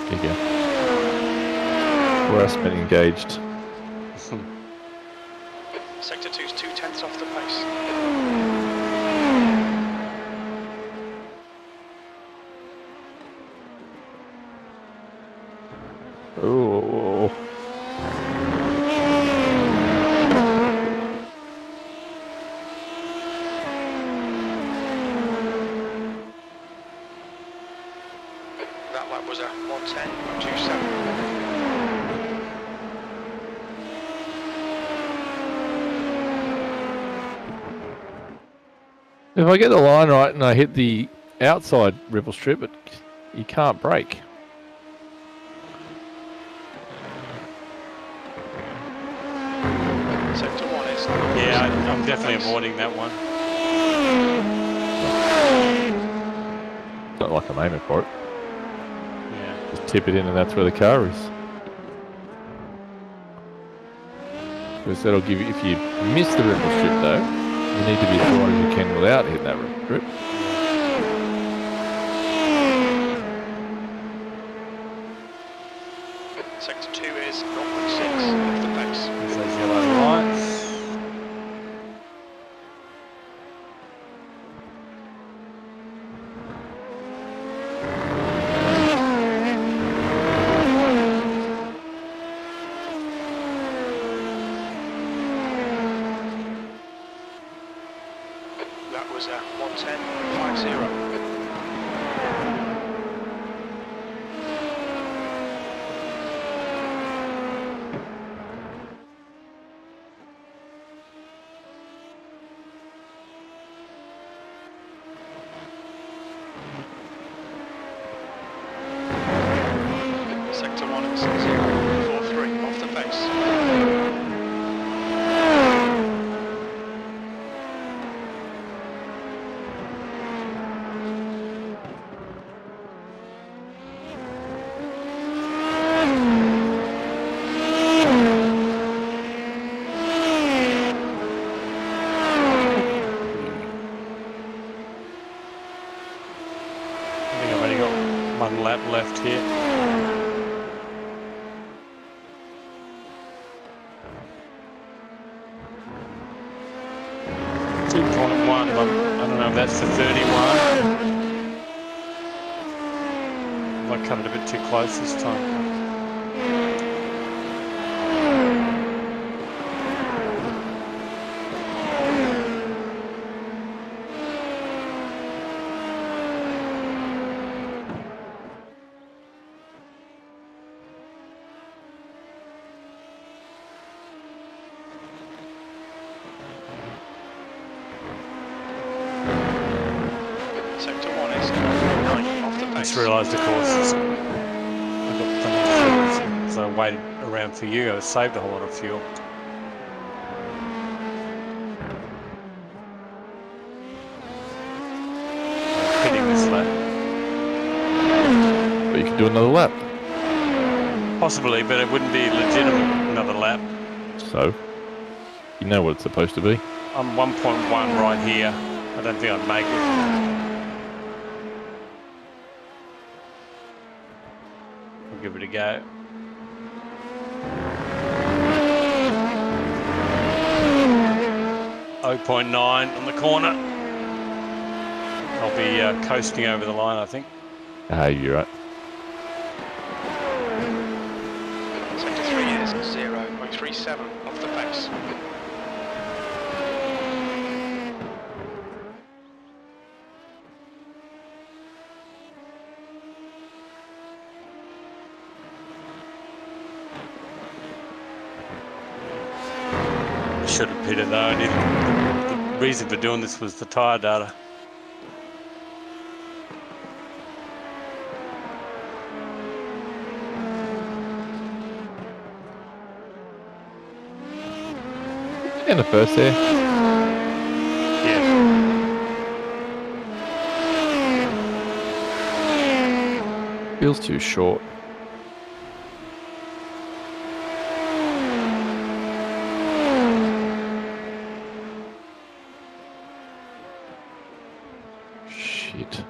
S4: There you go. Harassment engaged.
S5: Sector 2 is 0.2 off the pace.
S4: Oh.
S5: That lap was at 110.27.
S4: If I get the line right and I hit the outside ripple strip, you can't brake.
S5: Sector 1 is
S2: Yeah, I'm definitely avoiding that one.
S4: It's not like I'm aiming for it.
S2: Yeah.
S4: Just tip it in and that's where the car is. Because that'll give you, if you miss the ripple strip though, you need to be as wide as you can without hitting that ripple strip.
S5: Sector 2 is 0.6 off the pace.
S2: There's those yellow lights.
S5: That was at 110.50. Sector 1 is 0.43 off the pace.
S2: left here. .1, I don't know if that's for 31. I cut it a bit too close this time.
S5: Sector 1 is 9 off the
S2: I
S5: pace.
S2: just realised, of course, I got plenty of fuel, so I waited around for you. I saved a whole lot of fuel. Hitting this lap.
S4: But you can do another lap.
S2: Possibly, but it wouldn't be legitimate another lap.
S4: So, you know what it's supposed to be.
S2: I'm 1.1 right here. I don't think I'd make it. I'll give it a go. .9 on the corner. I'll be coasting over the line, I think.
S4: Ah, you're right.
S5: Sector 3 is 0.37 off the pace.
S2: Should have pitted though. The reason for doing this was the tyre data.
S4: In the first there.
S2: Yeah.
S4: Feels too short. Shit.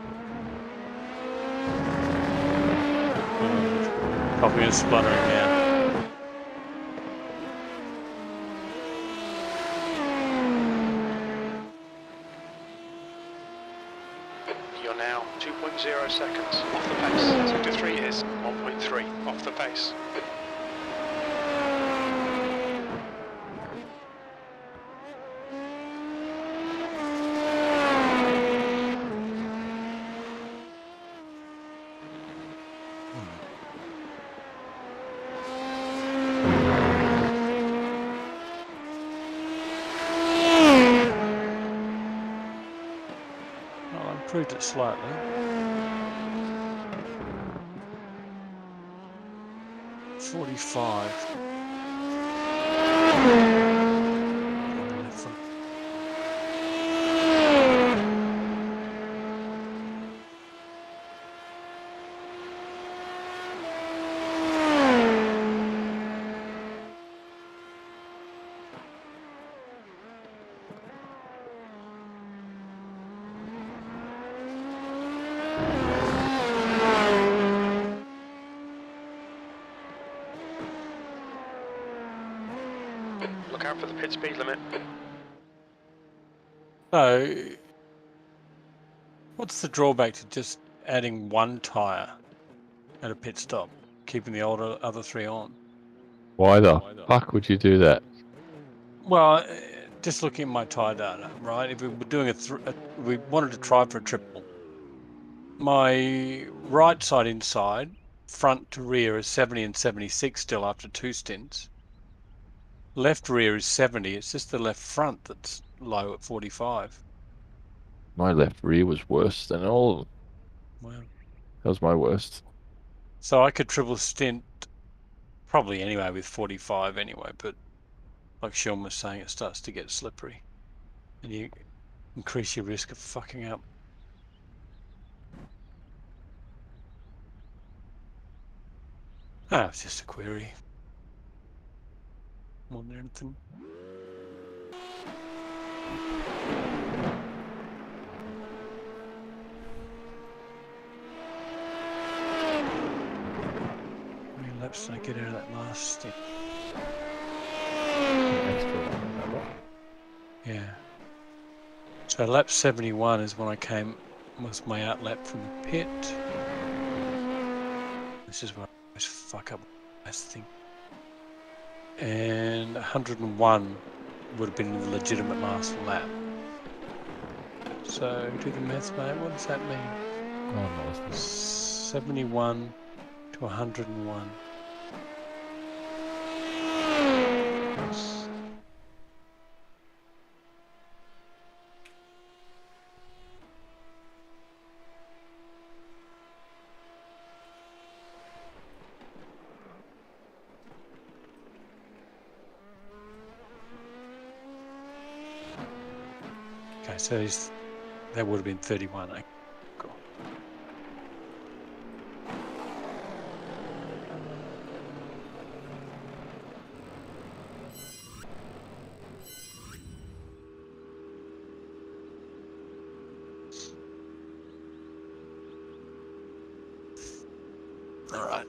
S2: Probably is spluttering now.
S5: You're now 2.0 seconds off the pace. Sector 3 is 1.3 off the pace.
S2: Well, I improved it slightly. .45.
S5: Look out for the pit speed limit.
S2: So, what's the drawback to just adding one tyre at a pit stop, keeping the other three on?
S4: Why the fuck would you do that?
S2: Well, just looking at my tyre data, right? If we were doing we wanted to try for a triple. My right side inside, front to rear is 70 and 76 still after 2 stints. Left rear is 70. It's just the left front that's low at 45.
S4: My left rear was worse than all of them.
S2: Wow.
S4: That was my worst.
S2: So I could triple stint probably anyway with 45 anyway, but like Sean was saying, it starts to get slippery and you increase your risk of fucking up. It's just a query more than anything. laps did I get out of that last stint?
S4: Extra one, remember?
S2: Yeah. So lap 71 is when was my outlap from the pit. This is where I always fuck up last thing. And 101 would have been the legitimate last lap. So do the maths, mate. What does that mean?
S4: Oh, I'm not listening.
S2: 71 to 101. Okay, so that would have been 31. Okay, cool. All right.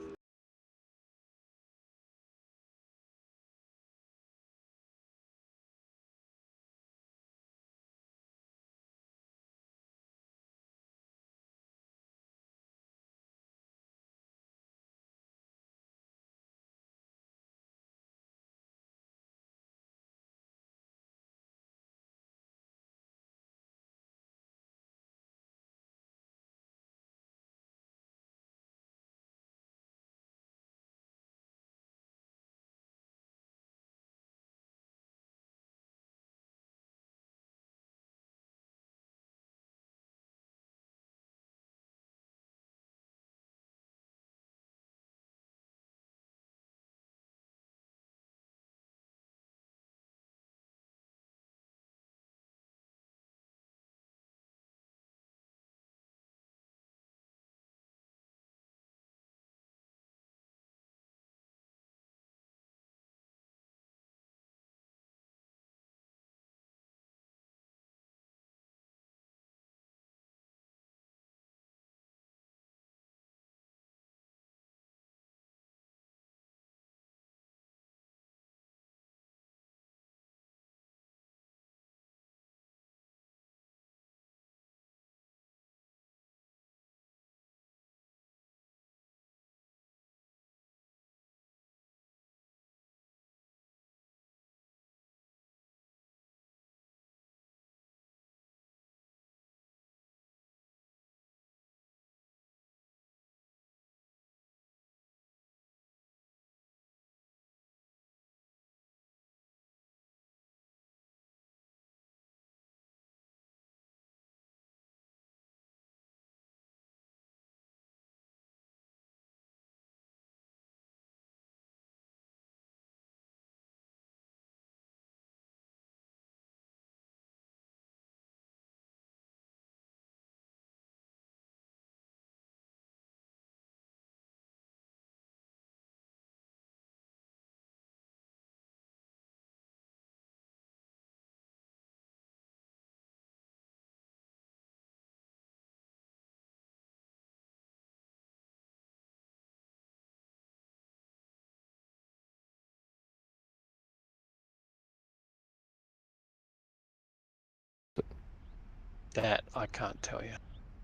S2: That I can't tell you.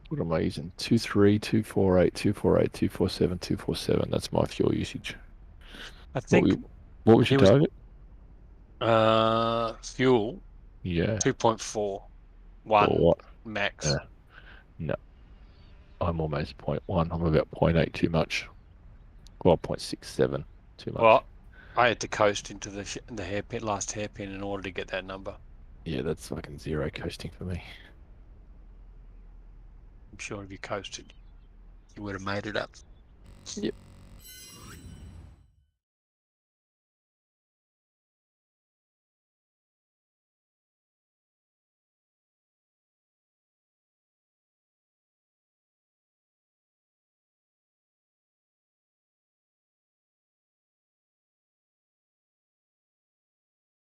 S4: What am I using? 23, 248, 248, 247, 247. That's my fuel usage.
S2: I think
S4: What was your
S2: he was-
S4: target?
S2: fuel
S4: Yeah.
S2: 2.4,
S4: Or
S2: 1
S4: what?
S2: max.
S4: Yeah. No. I'm almost 0.1. I'm about 0.8 too much. Well, 0.67 too much.
S2: Well, I had to coast into the hairpin, last hairpin, in order to get that number.
S4: Yeah, that's fucking zero coasting for me.
S2: I'm sure if you coasted, you would have made it up.
S4: Yep.